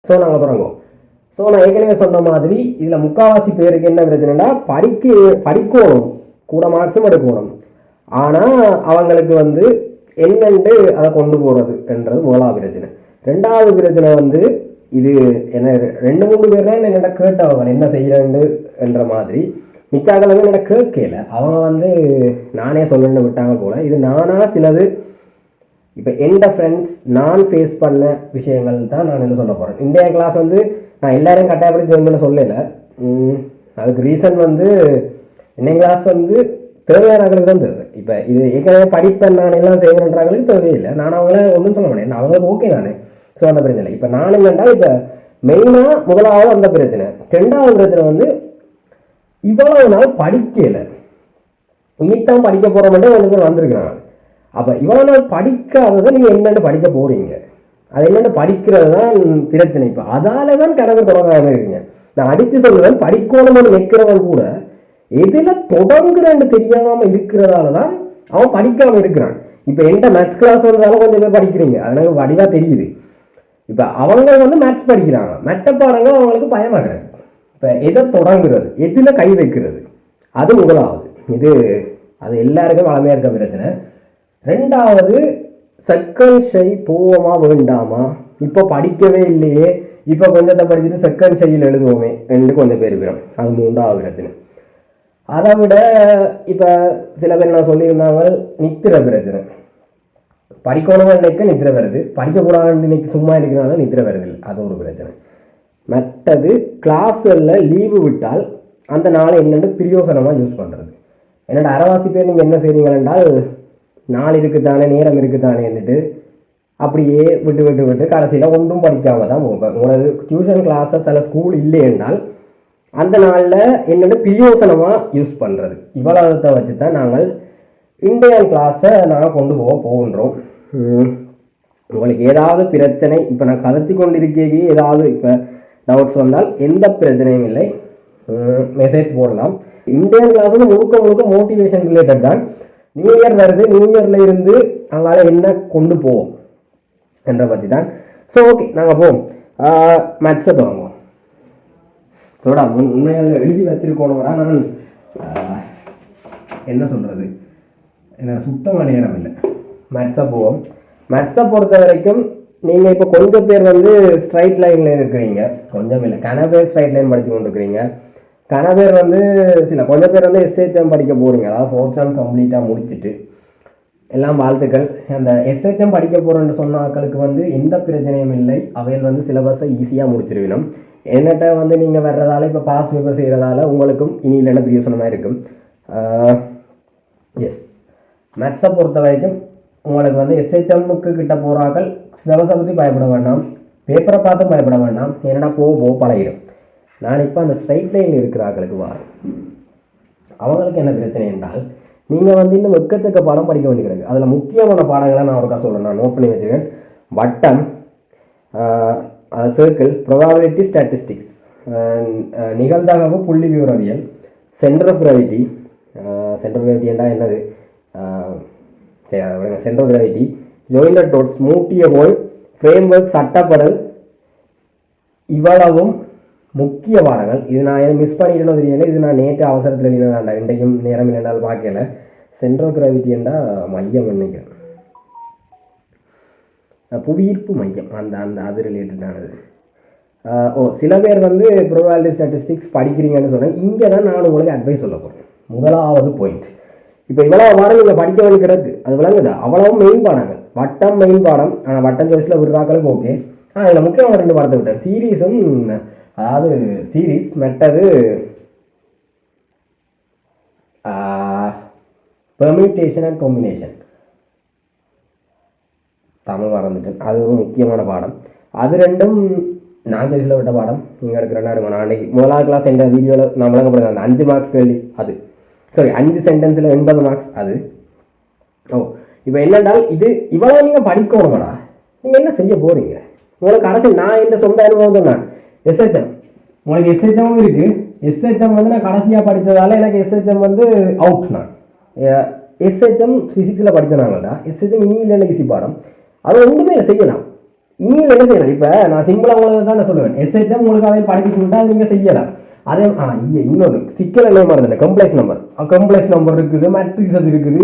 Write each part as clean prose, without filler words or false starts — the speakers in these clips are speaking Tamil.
ஸோ நாங்கள் தொடங்குவோம். ஸோ நான் ஏற்கனவே சொன்ன மாதிரி இதில் முக்கால்வாசி பேருக்கு என்ன பிரச்சனைனா படிக்கணும், கூட மார்க்ஸும் எடுக்கணும். ஆனால் அவங்களுக்கு வந்து என்னென்று அதை கொண்டு போகிறது என்றது முதலாவது பிரச்சனை. ரெண்டாவது பிரச்சனை வந்து இது என்ன 2-3 பேர் தான் என்னென்ன கேட்டவங்க என்ன செய்கிறேன்னு என்ற மாதிரி. மிச்சாக்கள் வந்து என்னோட கேட்கல, அவங்க வந்து நானே சொல்லணுன்னு விட்டாங்க போல். இது நானாக சிலது இப்போ எந்த ஃப்ரெண்ட்ஸ் நான் ஃபேஸ் பண்ண விஷயங்கள் தான் நான் என்ன சொல்ல போகிறேன். இந்தியா கிளாஸ் வந்து நான் எல்லோரையும் கட்டாயப்படி ஜாயின் பண்ண சொல்லலை. அதுக்கு ரீசன் வந்து இந்தியன் கிளாஸ் வந்து தேவையானவங்களுக்கு தான் தேவை. இப்போ இது ஏற்கனவே படிப்பேன் நான் எல்லாம் செய்வேன்றாங்களுக்கு தேவையில்லை. நான் அவங்கள ஒன்றும் சொல்ல மாட்டேன், அவங்களுக்கு ஓகே தானே. ஸோ அந்த பிரச்சனை இப்போ நான் என்னென்றால் இப்போ மெயினாக முதலாவது அந்த பிரச்சனை. ரெண்டாவது பிரச்சனை வந்து இவ்வளவு நாள் படிக்கலை, இனித்தான் படிக்க போகிற மட்டும் கொஞ்சம் பேர் வந்திருக்கிறாங்க. அப்போ இவ்வளோ நாள் படிக்காததை நீங்கள் என்னென்னு படிக்க போகிறீங்க, அது என்னென்னு படிக்கிறது தான் பிரச்சனை. இப்போ அதால் தான் கணக்கு தொடங்காமல் இருக்கீங்க. நான் அடித்து சொல்லுவேன், படிக்கணும்னு நிற்கிறவன் கூட எதில் தொடங்குறன்னு தெரியாமல் இருக்கிறதால தான் அவன் படிக்காமல் இருக்கிறான். இப்போ என்கிட்ட மேத்ஸ் கிளாஸ் வந்தாலும் கொஞ்சம் பேர் படிக்கிறீங்க, அது எனக்கு வடிவாக தெரியுது. இப்போ அவங்க வந்து மேத்ஸ் படிக்கிறாங்க, மெட்ட பாடங்கள் அவங்களுக்கு பயமாக கிடையாது. இப்போ எதை தொடங்குறது, எதில் கை வைக்கிறது, அது முதலாவது. இது அது எல்லாருக்கும் வளமையாக இருக்க பிரச்சனை. ரெண்டாவது செகண்ட் ஷை போவோமா வேண்டாமா, இப்போ படிக்கவே இல்லையே, இப்போ கொஞ்சத்தை படிச்சுட்டு செகண்ட் ஷையில் எழுதுவோமே என்று கொஞ்சம் பேர் இருக்கிறோம். அது மூன்றாவது பிரச்சனை. அதை விட இப்போ சில பேர் நான் சொல்லியிருந்தாங்க நித்திர பிரச்சனை. படிக்கணும்னு நினைக்க நித்திர வருது, படிக்கக்கூடாதுன்னு இன்னைக்கு சும்மா இருக்கிறனால நித்திர வருது இல்லை, அது ஒரு பிரச்சனை. மற்றது கிளாஸுகளில் லீவு விட்டால் அந்த நாளை என்னென்னு பிரயோசனமாக யூஸ் பண்ணுறது. என்னோட அரைவாசி பேர் நீங்கள் என்ன செய்கிறீங்கள் என்றால், நாள் இருக்குத்தானே நேரம் இருக்குத்தானேன்னுட்டு அப்படியே விட்டு கடைசியில் ஒன்றும் படிக்காமல் தான் போகும். உங்களுக்கு டியூஷன் கிளாஸஸ் சில ஸ்கூல் இல்லை என்றால் அந்த நாளில் என்னென்ன பிரயோசனமாக யூஸ் பண்ணுறது. இவ்வளோத்தை வச்சு தான் நாங்கள் இந்தியன் கிளாஸை நாங்கள் கொண்டு போகின்றோம். உங்களுக்கு ஏதாவது பிரச்சனை இப்போ நான் கதைச்சி கொண்டு இருக்கே ஏதாவது இப்போ டவுட்ஸ் வந்தால் எந்த பிரச்சனையும் இல்லை, மெசேஜ் போடலாம். இந்தியன் கிளாஸ் வந்து முழுக்க மோட்டிவேஷன் ரிலேட்டட் தான். நியூ இயர் வருது, நியூ இயரில் இருந்து அங்கால என்ன கொண்டு போவோம் என்ற பற்றி தான். ஸோ ஓகே, நாங்கள் போவோம். மேத்ஸை தொடங்குவோம். சோடா உண்மையாக எழுதி வச்சிருக்கோனோடா, நான் என்ன சொல்கிறது, எனக்கு சுத்தமாக நேரம் இல்லை. மேத்ஸை போவோம். மேத்ஸை பொறுத்த வரைக்கும் நீங்கள் இப்போ கொஞ்சம் பேர் வந்து ஸ்ட்ரைட் லைனில் இருக்கிறீங்க, கொஞ்சம் இல்லை கன பேர் ஸ்ட்ரைட் லைன் படித்து கொண்டு இருக்கிறீங்க. கன பேர் வந்து கொஞ்சம் பேர் வந்து எஸ்ஹெச்எம் படிக்க போகிறீங்க, அதாவது 4th term கம்ப்ளீட்டாக முடிச்சுட்டு எல்லாம் வாழ்த்துக்கள். அந்த எஸ்ஹெச்எம் படிக்க போகிறேன்னு சொன்ன ஆட்களுக்கு வந்து எந்த பிரச்சனையும் இல்லை, அவையில் வந்து சிலபஸை ஈஸியாக முடிச்சிருக்கணும். என்னட்ட வந்து நீங்கள் வர்றதால இப்போ பாஸ் பேப்பர் செய்கிறதால உங்களுக்கும் இனி இல்லைன்னா பிரயோசனமாக இருக்கும். எஸ், மேத்ஸை பொறுத்த வரைக்கும் உங்களுக்கு வந்து எஸ்ஹெச்எம்முக்கு கிட்ட போகிறாக்கள் சிலபஸை பற்றி பயப்பட வேண்டாம், பேப்பரை பார்த்தும் பயப்பட வேண்டாம். என்னடா போக பழகிடும். நான் இப்போ அந்த ஸ்ட்ரைட் லைனில் இருக்கிற ஆக்களுக்கு வரேன். அவங்களுக்கு என்ன பிரச்சனை என்றால், நீங்கள் வந்து இன்னும் எக்கச்சக்க பாடம் படிக்க வேண்டி கிடக்கு. அதில் முக்கியமான பாடங்களை நான் ஒருக்கா சொல்கிறேன், நான் நோட் பண்ணி வச்சுருக்கேன். வட்டம், சர்க்கிள், ப்ரொபாபிலிட்டி ஸ்டாட்டிஸ்டிக்ஸ், நிகழ்தகவு புள்ளி விவரவியல், centre of gravity. Centre of gravity என்றால் என்னது, சரி அதை விடுங்க. Centre of gravity, jointed rods, மூட்டிய கோல், ஃப்ரேம் ஒர்க், சட்டப்படல், இவ்வளவும் முக்கிய பாடங்கள். இது நான் எதை மிஸ் பண்ணிட்டேன்னு தெரியல, இது நான் நேற்று அவசரத்தில் எழுதினதாண்டா, இன்றைக்கும் நேரம் இல்லைனாலும் பார்க்கல. சென்டர் ஆஃப் கிராவிட்டி என்றால் மையம் நினைக்கிறேன், புவியீர்ப்பு மையம், அந்த அது ரிலேட்டடானது. சில பேர் வந்து ப்ரோபாபிலிட்டி ஸ்டாட்டிஸ்டிக்ஸ் படிக்கிறீங்கன்னு சொன்னேன். இங்கே தான் நான் உங்களுக்கு அட்வைஸ் சொல்ல போகிறேன். முதலாவது பாயிண்ட், இப்போ இவ்வளோ பாடம் நீங்கள் படிக்க வேண்டி கிடக்கு, அது விளங்குதா? அவ்வளவும் மெயின் பாடங்கள். வட்டம் மெயின் பாடம், ஆனால் வட்டம் சாய்ஸில் விடுறாக்களுக்கு ஓகே. இதில் முக்கியமாக 2 பாடத்தை விட்டேன், சீரீஸும், அதாவது சீரீஸ் மெட்டது பெர்மிட்டேஷன் அண்ட் காம்பினேஷன், தமிழ் மறந்துட்டேன். அது ஒரு முக்கியமான பாடம். அது 2ம் நான் சாய்ஸில் விட்ட பாடம். நீங்கள் எடுக்கிறேன்னா எடுங்க. நான் அன்றைக்கி முதலாவது கிளாஸ் என்ற வீடியோவில் நான் விளங்கப்படுறேன், அந்த 5 மார்க்ஸ் கேள்வி அது, சாரி 5 சென்டென்ஸில் 80 மார்க்ஸ் அது. இப்போ என்னென்றால் இது இவ்வளோ நீங்கள் படிக்கணுமாடா, நீங்கள் என்ன செய்ய போகிறீங்க? உங்களுக்கு கடைசி நான் இந்த சொந்த அனுபவம் சொன்னேன். எஸ்ஹெச்எம் உங்களுக்கு எஸ்ஹெச்எம் இருக்குது. எஸ்ஹெச்எம் வந்து நான் கடைசியாக படித்ததால் எனக்கு எஸ்ஹெச்எம் வந்து அவுட். நான் எஸ்ஹெச்எம் ஃபிசிக்ஸில் படித்தனாங்கள்டா. எஸ்ஹெச்எம் இனி இல்லைன்னு ஈஸி பாடம், அது ஒன்றுமே இல்லை செய்யலாம். இனியும் என்ன செய்யலாம்? இப்போ நான் சிம்பிளாக உங்களுக்கு தான் நான் சொல்லுவேன், எஸ்ஹெச்எம் உங்களுக்கு அதை படிப்பிச்சு விட்டா நீங்கள் செய்யலாம். அதே இங்கே இன்னொன்று சிக்கல் என்ன மறந்துட்டேன், கம்ப்ளெக்ஸ் நம்பர் இருக்குது, மேட்ரிக்ஸஸ் இருக்குது,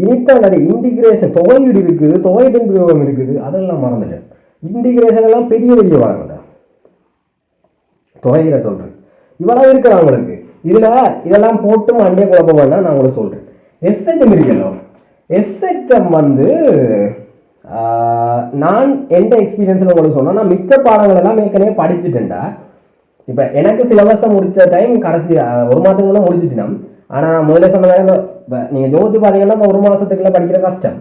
இனித்தான் நிறைய இன்டிகிரேஷன் தொகையீடு இருக்குது, தொகையீட்டின் பிரயோகம் இருக்குது, அதெல்லாம் மறந்துட்டேன். இன்டிகிரேஷன் எல்லாம் பெரிய பெரிய வளங்கடா, தொகையீட சொல்கிறேன். இவ்வளவு இருக்குது அவங்களுக்கு. இதில் இதெல்லாம் போட்டு மண்டே குழப்பம் வேணால் நான் உங்களுக்கு சொல்கிறேன். எஸ்ஹெச்எம் இருக்கല്ലോ, எஸ்ஹெச்எம் வந்து நான் எந்த எக்ஸ்பீரியன்ஸில் உங்களுக்கு சொன்னால், நான் மிச்ச பாடங்கள் எல்லாம் ஏற்கனவே படிச்சுட்டேன்டா. இப்போ எனக்கு சிலபஸை முடித்த டைம் கடைசி ஒரு மாதத்துக்கு முன்னே முடிச்சுட்டேன். ஆனால் முதல்ல சொன்ன மாதிரி இப்போ நீங்கள் ஜோதிச்சு பார்த்தீங்கன்னா இந்த ஒரு மாதத்துக்குள்ள படிக்கிற கஷ்டம்.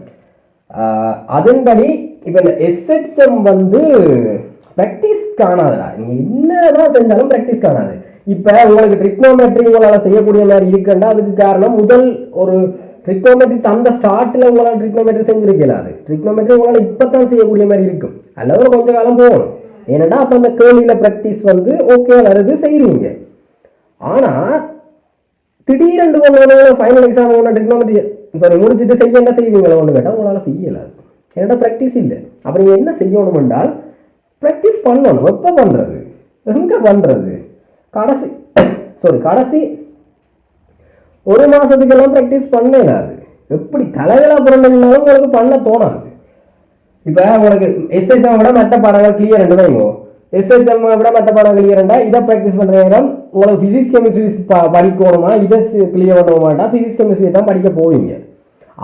அதன்படி இப்போ இந்த எஸ்ஹெச்எம் வந்து ப்ராக்டிஸ் காணாதுடா. நீங்கள் என்ன தான் செஞ்சாலும் ப்ராக்டிஸ் காணாது. இப்போ உங்களுக்கு ட்ரிக்னோமெட்ரி உங்களால் செய்யக்கூடிய மாதிரி இருக்குண்டா, அதுக்கு காரணம் முதல் ஒரு ட்ரிக்னோமெட்ரி தந்த ஸ்டார்ட்டில் உங்களால் ட்ரிக்னோமெட்ரி செஞ்சிருக்கல. அது ட்ரிக்னோமெட்ரி உங்களால் இப்போ தான் செய்யக்கூடிய மாதிரி இருக்கும். அல்லது ஒரு கொஞ்சம் காலம் போகணும். ஏன்னா அப்போ அந்த கேள்வியில் ப்ராக்டிஸ் வந்து ஓகே வருது, செய்கிறீங்க. ஆனால் திடீரெண்டு கொண்டு ஃபைனல் எக்ஸாம் ஒன்று ட்ரிக்னோமெட்ரி முடிச்சுட்டு செய்யண்டா செய்வீங்களா ஒன்று கேட்டால் உங்களால் செய்யலாது. ஏன்னா ப்ராக்டிஸ் இல்லை. அப்போ நீங்கள் என்ன செய்யணும் என்றால் ப்ராக்டிஸ் பண்ணணும். எப்போ பண்ணுறது, எங்கே பண்ணுறது? கடைசி ஒரு மாதத்துக்கெல்லாம் ப்ராக்டிஸ் பண்ணலாது. எப்படி தலைகளாக பிறந்ததுனாலும் உங்களுக்கு பண்ண தோணாது. இப்போ உங்களுக்கு எஸ்ஹெச்எம் விட மற்ற பாடங்கள் கிளியர் ரெண்டு தான். எஸ்ஹெச்எம் விட மற்ற பாடங்கள் கிளியர்ண்டா இதை ப்ராக்டிஸ் பண்ணுற நேரம் உங்களுக்கு ஃபிசிக்ஸ் கெமிஸ்ட்ரி படிக்கணுமா, இதை கிளியர் பண்ணணுமாட்டா ஃபிசிக்ஸ் கெமிஸ்ட்ரி தான் படிக்க போவீங்க.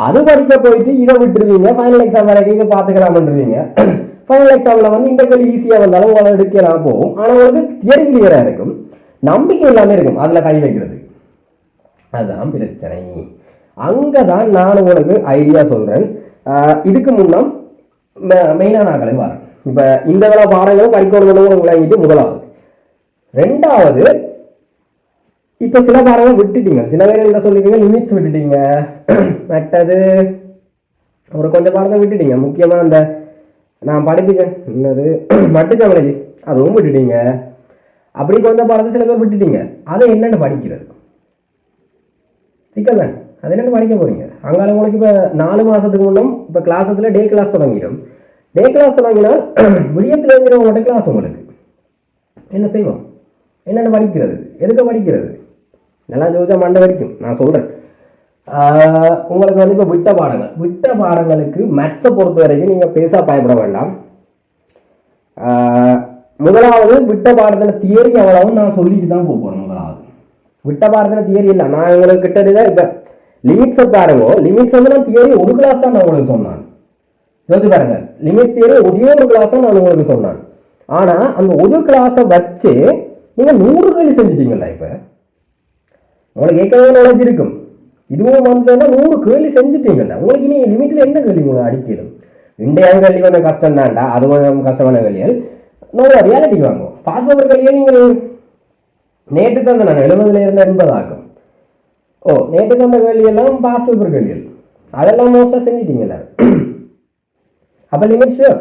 அது படிக்க போயிட்டு இதை விட்டுருவீங்க. ஃபைனல் எக்ஸாம் வரைக்கும் இதை பார்த்துக்கலாம்ன்றீங்க. ஃபைனல் எக்ஸாமில் வந்து இந்த கேள்வி ஈஸியாக வந்தாலும் உங்களை எடுக்கலாம் போகும். ஆனால் உங்களுக்கு தியரி கிளியராக இருக்கும், நம்பிக்கை இல்லாமல் இருக்கும் அதில் கை வைக்கிறது. அதுதான் பிரச்சனை. அங்கே தான் நான் உங்களுக்கு ஐடியா சொல்கிறேன். இதுக்கு முன்னம் மெயினான ஆக்களை வரேன். இப்போ இந்த வேலை பாடங்களும் படிக்கணும் உங்களுக்கு விளங்கிட்டு முதலாவது. ரெண்டாவது, இப்போ சில பாடங்கள் விட்டுட்டீங்க. சில பேர் என்ன சொல்லிட்டீங்க, லிமிட்ஸ் விட்டுட்டீங்க. மற்றது ஒரு கொஞ்சம் பாடத்தை விட்டுட்டீங்க. முக்கியமாக அந்த நான் படிப்பிச்சேன் என்னது மட்டுச்சமலை, அதுவும் விட்டுட்டீங்க. அப்படி கொஞ்சம் பாடத்தை சில பேர் விட்டுட்டீங்க. அதை என்னென்னு படிக்கிறது சிக்கல் தான். அது என்னென்னு படிக்க போகிறீங்க? அங்கால உங்களுக்கு இப்போ 4 மாதத்துக்கு முன்னம் இப்போ கிளாஸஸில் டே கிளாஸ் தொடங்கிடும். டே கிளாஸ் தொடங்கினால் விடியத்தில் இருக்கிறவங்க மட்டும் கிளாஸ் உங்களுக்கு என்ன செய்வோம்? என்னென்னு படிக்கிறது? எதுக்கு படிக்கிறது? நல்லா ஜோதிச்சா மண்டை வடிக்கும். நான் சொல்கிறேன், உங்களுக்கு வந்து இப்போ விட்ட பாடங்களுக்கு மேத்ஸை பொறுத்த வரைக்கும் நீங்கள் பெருசாக பயப்பட வேண்டாம். முதலாவது விட்ட பாடத்தில் தியரி அவ்வளவும் நான் சொல்லிட்டு தான் போகிறேன். முதலாவது விட்ட பாடத்தில் தியரி இல்லை. நான் உங்களுக்கு கிட்டத்தட்ட இப்போ லிமிட்ஸை பாருங்க. லிமிட்ஸ் வந்து நான் தியரி ஒரு கிளாஸ் தான் நான் உங்களுக்கு சொன்னான். யோசிச்சு பாருங்க, லிமிட்ஸ் தியரி ஒரே ஒரு கிளாஸ் தான் நான் உங்களுக்கு சொன்னான். ஆனால் அந்த ஒரு கிளாஸை வச்சு நீங்கள் 100 கேள்வி செஞ்சுட்டீங்களா? இப்போ உங்களுக்கு ஏற்கனவே நாலேஜ் இருக்கும், இதுவும் வந்ததுன்னா 100 கேள்வி செஞ்சுட்டீங்கல்ல. உங்களுக்கு இனி லிமிட்டில் என்ன கேள்வி உங்களுக்கு அடிக்கணும்? இந்தியா கேள்வி கொஞ்சம் கஷ்டம் தான்டா, அது கொஞ்சம் கஷ்டமான கேள்விகள். நம்ம ரியாலிட்டிக்கு வாங்குவோம். பாஸ் பேப்பர் கேள்வியை நீங்கள் நேற்று தந்த நான் 70 இருந்து 80 ஆக்கும். நேற்று தந்த கேள்வியெல்லாம் பாஸ் பேப்பர் கேள்விகள், அதெல்லாம் மோஸ்ட்டாக செஞ்சிட்டீங்க எல்லாரும். அப்போ லிமிட் ஷூர்.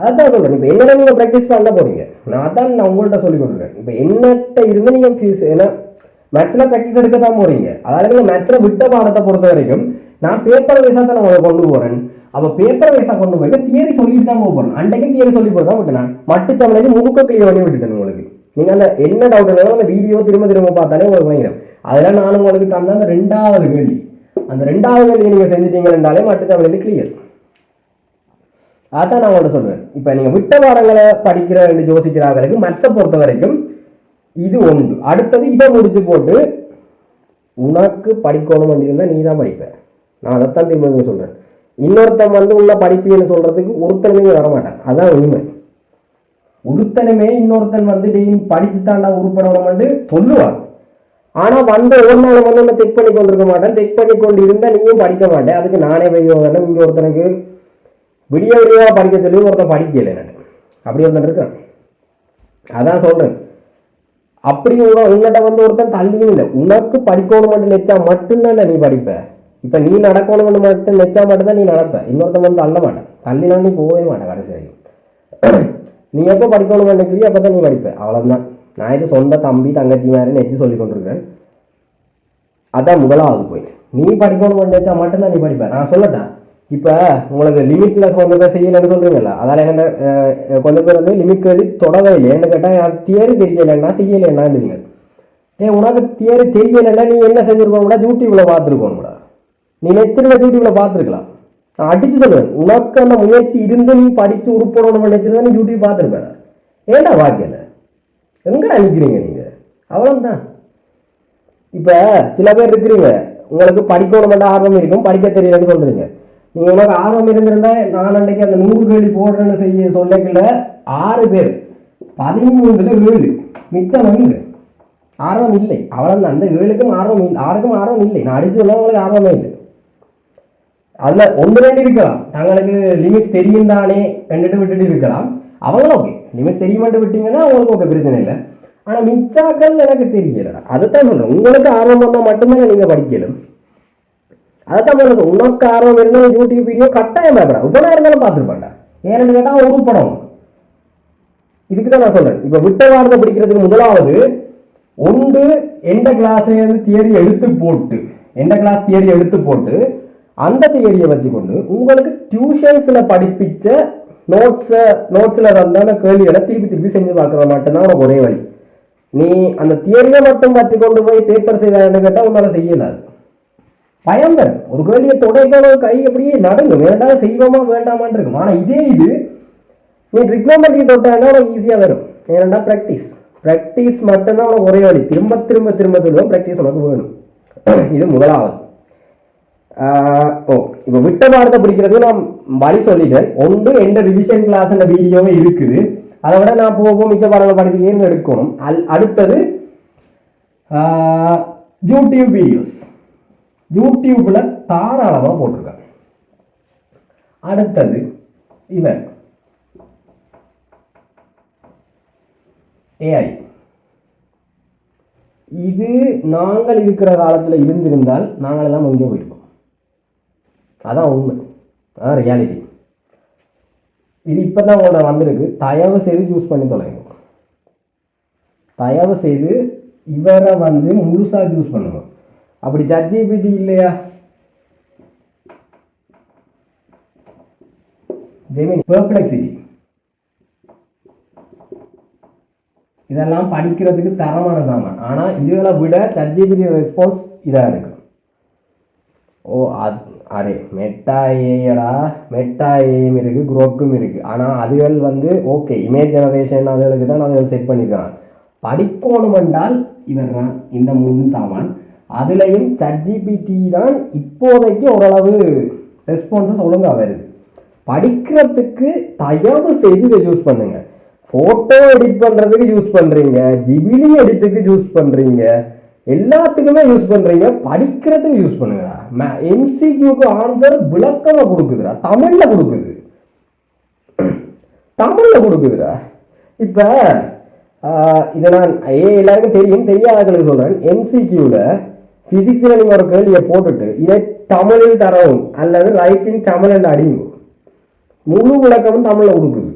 அதான் சொல்கிறேன். இப்போ என்னென்ன நீங்கள் ப்ராக்டிஸ் பண்ண போகிறீங்க, நான் உங்கள்கிட்ட சொல்லி கொடுக்குறேன். இப்போ என்னட்ட இருந்து நீங்கள் ஃபீஸ் ஏன்னா மேத்ஸில் ப்ராக்டிஸ் எடுக்க தான் போகிறீங்க. அதாவது நீங்கள் மேத்ஸில் விட்ட பாடத்தை பொறுத்த வரைக்கும் நான் பேப்பர் வைஸாக தான் நான் உங்களை கொண்டு போகிறேன். அப்போ பேப்பர் வைஸாக கொண்டு போயிட்டு தியரி சொல்லிட்டு தான் போகிறேன். அன்றைக்கும் தியரி சொல்லி போட்டு தான் விட்டு நான் மட்டுத்தமிழையும் முழுக்க கிளியர் பண்ணி விட்டுட்டேன். உங்களுக்கு நீங்கள் அந்த என்ன டவுட் இருந்தாலும் அந்த வீடியோ திரும்ப பார்த்தாலே உங்களுக்கு வாங்கிடும். அதெல்லாம் நானும் உங்களுக்கு தந்த அந்த 2வது கேள்வி, அந்த 2வது கேள்வி நீங்கள் செஞ்சுட்டீங்கன்னாலே மட்டுத்தமிழில் கிளியர். அதான் நான் உங்கள்கிட்ட சொல்லுவேன். இப்போ நீங்கள் விட்ட பாடங்களை படிக்கிற யோசிக்கிறாங்களுக்கு மேத்ஸை பொறுத்த வரைக்கும் இது ஒன்று. அடுத்தது இதை முடிச்சு போட்டு உனக்கு படிக்கணும் அப்படின்னா நீ தான் படிப்ப. நான் அதைத்தான் திரும்ப சொல்கிறேன். இன்னொருத்தன் வந்து உள்ள படிப்பீன்னு சொல்கிறதுக்கு ஒருத்தனுமே வரமாட்டான். அதுதான் உண்மை. ஒருத்தனுமே இன்னொருத்தன் வந்து டெய்லி படிச்சு தாண்டா உருப்படணும்னு சொல்லுவான். ஆனால் வந்த ஒரு நாள் வந்து நான் செக் பண்ணி கொண்டு இருக்க மாட்டேன். செக் பண்ணி கொண்டு இருந்தால் நீயும் படிக்க மாட்டேன். அதுக்கு நானே போய் இங்கே ஒருத்தனுக்கு விடியவிடியாக படிக்க சொல்லி ஒருத்தன் படிக்கலை எனக்கு. அப்படி ஒருத்தன் இருக்கிறான். அதான் சொல்கிறேன். அப்படி உன்னிட்ட வந்து ஒருத்தன் தள்ளியும் இல்லை. உனக்கு படிக்கணும்னு நினைச்சா மட்டும்தான் நீ படிப்ப. இப்போ நீ நடக்கணும்னு மட்டும் நினைச்சா மட்டும்தான் நீ நடப்ப. இன்னொருத்தன் வந்து தள்ள மாட்டேன். தள்ளினா நீ போகவே மாட்டேன் கடைசி வரைக்கும். நீ எப்போ படிக்கணும்னு நினைக்கிறியோ அப்போ தான் நீ படிப்ப. அவ்வளோதான். நான் இது சொந்த தம்பி தங்கச்சி மாதிரி நெச்சு சொல்லி கொண்டிருக்கிறேன். அதான் முதலாவது போய் நீ படிக்கணும்னு நினைச்சா மட்டும்தான் நீ படிப்ப. நான் சொல்லட்டேன், இப்போ உங்களுக்கு லிமிட்லெஸ் கொஞ்சம் பேர் செய்யலைன்னு சொல்கிறீங்களா, அதால் என்ன கொஞ்சம் பேர் வந்து லிமிட் கேள்வி தொடவே இல்லை. என்ன கேட்டால் யார் தியரி தெரியலைன்னா செய்யலைன்னாண்டுவீங்க. உனக்கு தியரி தெரியலைன்னா நீ என்ன செஞ்சுருக்கோம்னா யூடியூப்பில் பார்த்துருக்கோம்டா. நீ நெச்சிருந்த யூடியூப்பில் பார்த்துருக்கலாம். நான் அடித்து சொல்லுவேன், உனக்கு அந்த முயற்சி இருந்து நீ படித்து உருப்படணும்னு நினைச்சிருந்தா நீ யூடியூப் பார்த்துருப்பேன். ஏன்டா வாக்கியல எங்கடா நிற்கிறீங்க நீங்கள்? அவ்வளோதான். இப்போ சில பேர் இருக்கிறீங்க, உங்களுக்கு படிக்கணுமெண்டா ஆர்வம் இருக்கும், படிக்க தெரியலன்னு சொல்கிறீங்க. நீங்கள் உனக்கு ஆர்வம் இருந்திருந்தால் நான் அன்றைக்கு அந்த 100 கேள்வி போடுறேன்னு சொல்லக்கல 6 பேர் 13ல் 7 மிச்சம் வந்து ஆர்வம் இல்லை. அவ்வளோதான். அந்த 7க்கும் ஆர்வம் இல்லை, 6க்கும் ஆர்வம் இல்லை. நான் அடிச்சு சொல்ல உங்களுக்கு ஆர்வமே இல்லை. அதில் 1-2 இருக்கலாம், தங்களுக்கு லிமிட்ஸ் தெரியும் தானே கண்டுட்டு விட்டுட்டு இருக்கலாம். அவங்களும் ஓகே, லிமிட்ஸ் தெரியுமாட்டு விட்டீங்கன்னா அவங்களுக்கு ஓகே, பிரச்சனை இல்லை. ஆனால் மிச்சாக்கள் எனக்கு தெரியலடா. அதைத்தான் சொல்கிறேன், உங்களுக்கு ஆர்வம் வந்தால் மட்டும்தானே நீங்கள் படிக்கலும். அதைத்தான் சொல்லுங்க, உனக்கு ஆர்வம் இருந்தாலும் யூடியூப் வீடியோ கட்டாயம் பயப்படா, இவ்வளோ இருந்தாலும் பார்த்துருப்பாண்டா. ஏன்னு கேட்டால் ஒரு படம். இதுக்கு தான் நான் சொல்கிறேன். இப்போ விட்ட வாரத்தை பிடிக்கிறதுக்கு முதலாவது ஒன்று எந்த கிளாஸ்லேருந்து தியரி எடுத்து போட்டு, எந்த கிளாஸ் தியரி எடுத்து போட்டு அந்த தியரியை வச்சுக்கொண்டு உங்களுக்கு டியூஷன்ஸில் படிப்பிச்ச நோட்ஸில் தந்த அந்த கேள்விகளை திருப்பி செஞ்சு பார்க்குறது மட்டும்தான் உனக்கு ஒரே வழி. நீ அந்த தியரியை மட்டும் வச்சு கொண்டு போய் பேப்பர் செய்தான்னு கேட்டால் உன்னால் செய்யலாது. பயம் வரும். ஒரு கேள்வியை தொடைக்கான கை அப்படியே நடுங்க, வேண்டாம் செய்வோமா வேண்டாமான் இருக்கும். ஆனால் இதே இது நீ ட்ரிக்னோமெட்ரி தொட்டாண்டா உனக்கு ஈஸியாக வரும். ஏன்னா ப்ராக்டிஸ் மட்டும்தான் உனக்கு ஒரே வழி. திரும்ப திரும்ப திரும்ப சொல்லுவோம், ப்ராக்டிஸ் உனக்கு வேணும். இது முதலாவது. இப்போ விட்ட பாடத்தை பிடிக்கிறதுக்கு நான் வழி சொல்லிட்டேன். ஒன்று எந்த ரிவிஷன் கிளாஸ் வீடியோவே இருக்குது, அதை விட நான் போகும் மிச்ச பாடங்களை படிப்பேன்னு எடுக்கணும். அடுத்தது யூடியூப் வீடியோஸ், யூடியூப்ல தாராளமாக போட்டிருக்கேன். அடுத்தது இவன் ஏஐ. இது நாங்கள் இருக்கிற காலத்தில் இருந்திருந்தால் நாங்கள் எல்லாம் எங்கே போயிருப்போம். அதான் உண்மை, அதான் ரியாலிட்டி. இது இப்போ தான் உங்களோட வந்திருக்கு. தயவு செய்து யூஸ் பண்ணி தொலைங்க. தயவு செய்து இவரை வந்து முழுசாக யூஸ் பண்ணுங்க. அப்படி ChatGPT இல்லையா, ஜெமினி, பெர்ப்ளெக்சிட்டி, இதெல்லாம் படிக்கிறதுக்கு தரமான சாமான். ஆனால் இதுகளை விட ChatGPT ரெஸ்பான்ஸ் இதாக இருக்கு. அடே மெட்டா ஏஐடா, மெட்டா ஏஐயும் இருக்குது, குரோக்கும் இருக்குது. ஆனால் அதுகள் வந்து ஓகே, இமேஜ் ஜெனரேஷன் அதுகளுக்கு தான் அதுகள் செட் பண்ணியிருக்காங்க. படிக்கணும் என்றால் இவன் தான் இந்த 3 சாமான். அதுலேயும் ChatGPT தான் இப்போதைக்கு ஓரளவு ரெஸ்பான்சஸ் ஒழுங்காக வருது. படிக்கிறதுக்கு தயவு செய்து இதை யூஸ் பண்ணுங்க. ஃபோட்டோ எடிட் பண்ணுறதுக்கு யூஸ் பண்ணுறீங்க, ஜிபிலி எடிட்டுக்கு யூஸ் பண்ணுறீங்க, எல்லாத்துக்குமே யூஸ் பண்ணுறீங்க. படிக்கிறதுக்கு யூஸ் பண்ணுங்கடா. MCQக்கு ஆன்சர் விளக்கமாக கொடுக்குதுடா, தமிழில் கொடுக்குது, தமிழில் கொடுக்குதுடா. இப்போ இதை நான் எல்லாருக்கும் தெரியும், தெரியாதவர்களுக்கு சொல்கிறேன். MCQவில் ஃபிசிக்ஸில் நீங்கள் ஒரு கேள்வியை போட்டுட்டு இதை தமிழில் தரவும் அல்லது ரைட்டிங் தமிழ் என்று அடியும், முழு விளக்கமும் தமிழில் கொடுக்குது.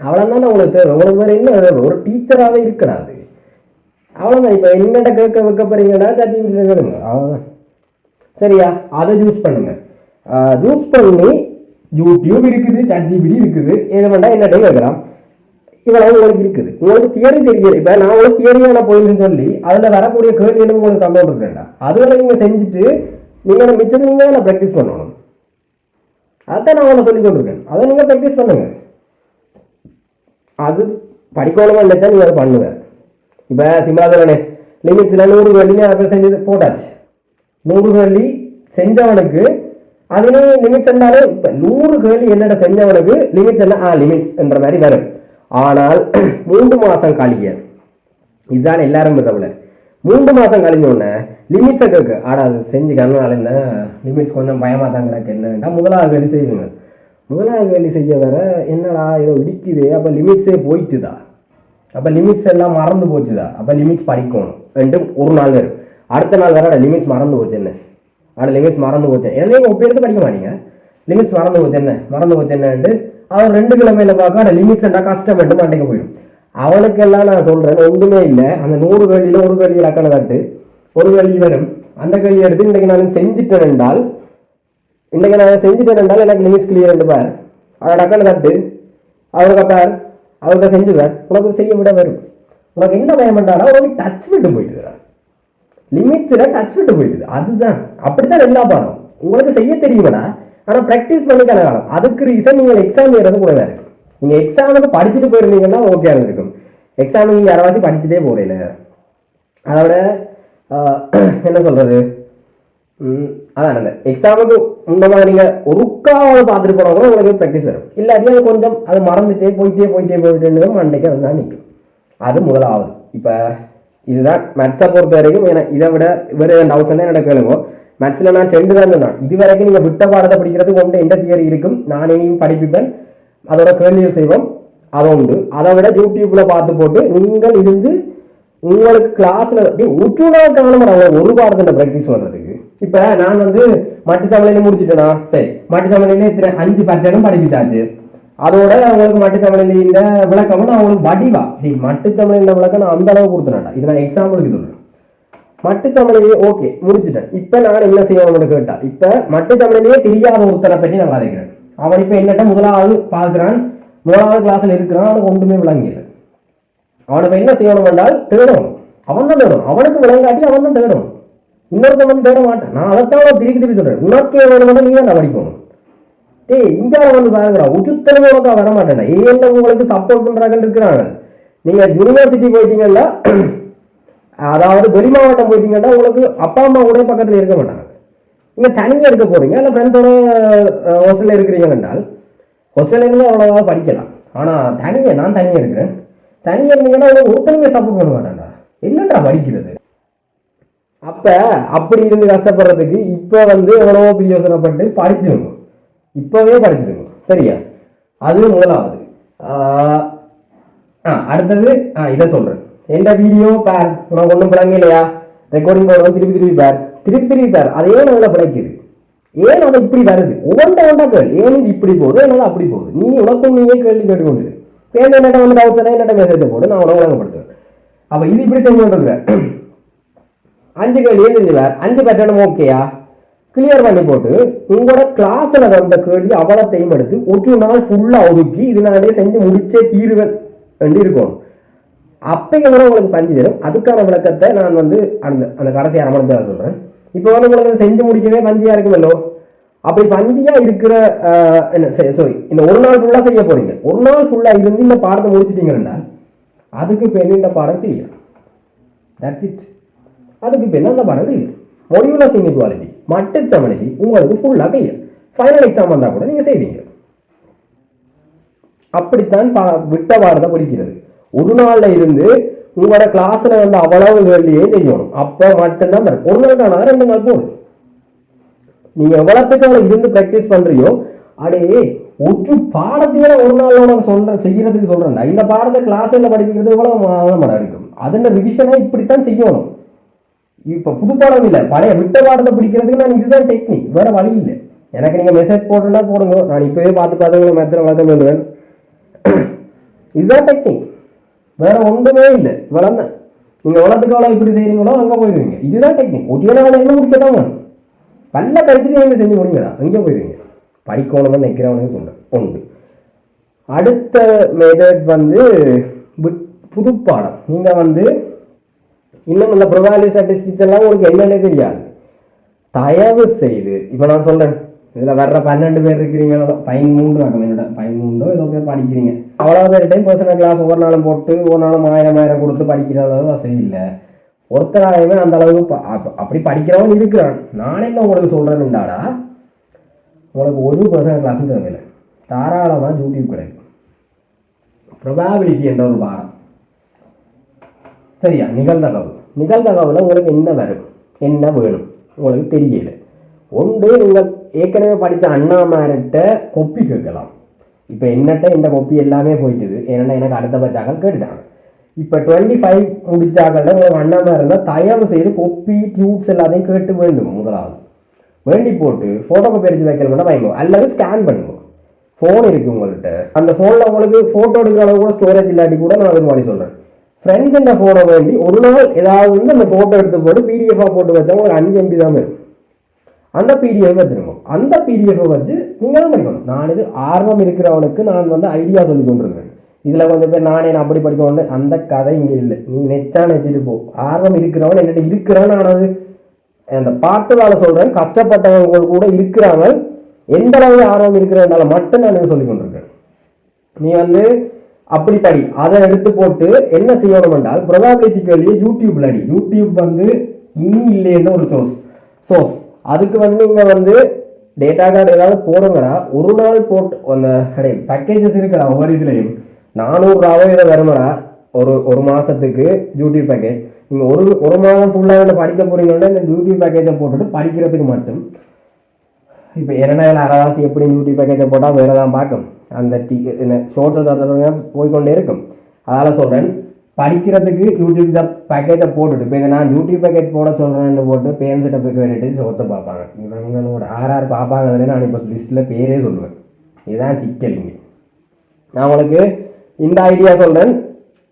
அவ்வளோதானே உங்களுக்கு தேவை. உங்களுக்கு வேறு என்ன தேவை? ஒரு டீச்சராகவே இருக்கடாது. அவ்வளோதான். இப்போ என்னட்ட கேட்க வைக்க போறீங்கடா, ChatGPT கேளுங்க, அவ்வளோதான். சரியா? அதை யூஸ் பண்ணுங்க. யூஸ் பண்ணி யூடியூப் இருக்குது, ChatGPT இருக்குது, என்ன பண்ணா என்னட்டே கேட்கலாம். இவ்வளோ உங்களுக்கு இருக்குது. உங்களுக்கு தியரி தெரியல. இப்போ நான் உங்களுக்கு தியரியான போயின்னு சொல்லி அதில் வரக்கூடிய கேள்விகளும் உங்களுக்கு தந்துட்டுருக்கேன்டா. அதுகளை நீங்கள் செஞ்சுட்டு நீங்கள் மிச்சத்தை நீங்கள் தான் ப்ராக்டிஸ் பண்ணணும். அதான் நான் உங்களை சொல்லிக் கொண்டிருக்கேன். அதை நீங்கள் ப்ராக்டிஸ் பண்ணுங்க. அது படிக்கணுமா நினைச்சா நீங்கள் அதை பண்ணுங்க. இப்போ சிம்பிளாக சொல்லணே, லிமிட்ஸில் 100 கேள்வி அப்போ செஞ்சு போட்டாச்சு. 100 கேள்வி செஞ்சவனுக்கு அதுன்னு லிமிட்ஸ் என்றாலே இப்போ 100 கேள்வி என்னடா செஞ்சவனுக்கு லிமிட்ஸ் என்ன லிமிட்ஸ் என்ற மாதிரி வரும். ஆனால் 3 மாதம் கழிய, இதுதான் எல்லாரும் விடுறவுல, 3 மாதம் கழிஞ்சோடனே லிமிட்ஸை கேட்க அது செஞ்சு கண்ணனால என்ன லிமிட்ஸ் கொஞ்சம் பயமாக தான் கிடக்கு என்னடா முதலாவது கேள்வி செய்வீங்க. முதலாவது கேள்வி செய்ய வர என்னடா ஏதோ இடிக்குது, அப்போ லிமிட்ஸே போயிட்டுதா, அப்போ லிமிட்ஸ் எல்லாம் மறந்து போச்சுதா, அப்போ லிமிட்ஸ் படிக்கணும் ரெண்டு ஒரு நாள் வரும். அடுத்த நாள் வேற லிமிட்ஸ் மறந்து போச்சு என்ன, லிமிட்ஸ் மறந்து போச்சு என்ன, நீங்கள் ஒப்பி எடுத்து படிக்க மாட்டீங்க. லிமிட்ஸ் மறந்து போச்சு என்னன்ட்டு அவர் 2 கிழமையில பார்க்க லிமிட்ஸ் என்ன கஷ்டம் என்று மாட்டேங்க போயிடும். அவனுக்கெல்லாம் நான் சொல்கிறேன் ஒன்றுமே இல்லை. அந்த 100 கேள்வியில் ஒரு கேள்வி இலக்கண காட்டு, ஒரு கேள்வி வரும். அந்த கேள்வி எடுத்து இன்றைக்கு நான் செஞ்சுட்டேன் என்றால் இன்றைக்கி நான் செஞ்சுட்டேன் எனக்கு லிமிட்ஸ் கிளியர் பார், அதை டக்குன்னு தட்டு அவருக்கு பார், அவருக்கு செஞ்சுவார், உனக்கு செய்ய விட வரும். உனக்கு என்ன பயம் பண்ணாடா, உனக்கு டச் விட்டு போயிட்டுதுடா, லிமிட்ஸில் டச் விட்டு போயிடுது. அதுதான் அப்படித்தான் எல்லா பாடம் உங்களுக்கு செய்ய தெரியுமாடா, ஆனால் ப்ராக்டிஸ் பண்ணிக்கான காலம். அதுக்கு ரீசன் நீங்கள் எக்ஸாம் ஏறது கூட தான் இருக்கும். நீங்கள் எக்ஸாமுக்கு படிச்சுட்டு போயிருந்தீங்கன்னா ஓகே இருந்திருக்கும். எக்ஸாமுக்கு நீங்கள் அரைவாசி படிச்சுட்டே போகிறீங்க, அதோட என்ன சொல்கிறது, அதான் அந்த எக்ஸாமுக்கு முன்னமாக நீங்கள் ஒருக்காவது பார்த்துட்டு போனால் கூட உங்களுக்கு ப்ராக்டிஸ் வரும். இல்லாட்டி அது கொஞ்சம் அது மறந்துட்டே போயிட்டே மண்டைக்கு அதுதான் நிற்கும். அது முதலாவது. இப்போ இதுதான் மேத்ஸை பொறுத்த வரைக்கும். ஏன்னா இதை விட வேறு டவுட்ஸ் தான் என்னோட கேளுங்க. மேத்ஸில் நான் 2 தான் சொன்னேன். இது வரைக்கும் நீங்கள் விட்ட பாடத்தை படிக்கிறதுக்கு ஒன்று எந்த தியரி இருக்கும், நான் இனியும் படிப்பிப்பேன், அதோட கேள்விகள் செய்வோம், அதை உண்டு. அதை விட யூடியூப்பில் பார்த்து போட்டு நீங்கள் இருந்து உங்களுக்கு கிளாஸில் ஒரு நாள் காணும் ஒரு பாடத்தை ப்ராக்டிஸ் பண்ணுறதுக்கு. இப்போ நான் மட்டு தமிழில் முடிச்சுட்டேனா, சரி மட்டு தமிழில் இத்தனை 5 பேட்டர்னும் படிப்பிச்சாச்சு. அதோட அவங்களுக்கு மட்டு தமிழில் இந்த விளக்கம் நான் அவங்களுக்கு வடிவா மட்டு தமிழில் விளக்கம் நான் அந்த அளவு கொடுத்தேன்டா. இது நான் எக்ஸாம்பிளுக்கு சொல்கிறேன். மட்டு தமிழிலேயே ஓகே முடிச்சுட்டேன். இப்போ நான் என்ன செய்யணும்னு கேட்டால், இப்போ மட்டு தமிழிலேயே தெரியாத ஒருத்தரை பற்றி நான் கதைக்கிறேன். அவன் இப்போ என்னட்ட முதலாவது பார்க்குறான், 3வது கிளாஸில் இருக்கிறான், அவனுக்கு ஒன்றுமே விளங்கல. அவனுக்கு என்ன செய்யணும் என்றால் தேடணும். அவன் தான் தேடணும், அவனுக்கு விளங்காட்டி அவன் தான் தேடணும். இன்னொருத்தன் தேட மாட்டேன். நான் அதைத்தான் திருப்பி சொல்கிறேன். உனக்கே வேணும்னா நீ தான் படிக்கணும். இந்தியாவில் பாருங்கடா, உச்சுத்தனமே உனக்கு வர மாட்டேன்டா. ஏன்ல உங்களுக்கு சப்போர்ட் பண்ணுறாங்கன்னு இருக்கிறாங்க. நீங்கள் யூனிவர்சிட்டி போயிட்டீங்கன்னா, அதாவது வெளி மாவட்டம் போயிட்டீங்கன்னா உங்களுக்கு அப்பா அம்மா கூட பக்கத்தில் இருக்க மாட்டாங்க. நீங்கள் தனியாக இருக்க போகிறீங்க, இல்லை ஃப்ரெண்ட்ஸோட ஹாஸ்டலில் இருக்கிறீங்க என்றால் ஹாஸ்டலில் இருந்து அவ்வளோவா படிக்கலாம். ஆனால் நான் தனியாக இருக்கிறேன். தனியாக இருந்தீங்கன்னா உங்களுக்கு ஒருத்தனையுமே சப்போர்ட் பண்ண மாட்டான்டா. என்னடா படிக்கிறது? அப்போ அப்படி இருந்து கஷ்டப்படுறதுக்கு இப்போ எவ்வளவோ பிரியோசனப்பட்டு படிச்சிருங்க. இப்போவே படிச்சிருங்க, சரியா? அது முதலாவது. அடுத்தது இதை சொல்கிறேன். எந்த வீடியோ பேர் உனக்கு ஒன்றும் பிள்ளைங்க இல்லையா, ரெக்கார்டிங் போடுவோம், திருப்பி பேர். அது ஏன் அதில் பிழைக்குது, ஏன் அதை இப்படி வருது, ஒவ்வொன்றா கேள்வி. ஏன் இது இப்படி போகுது, என்னது அப்படி போகுது, நீ உனக்கும் நீயே கேள்வி கேட்டுக்கொண்டு பேர் என்னட்ட டவுட்ஸ் என்னட்ட மெசேஜை போட்டு நான் உனக்கு வழங்கப்படுத்துவேன். அப்போ இது இப்படி செஞ்சு கொண்டிருக்கிறேன். 5 கேள்வியே செஞ்சுவார், 5 பேட்டர்னும் ஓகேயா கிளியர் பண்ணி போட்டு உங்களோட கிளாஸில் வந்த கேள்வி அவ்வளோத்தையும் எடுத்து ஒரு நாள் ஃபுல்லாக ஒதுக்கி இது நானே செஞ்சு முடிச்சே தீருவேன் என்று இருக்கணும். அப்பைக்கு கூட உங்களுக்கு பஞ்சு வரும். அதுக்கான விளக்கத்தை நான் அந்த கடைசி 1/2 மணி நேரம் சொல்கிறேன். இப்போ உங்களுக்கு செஞ்சு முடிக்கவே பஞ்சியாக இருக்குமல்லோ. அப்படி பஞ்சியாக இருக்கிற இந்த ஒரு நாள் ஃபுல்லாக செய்ய போகிறீங்க. ஒரு நாள் ஃபுல்லாக இருந்து இந்த பாடத்தை முடிச்சிட்டீங்கன்னா அதுக்கு இப்போ இந்த பாடம் கிளியர். That's it. அதுக்கு இப்போ அந்த பாடம் கிளியர். மொடியுலஸ் இன்இக்வாலிட்டி மட்டு சமநிலை உங்களுக்கு ஃபுல்லாக கிளியர். ஃபைனல் எக்ஸாம் வந்தால் கூட நீங்கள் செய்வீங்க. அப்படித்தான் விட்ட பாடத்தை படிக்கிறது. ஒரு நாளில் இருந்து உங்களோட கிளாஸில் அவ்வளவு கேள்வியே செய்யணும். அப்போ மட்டும்தான் வரும். ஒரு நாள் காணாத 2 நாள் போடும். நீங்கள் எவ்வளோத்துக்கு அவ்வளோ இருந்து ப்ராக்டிஸ் பண்ணுறியோ, அடே ஒரு பாடத்தையே ஒரு நாள் உனக்கு செய்யறதுக்கு சொல்கிறேன்டா. இந்த பாடத்தை கிளாஸில் படிக்கிறது எவ்வளோ மாதம் எடுக்கும். அதோட ரிவிஷனை இப்படித்தான் செய்யணும். இப்போ புது பாடம் இல்லை, பழைய விட்ட பாடத்தை பிடிக்கிறதுக்கு நான் இதுதான் டெக்னிக், வேறு வழி இல்லை. எனக்கு நீங்கள் மெசேஜ் போட்டுன்னா போடுங்க, நான் இப்போவே பார்த்து உங்களுக்கு மேட்சில் வளர்க்க வேண்டுவேன். இதுதான் டெக்னிக், வேற ஒன்றுமே இல்லை. இவ்வளோதான். நீங்கள் எவ்வளோத்துக்கு எவ்வளோ இப்படி செய்கிறீங்களோ அங்கே போயிடுவீங்க. இதுதான் டெக்னிக். ஒத்தியான வேலை என்ன முடிக்கத்தான் வேணும். பல்ல கழிச்சுட்டு நீங்கள் செஞ்சு முடியுங்கடா, அங்கே போயிடுவீங்க. படிக்கணும்னு நினைக்கிறவனுக்கு சொல்கிறேன். ஒன்று. அடுத்த மெத்தட் புது பாடம். நீங்கள் இன்னும் இந்த ப்ரொபாபிலிட்டி ஸ்டாட்டிஸ்டிக்ஸ் எல்லாம் உங்களுக்கு என்னன்னே தெரியாது. தயவு செய்து இப்போ நான் சொல்கிறேன், இதில் வர்ற 12 பேர் இருக்கிறீங்களோ, 13 என்னோட 13 ஏதோ பேர் படிக்கிறீங்க. அவ்வளோ பேர் டைம் பர்சனல் கிளாஸ் ஒவ்வொரு நாளும் போட்டு ஒரு நாளும் 1000 கொடுத்து படிக்கிற அளவு வசதி இல்லை. ஒருத்தராலையுமே அந்த அளவுக்கு அப்படி படிக்கிறவன் இருக்கிறான். நான் என்ன உங்களுக்கு சொல்கிறேன்னுடாடா, உங்களுக்கு ஒரு பர்சனல் கிளாஸும் தேவையில்லை. தாராளமாக யூடியூப் கிடைக்கும். ப்ரொபாபிலிட்டி என்ற ஒரு பாடம், சரியா? நிகழ்தகவில் உங்களுக்கு என்ன வரும், என்ன வேணும் உங்களுக்கு தெரியல. ஒன்று, நீங்கள் ஏற்கனவே படித்த அண்ணாமார்கிட்ட கொப்பி கேட்கலாம். இப்போ என்னட்ட இந்த கொப்பி எல்லாமே போயிட்டுது. ஏன்னா எனக்கு அடுத்த பச்சாக்கள் கேட்டுட்டாங்க. இப்போ 25 முடிச்சாக்கள் உங்களுக்கு அண்ணாமார் இருந்தால் தயவு செய்து கொப்பி டியூட்ஸ் எல்லாத்தையும் கேட்டு வேண்டும். முதலாவது வேண்டி போட்டு ஃபோட்டோ காப்பி அடித்து வைக்கணும்னா வைங்க, அல்லது ஸ்கேன் பண்ணுங்க. ஃபோன் இருக்குது உங்கள்கிட்ட, அந்த ஃபோனில் உங்களுக்கு ஃபோட்டோ எடுக்கிற அளவு கூட ஸ்டோரேஜ் இல்லாட்டி கூட நான் அதுக்கு மாதிரி சொல்கிறேன். ஃப்ரெண்ட்ஸ் இந்த ஃபோனை வேண்டி ஒரு நாள் ஏதாவது அந்த ஃபோட்டோ எடுத்து போட்டு பிடிஎஃபாக போட்டு வச்சா உங்களுக்கு 5 MB தான் வரும். அந்த பிடிஎஃப் வச்சுருக்கோம். அந்த பிடிஎஃபை வச்சு நீங்கள் தான் படிக்கணும். நான் இது ஆர்வம் இருக்கிறவனுக்கு நான் வந்து ஐடியா சொல்லி கொண்டிருக்கிறேன். இதில் கொஞ்சம் பேர் நானே நான் அப்படி படிக்கணும் அந்த கதை இங்கே இல்லை. நீ நெச்சா நெச்சிட்டு போ. ஆர்வம் இருக்கிறவன் என்கிட்ட இருக்கிறவன் நான் அது அந்த பார்த்ததால சொல்கிறேன். கஷ்டப்பட்டவங்க கூட இருக்கிறாங்க. எந்த அளவு ஆர்வம் இருக்கிறதுனால மட்டும் நான் சொல்லி கொண்டிருக்கேன். நீ வந்து அப்படி படி. அதை எடுத்து போட்டு என்ன செய்யணும் என்றால் ப்ரொபாபிலிட்டி கேள்வியை யூடியூப்ல அடி. யூடியூப் வந்து இனி இல்லைன்னு ஒரு சோர்ஸ். அதுக்கு வந்து நீங்கள் வந்து டேட்டா கார்டு ஏதாவது போடுங்கடா. ஒரு நாள் போட்டு அந்த பேக்கேஜஸ் இருக்குடா. ஒவ்வொரு இதுலையும் 400 ரூபாவோ இதை வருமாடா ஒரு மாதத்துக்கு யூடியூப் பேக்கேஜ். நீங்கள் ஒரு மாதம் ஃபுல்லாக படிக்க போகிறீங்கன்னா இந்த யூடியூப் பேக்கேஜை போட்டுட்டு படிக்கிறதுக்கு மட்டும். இப்போ 2000 அரைவாசி எப்படி யூடியூப் பேக்கேஜை போட்டால் வேறு தான் பார்க்கும். அந்த ஷோர்ட்ஸை போய்கொண்டே இருக்கும். அதனால் சொல்கிறேன், படிக்கிறதுக்கு யூடியூப் பேக்கேஜை போட்டுட்டு இப்போ நான் யூடியூப் பேக்கேஜ் போட சொல்கிறேன்னு போட்டு பேரண்ட்ஸ்கிட்ட போய் கேட்டுட்டு ஷோர்ட்ஸை பார்ப்பாங்க. இவங்களோட யார் பார்ப்பாங்கன்னு நான் இப்போ லிஸ்ட்டில் பேரே சொல்லுவேன். இதுதான் சிக்கலிங்க. நான் உங்களுக்கு இந்த ஐடியா சொல்கிறேன்.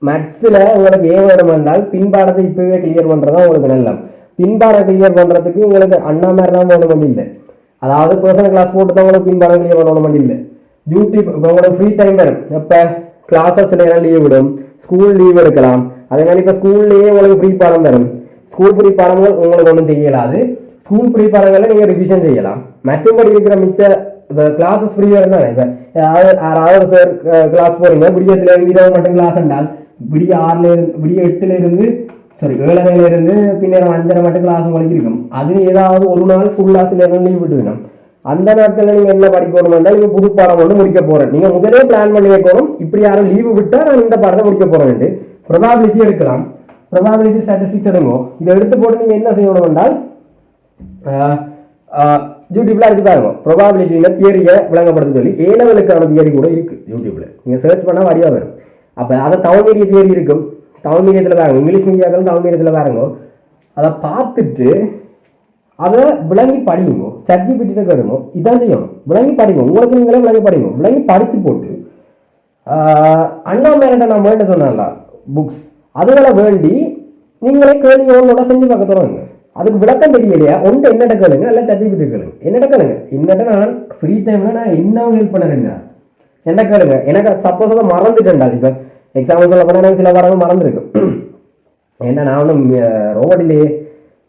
மேத்ஸில் உங்களுக்கு ஏன் வேணும் என்றால் பின்பாடத்தை இப்போவே கிளியர் பண்ணுறது தான் உங்களுக்கு நல்ல. பின்பாடம் கிளியர் பண்ணுறதுக்கு உங்களுக்கு அண்ணா மாதிரிலாம் வேணும் இல்லை. அதாவது பர்சனல் கிளாஸ் போட்டு தான் உங்களுக்கு பின்பாடம் கிளியர் பண்ணணும் இல்லை. யூடியூப் இப்போ உங்களுக்கு ஃப்ரீ டைம் வரும். இப்போ கிளாஸஸ் நேரம் லீவ் விடும், ஸ்கூல் லீவ் எடுக்கலாம். அதே மாதிரி இப்போ ஸ்கூல்லேயே உங்களுக்கு ஃப்ரீ பாடம் வரும். ஸ்கூல் ஃப்ரீ பாடங்கள் உங்களுக்கு ஒன்றும் செய்யலாது. ஸ்கூல் ஃப்ரீ பாடங்களை நீங்கள் ரிவிஷன் செய்யலாம். மற்றபடி இருக்கிற மிச்ச இப்போ கிளாஸஸ் ஃப்ரீயாக இருந்தால் இப்போ யாராவது சார் கிளாஸ் போகிறீங்க விடியத்தில் இருந்து 20 மட்டும் கிளாஸ் என்றால் விடிய 8லேருந்து 7:30 பின்னர் 5:30 மட்டும் கிளாஸ் உங்களுக்கு இருக்கும். அது ஏதாவது ஒரு நாள் ஃபுல் கிளாஸில் லீவ் விட்டுவிடும். அந்த நாட்களில் நீங்கள் என்ன படிக்கணும் என்றால் நீங்கள் புது பாடம் ஒன்று முடிக்க போகிறேன். நீங்கள் முதலே பிளான் பண்ணி வைக்கணும். இப்படி யாரும் லீவு விட்டால் நான் இந்த பாடத்தை முடிக்க போகிறேன்ட்டு ப்ரொபாபிலிட்டி எடுக்கலாம். ப்ரொபாபிலிட்டி ஸ்டாட்டிஸ்டிக்ஸ் எடுங்கோ. இதை எடுத்து போட்டு நீங்கள் என்ன செய்யணும் என்றால் யூடியூப்ல அடிச்சு பாருங்க. ப்ரொபாபிலிட்டியில் தியரியை விளங்கப்படுத்த சொல்லி ஏலவலுக்கான தியரி கூட இருக்குது யூடியூப்ல. நீங்கள் சர்ச் பண்ணால் வடிவாக வரும். அப்போ அதை தமிழ் மீடிய தியரி இருக்கும். தமிழ் மீடியத்தில் பாருங்க, இங்கிலீஷ் மீடியாக்கள் தமிழ் மீடியத்தில் பாருங்க. அதை பார்த்துட்டு அதை விளங்கி படிங்க. ChatGPT கேளுங்க. இதான் செய்யணும். விளங்கி படிங்க. உங்களுக்கு நீங்களே விளங்கி படிங்க. விளங்கி படித்து போட்டு அண்ணா மேரண்ட நான் வேண்ட சொன்னேன்ல புக்ஸ் அதுகளை வேண்டி நீங்களே கேள்வி ஒன்றோட செஞ்சு பார்க்க தொடங்குங்க. அதுக்கு விளக்கம் தெரியலையா ஒன்று என்னட்ட கேளுங்க, இல்லை ChatGPT கேளுங்க. என்னட்ட கேளுங்க. என்னட்ட நான் ஃப்ரீ டைமில் நான் என்ன ஹெல்ப் பண்ணுறேன்னா என்ன கேளுங்க. எனக்கு சப்போஸ் அதை மறந்துட்டேன்டால் இப்போ எக்ஸாம்பிள் சொல்ல போனால் எனக்கு சில பாடங்கள் மறந்துருக்கும். ஏன்னா நான் ஒன்றும் ரோபோட்டிலேயே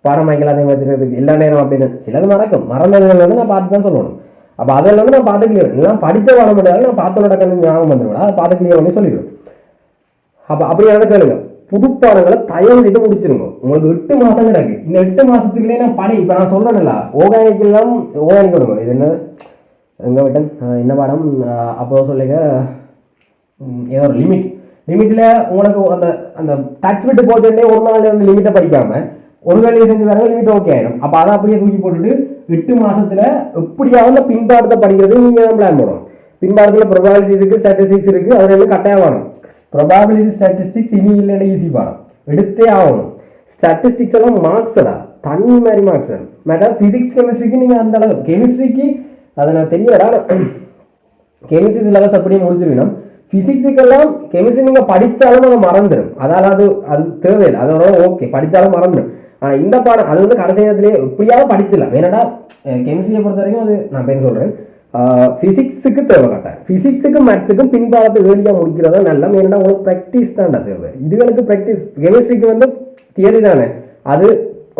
பாடம் வாங்கிக்கலாத்தையும் வச்சுருக்கிறதுக்கு எல்லா நேரம் அப்படின்னு சிலது மறந்தது வந்து நான் பார்த்து தான் சொல்லணும். அப்போ அதில் வந்து நான் பார்த்து கிளியர் எல்லாம் படித்த பாடம் முடியாது நான் பார்த்தோட கண்ணு ஞாபகம் வந்துடுவேன். அதை பார்த்து கிளியர் பண்ணி சொல்லிடுவேன். அப்போ அப்படியான கேளுங்க. புதுப்பாடங்களை தயவு செய்து முடிச்சிருங்க. உங்களுக்கு 8 மாதம் கிடக்கு. இந்த 8 மாதத்துக்குள்ளே நான் இப்போ நான் சொல்கிறேன்ல ஆர்கானிக் விடுங்க. இது என்ன எங்கே விட்டேன் என்ன பாடம் அப்போ சொல்லிங்க ஏதோ ஒரு லிமிட்டில் உங்களுக்கு அந்த அந்த டச் விட்டு போச்சுட்டே ஒரு நாள் வந்து லிமிட்டை படிக்காமல் ஒரு வேலையை செஞ்சு வேற லிமிட் ஓகே ஆயிடும். அப்போ அதை அப்படியே தூக்கி போட்டுட்டு 8 மாதத்தில் எப்படியாவது பின்பாடத்தை படிக்கிறது நீங்கள் தான் பிளான் பண்ணணும். பின்பாடத்தில் ப்ரொபாபிலிட்டி இருக்குது, ஸ்டாட்டிஸ்டிக்ஸ் இருக்குது. அதில் வந்து கட்டாயம் வேணும். ப்ரொபாபிலிட்டி ஸ்டாட்டிஸ்டிக்ஸ் இனி இல்லைன்னா ஈஸி பாடம் எடுத்தே ஆகணும். ஸ்டாட்டிஸ்டிக்ஸ் எல்லாம் மார்க்ஸ்டா தண்ணி மாதிரி மார்க்ஸ் வரும். மேட்டர் ஃபிசிக்ஸ் கெமிஸ்ட்ரிக்கு நீங்கள் அந்த அளவு கெமிஸ்ட்ரிக்கு அதை நான் தெரியலடா கெமிஸ்ட்ரி சிலபஸ் அப்படியே முடிச்சிருக்கணும். ஃபிசிக்ஸுக்கெல்லாம் கெமிஸ்ட்ரி நீங்கள் படித்தாலும் அதை மறந்துடும். அதால் அது தேவையில்லை. அதோட ஓகே படித்தாலும் மறந்துடும். ஆனால் இந்த பாடம் அது வந்து கடைசி நேரத்திலேயே எப்படியாவது படிச்சிடலாம். ஏன்னாடா கெமிஸ்ட்ரியை பொறுத்த வரைக்கும் அது நான் பேர் சொல்கிறேன் ஃபிசிக்ஸுக்கு தேவை கட்டாயம். ஃபிசிக்ஸுக்கும் மேத்ஸுக்கும் பின்பாடத்தை வேலையாக முடிக்கிறதா நல்லா. ஏன்னா உங்களுக்கு ப்ராக்டிஸ் தான்டா தேவை. இதுகளுக்கு ப்ராக்டிஸ். கெமிஸ்ட்ரிக்கு வந்து தியரி தானே அது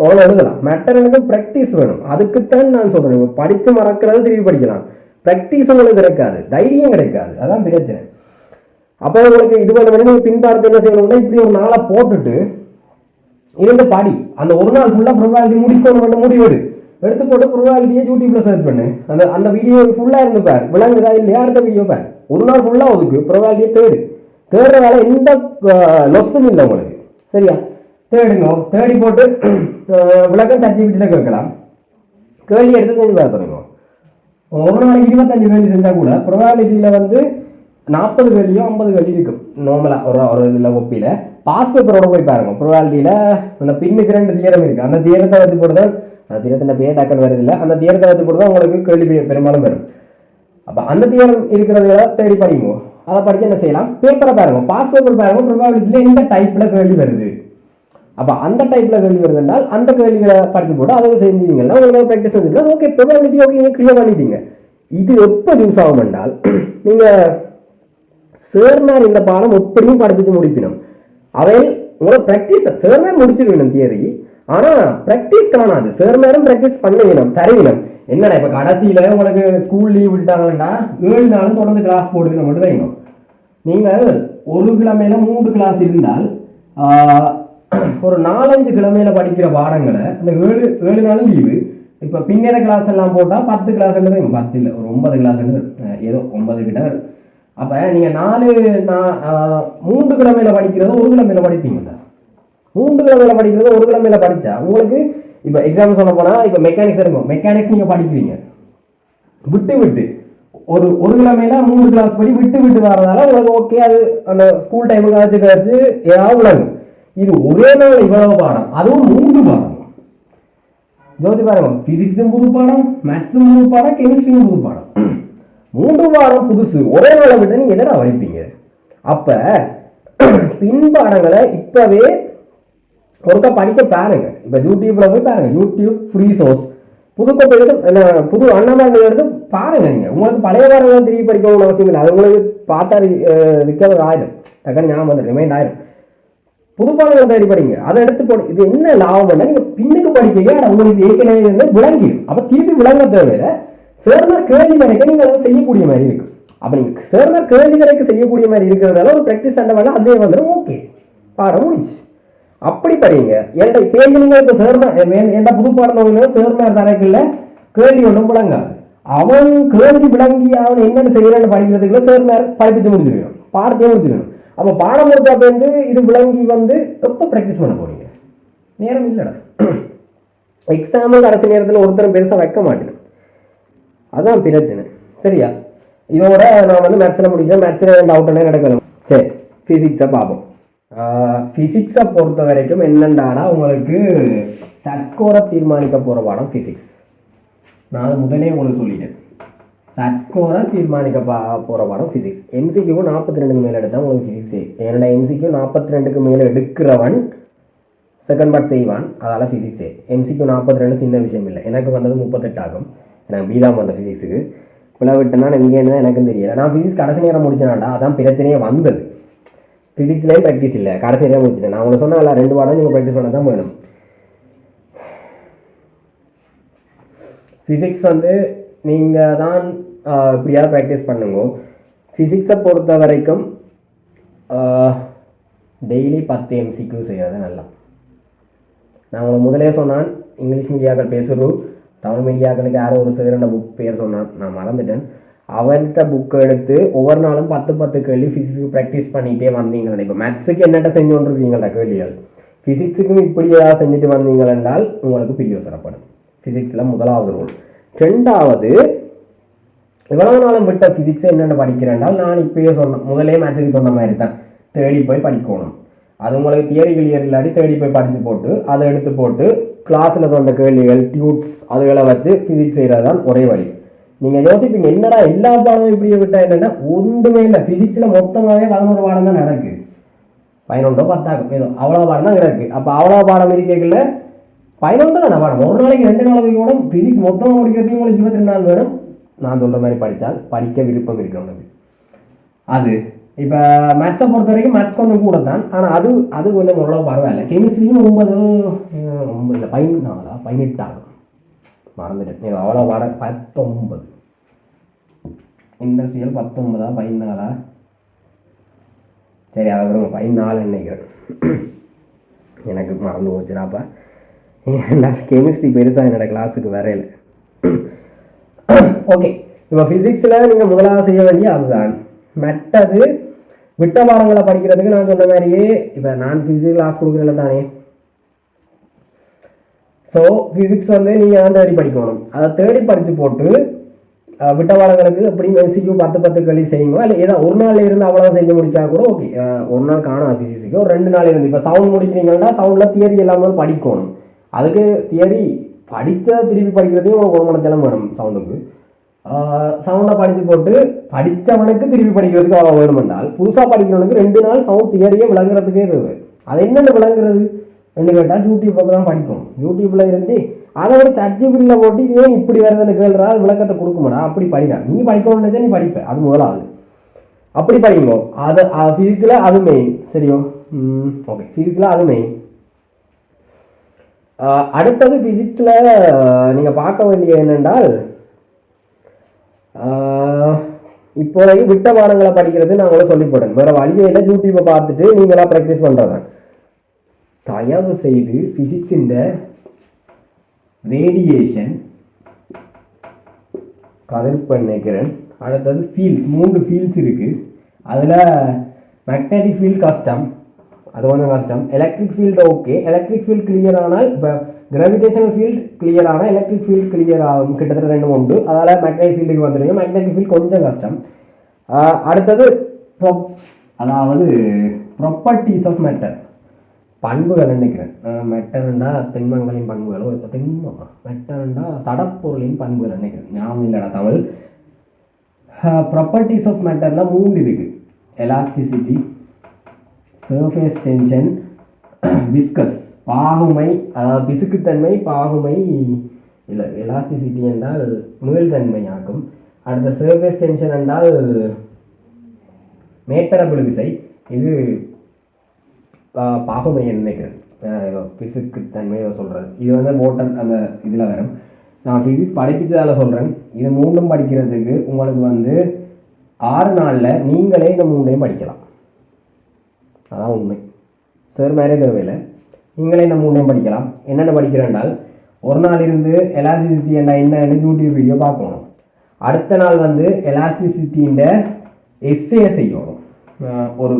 அவ்வளோ எழுதலாம். மேட்டருக்கு ப்ராக்டிஸ் வேணும். அதுக்குத்தான் நான் சொல்கிறேன். படித்து மறக்கிறது திருப்பி படிக்கலாம். ப்ராக்டிஸ் உங்களுக்கு கிடைக்காது, தைரியம் கிடைக்காது. அதான் பிரச்சனை. அப்போ உங்களுக்கு இது பண்ண நீங்கள் பின்பாடத்தை என்ன செய்யணும்னா இப்படி ஒரு நாளை போட்டுட்டு இருந்து பாடி அந்த ஒரு நாள் ஃபுல்லாக ப்ரொபாபிலிட்டி முடிக்கணும் முடிவெடு எடுத்து போட்டு ப்ரொபாபிலிட்டியை யூடியூப்பில் சர்ச் பண்ணு. அந்த வீடியோ ஃபுல்லாக இருந்து பார் விளங்குதா இல்லையா அடுத்த வீடியோ பார். ஒரு நாள் ஃபுல்லாக ஒதுக்கு ப்ரொபாபிலிட்டியை தேடுற வேலை எந்த லொஸ்ஸும் இல்லை உங்களுக்கு. சரியா? தேடுங்க. தேடி போட்டு விளக்கம் ChatGPTல கேட்கலாம். கேள்வி எடுத்து செஞ்சு பார்த்துருங்க. ஒரு நாளைக்கு 25 கேள்வி செஞ்சால் கூட ப்ரொபாபிலிட்டியில் வந்து 40 கேள்வியோ 50 கேள்வி இருக்கும் நார்மலாக ஒரு இதில் ஒப்பியில். பாஸ் பேப்பரோட போய் பாருங்க. ப்ரொபாபிலிட்டியில் அந்த பின்னுக்கு 2 தியரம் இருக்குது. அந்த தியரத்தை வச்சு போட்டு தான் அந்த தியரத்தின் பேர் டக்குன்னு வருது இல்லை. அந்த தியரத்தை வச்சு போட்டு தான் உங்களுக்கு கேள்வி பெரும்பாலும் வரும். அப்போ அந்த தியரம் இருக்கிறதுல தேடி படிங்க. அதை படித்து என்ன செய்யலாம்? பேப்பரை பாருங்க. பாஸ் பேப்பர் பாருங்க. ப்ரொபாபிலிட்டியில் எந்த டைப்பில் கேள்வி வருது. அப்போ அந்த டைப்பில் கேள்வி வருதுன்றால் அந்த கேள்விகளை படித்து போட்டு அதை செஞ்சீங்கன்னா உங்களுக்கு ப்ராக்டிஸ் வந்துச்சுன்னா ஓகே ப்ராபபிலிட்டி ஓகே நீங்கள் கிளியர் பண்ணிட்டீங்க. இது எப்போ யூஸ் ஆகும் என்றால் நீங்கள் சேர்மார் இந்த பாடம் எப்படியும் படிப்பிச்சு முடிப்பினும் அவையில் உங்களை ப்ராக்டிஸ் சேர்மார் முடிச்சிருக்கணும் தியரி. ஆனால் ப்ராக்டிஸ் காணாது. சேர்மாரும் ப்ராக்டிஸ் பண்ணுவினம் தருவினம். என்னடா இப்போ கடைசியில் உங்களுக்கு ஸ்கூல் லீவ் விட்டாங்கன்னா 7 நாளும் தொடர்ந்து கிளாஸ் போடுவினம் மட்டும் வைங்க. நீங்கள் ஒரு கிழமையில 3 கிளாஸ் இருந்தால் ஒரு 4-5 கிழமையில படிக்கிற பாடங்களை அந்த 7 நாளும் லீவு. இப்போ பின்னேற கிளாஸ் எல்லாம் போட்டால் 10 கிளாஸ் 10 இல்லை ஒரு 9 கிளாஸ் ஏதோ 9 கிட்ட. அப்போ நீங்கள் 3 கிழமையில படிக்கிறதோ ஒரு கிழமையில படிப்பீங்கல்ல. 3 கிழமையில படிக்கிறதோ ஒரு கிழமையில படித்தா உங்களுக்கு இப்போ எக்ஸாம்பிள் சொல்ல போனால் இப்போ மெக்கானிக்ஸ் இருக்கும். மெக்கானிக்ஸ் நீங்கள் படிக்கிறீங்க விட்டு ஒரு கிழமையில 3 கிளாஸ் படி விட்டு வரதால உங்களுக்கு ஓகே அது அந்த ஸ்கூல் டைமுக்கு கழிச்சு ஏதாவது விளங்கும். இது ஒரே நாள் இவ்வளவு பாடம், அதுவும் 3 பாடம். ஜோதி பாருங்க, பிசிக்ஸும் புது பாடம், மேத்ஸும் புது பாடம், கெமிஸ்ட்ரியும் புது பாடம். 3 பாடம் புதுசு ஒரே நாளை விட்டு நீங்க எதனா படிப்பீங்க. அப்ப பின்பாடங்களை இப்பவே ஒருக்கா படிக்க பாருங்க. இப்ப யூடியூப்ல போய் பாருங்க, யூடியூப் ஃப்ரீ சோர்ஸ் புது கோப்பை எடுத்து புது அண்ணாமலை எடுத்து பாருங்க. நீங்க உங்களுக்கு பழைய பாடங்களை திரும்பி படிக்கணும்னு அவசியம் இல்லை. அது உங்களுக்கு பார்த்தா ரிக்கவர் ஆயிடும், டக்குன்னு ஞாபகம் வந்து ரிமைண்ட் ஆயிடும். புது பாடங்களை தேடி படிங்க, அதை எடுத்து போடு. இது என்ன லாபம் பண்ண நீங்க பின்னுக்கு படிக்க உங்களுக்கு ஏற்கனவே இருந்து விளங்கிடும். அப்ப திருப்பி விளங்க தேவையில்லை. சேர்மார் கேள்வி தரைக்க நீங்கள் அதை செய்யக்கூடிய மாதிரி இருக்கும். அப்ப நீங்க சேர்மார் கேள்வி தரைக்கு செய்யக்கூடிய மாதிரி இருக்கிறதால ஒரு ப்ராக்டிஸ் அந்த வேலை அதே வந்துடும். ஓகே பாடம் முடிஞ்சு அப்படி படிங்க. என்கிட்ட பேருந்து நீங்கள் இப்போ சேர்மார் எந்த புது பாடம் சேர்மார் தரைக்குள்ள கேள்வி ஒன்றும் விளங்காது. அவன் கேள்வி விளங்கி அவன் என்னென்ன செய்யறான்னு படிக்கிறதுக்குள்ள சேர்மார் படிப்பிச்சு முடிச்சிருக்கணும், பாடத்தையும் முடிச்சிருக்கணும். அப்போ பாடம் முடிச்சா வந்து இது விளங்கி வந்து எப்போ ப்ராக்டிஸ் பண்ண போறீங்க? நேரம் இல்லைடா. எக்ஸாம்பிள் கடைசி நேரத்தில் ஒருத்தரும் பெருசாக வைக்க மாட்டேன், அதான் பிரச்சனை. சரியா? இதோட நான் வந்து மேத்ஸில் முடிக்கிறேன். மேத்ஸில் டவுட்டனே நடக்கணும். சரி, ஃபிசிக்ஸை பார்ப்போம். ஃபிசிக்ஸை பொறுத்த வரைக்கும் என்னென்றானா உங்களுக்கு சட் ஸ்கோரை தீர்மானிக்க போகிற பாடம் ஃபிசிக்ஸ். நான் அது முதலே உங்களுக்கு சொல்லிட்டேன். சட் ஸ்கோரை தீர்மானிக்க போகிற பாடம் ஃபிசிக்ஸ். எம்சிக்கு 42க்கு மேலே எடுத்தால் உங்களுக்கு ஃபிசிக்ஸே. என்னோட எம்சிக்கு 42க்கு மேலே எடுக்கிறவன் செகண்ட் பார்ட் செய்வான், அதால் ஃபிசிக்ஸே. எம்சிக்கு 42 சின்ன விஷயம் இல்லை. எனக்கு வந்தது 38 ஆகும். எனக்கு பீதாம் வந்த ஃபிசிக்ஸுக்கு பிள்ளை விட்டேன்னா எங்கேன்னு எனக்கும் தெரியலை. நான் ஃபிசிக்ஸ் கடைசி நேரம் முடிச்சேனாண்டா, அதான் பிரச்சனையே வந்தது. ஃபிசிக்ஸ்லேயும் ப்ராக்டிஸ் இல்லை, கடைசி நேரம் முடிச்சிட்டேன். நான் உங்களுக்கு சொன்னால் 2 பாடம் நீங்கள் ப்ராக்டிஸ் பண்ண தான் வேணும். ஃபிசிக்ஸ் வந்து நீங்கள் தான் இப்படியாவது ப்ராக்டிஸ் பண்ணுங்க. ஃபிசிக்ஸை பொறுத்த வரைக்கும் டெய்லி 10 எம்சிக்யூ செய்கிறது நல்லா. நான் உங்களுக்கு முதலே சொன்னான், இங்கிலீஷ் மீடியாக்கள் பேசுகிறோம், தமிழ் மீடியாக்களுக்கு யாரோ ஒரு சேரண்ட புக் பேர் சொன்னான், நான் மறந்துட்டேன். அவர்கிட்ட புக்கை எடுத்து ஒவ்வொரு நாளும் 10 கேள்வி ஃபிசிக்ஸுக்கு ப்ராக்டிஸ் பண்ணிகிட்டே வந்தீங்களா. இப்போ மேத்ஸுக்கு என்னட்ட செஞ்சு கொண்டிருக்கீங்களா கேள்விகள், ஃபிசிக்ஸுக்கும் இப்படி ஏதாவது செஞ்சுட்டு வந்தீங்கள் என்றால் உங்களுக்கு பிரியோசனப்படும். ஃபிசிக்ஸில் முதலாவது ரூல். 2வது, இவ்வளவு நாளும் விட்ட ஃபிசிக்ஸை என்னென்ன படிக்கிறேன்டால் நான் இப்போயே சொன்னேன், முதலே மேத்ஸுக்கு சொன்ன மாதிரி தான் தேடி போய் படிக்கணும். அது உங்களுக்கு தியரி கிளியர் இல்லாட்டி தேடி போய் படித்து போட்டு அதை எடுத்து போட்டு கிளாஸில் தந்த கேள்விகள் டியூட்ஸ் அதுகளை வச்சு ஃபிசிக்ஸ் செய்கிறது தான் ஒரே வழி. நீங்கள் யோசிப்பீங்க என்னடா எல்லா பாடமும் இப்படியே விட்டால் என்னென்னா ஒன்றுமே இல்லை. ஃபிசிக்ஸில் மொத்தமாகவே 11 பாடம் தான் நடக்கு, 11 10 ஏதோ அவ்வளோ பாடம் தான் கிடக்கு. அப்போ அவ்வளோ பாடம் இருக்கல 11 தானே பாடம். ஒரு நாளைக்கு 2 நாளைக்கு கூட ஃபிசிக்ஸ் மொத்தமாக முடிக்கிறதுக்கு உங்களுக்கு 22 நாள் வேணும். நான் சொல்கிற மாதிரி படித்தால் படிக்க விருப்பம் இருக்கிறவங்களுக்கு அது. இப்போ மேத்ஸை பொறுத்த வரைக்கும் மேத்ஸ் கொஞ்சம் கூட தான், ஆனால் அது கொஞ்சம் ஓரளவு பரவாயில்ல. கெமிஸ்ட்ரியும் 9 18 ஆகும், மறந்துட்டேன். நீங்கள் அவ்வளோ பாடம் 19, இண்டஸ்ட்ரியல் 19 14 சரி அதை விடுங்க, 14 நினைக்கிறேன். எனக்கு மறந்து போச்சுடாப்பா. ஏன்னா கெமிஸ்ட்ரி பெருசாக என்னோடய கிளாஸுக்கு வரையில. ஓகே, இப்போ ஃபிசிக்ஸில் நீங்கள் முதலாக செய்ய வேண்டிய அதுதான். மற்றது விட்ட பாடங்களை படிக்கிறதுக்கு நான் சொன்ன மாதிரியே இப்போ நான் ஃபிசிக்ஸ் கிளாஸ் கொடுக்குறதில்ல தானே. ஸோ ஃபிசிக்ஸ் வந்து நீங்கள் தான் தேடி படிக்கணும். அதை தேடி படித்து போட்டு விட்ட பாடங்களுக்கு எப்படி எம்சிக்யூ 10 கேள்வி செய்யுங்க. இல்லை ஏதோ ஒரு நாள் இருந்து அவ்வளோ செஞ்சு முடிச்சா கூட ஓகே. ஒரு நாள் காணும் ஃபிசிக்ஸுக்கு, ஒரு 2 நாள் இருந்து. இப்போ சவுண்ட் முடிக்கிறீங்கன்னா சவுண்டில் தியரி எல்லாமே படிக்கணும். அதுக்கு தியரி படித்த திருப்பி படிக்கிறதையும் உங்களுக்கு 1 மணி நேரம் வேணும். சவுண்டை படித்து போட்டு படித்தவனுக்கு திருப்பி படிக்கிறதுக்கு அவ்வளோ வேணும் என்றால் புதுசாக படிக்கிறவனுக்கு 2 நாள் சவுண்ட் தியரியை விளங்குறதுக்கே தேவை. அது என்னென்ன விளங்குறது, ரெண்டு கேட்டால் யூடியூப் தான் படிக்கணும். யூடியூப்பில் இருந்து அதை விட சர்ச்சிபிடியில் போட்டு இது ஏன் இப்படி வருதுன்னு கேள்றா விளக்கத்தை கொடுக்குமாடா. அப்படி படிடா. நீ படிக்கணும்னு நினச்சா நீ படிப்ப, அது முதலாவது. அப்படி படிங்கோ. அது ஃபிசிக்ஸில் அது மெயின். சரியோ? ஓகே, ஃபிசிக்ஸில் அது மெயின். அடுத்தது ஃபிசிக்ஸில் நீங்கள் பார்க்க வேண்டிய என்னென்றால் இப்போதைக்கு விட்ட பாடங்களை படிக்கிறது நான் உங்களை சொல்லிப்போட்டேன். வேறு வழியில் யூடியூப்பை பார்த்துட்டு நீங்களாம் ப்ராக்டிஸ் பண்ணுறதான். தயவு செய்து ஃபிசிக்ஸின் ரேடியேஷன் கதிர்பண்ணிக்கிறேன். அடுத்தது ஃபீல்ட்ஸ், 3 ஃபீல்ட்ஸ் இருக்குது. அதில் மேக்னெட்டிக் ஃபீல்ட் கஷ்டம், அது கொஞ்சம் கஷ்டம். Electric field okay, electric field clear ஆனால் இப்போ கிராவிடேஷனல் ஃபீல்டு கிளியர் ஆனால் எலக்ட்ரிக் ஃபீல்டு கிளியர் ஆகும். கிட்டத்தட்ட 2 உண்டு. அதால் மேக்னெட்டிக் ஃபீல்டுக்கு வந்துடுங்க. மேக்னெட்டிக் ஃபீல்டு கொஞ்சம் கஷ்டம். அடுத்தது அதாவது ப்ராப்பர்ட்டிஸ் ஆஃப் மேட்டர், பண்புகள் நினைக்கிறேன். மெட்டர்ண்டா திண்மங்களின் பண்புகளோ, மெட்டர்ண்டா சடப்பொருளின் பண்புகள் நினைக்கிறேன், ஞாபகம் இல்லைடா தமிழ். ப்ராப்பர்ட்டிஸ் ஆஃப் மேட்டரில் 3 இருக்குது. எலாஸ்டிசிட்டி, சர்ஃபேஸ் டென்ஷன், விஸ்கஸ் பாகுமை, அதாவது பிசுக்குத்தன்மை, பாகுமை இல்லை எலாஸ்டிசிட்டி என்றால் மீள்தன்மை ஆகும். அடுத்த சர்ஃபேஸ் டென்ஷன் என்றால் மேற்பரப்பு விசை, இது பாகுமை நினைக்கிறேன். பிசுக்குத்தன்மை சொல்கிறது இது வந்து மோட்டர் அந்த இதில் வரும். நான் ஃபிசிக்ஸ் படிப்பிச்சதால் சொல்கிறேன். இது 3ம் படிக்கிறதுக்கு உங்களுக்கு வந்து 6 நாளில் நீங்களே இந்த 3ஐயும் படிக்கலாம். அதான் உண்மை. சார் மேலே தேவையில்லை, நீங்களே இந்த 3ஐயும் படிக்கலாம். என்னென்ன படிக்கிறேன்னால், ஒரு நாள் இருந்து எலாஸ்டிசிட்டி என்னன்னு யூடியூப் வீடியோ பார்க்கணும். அடுத்த நாள் வந்து எலாஸ்டிசிட்டின்ற எஸ்ஏ செய்யணும். ஒரு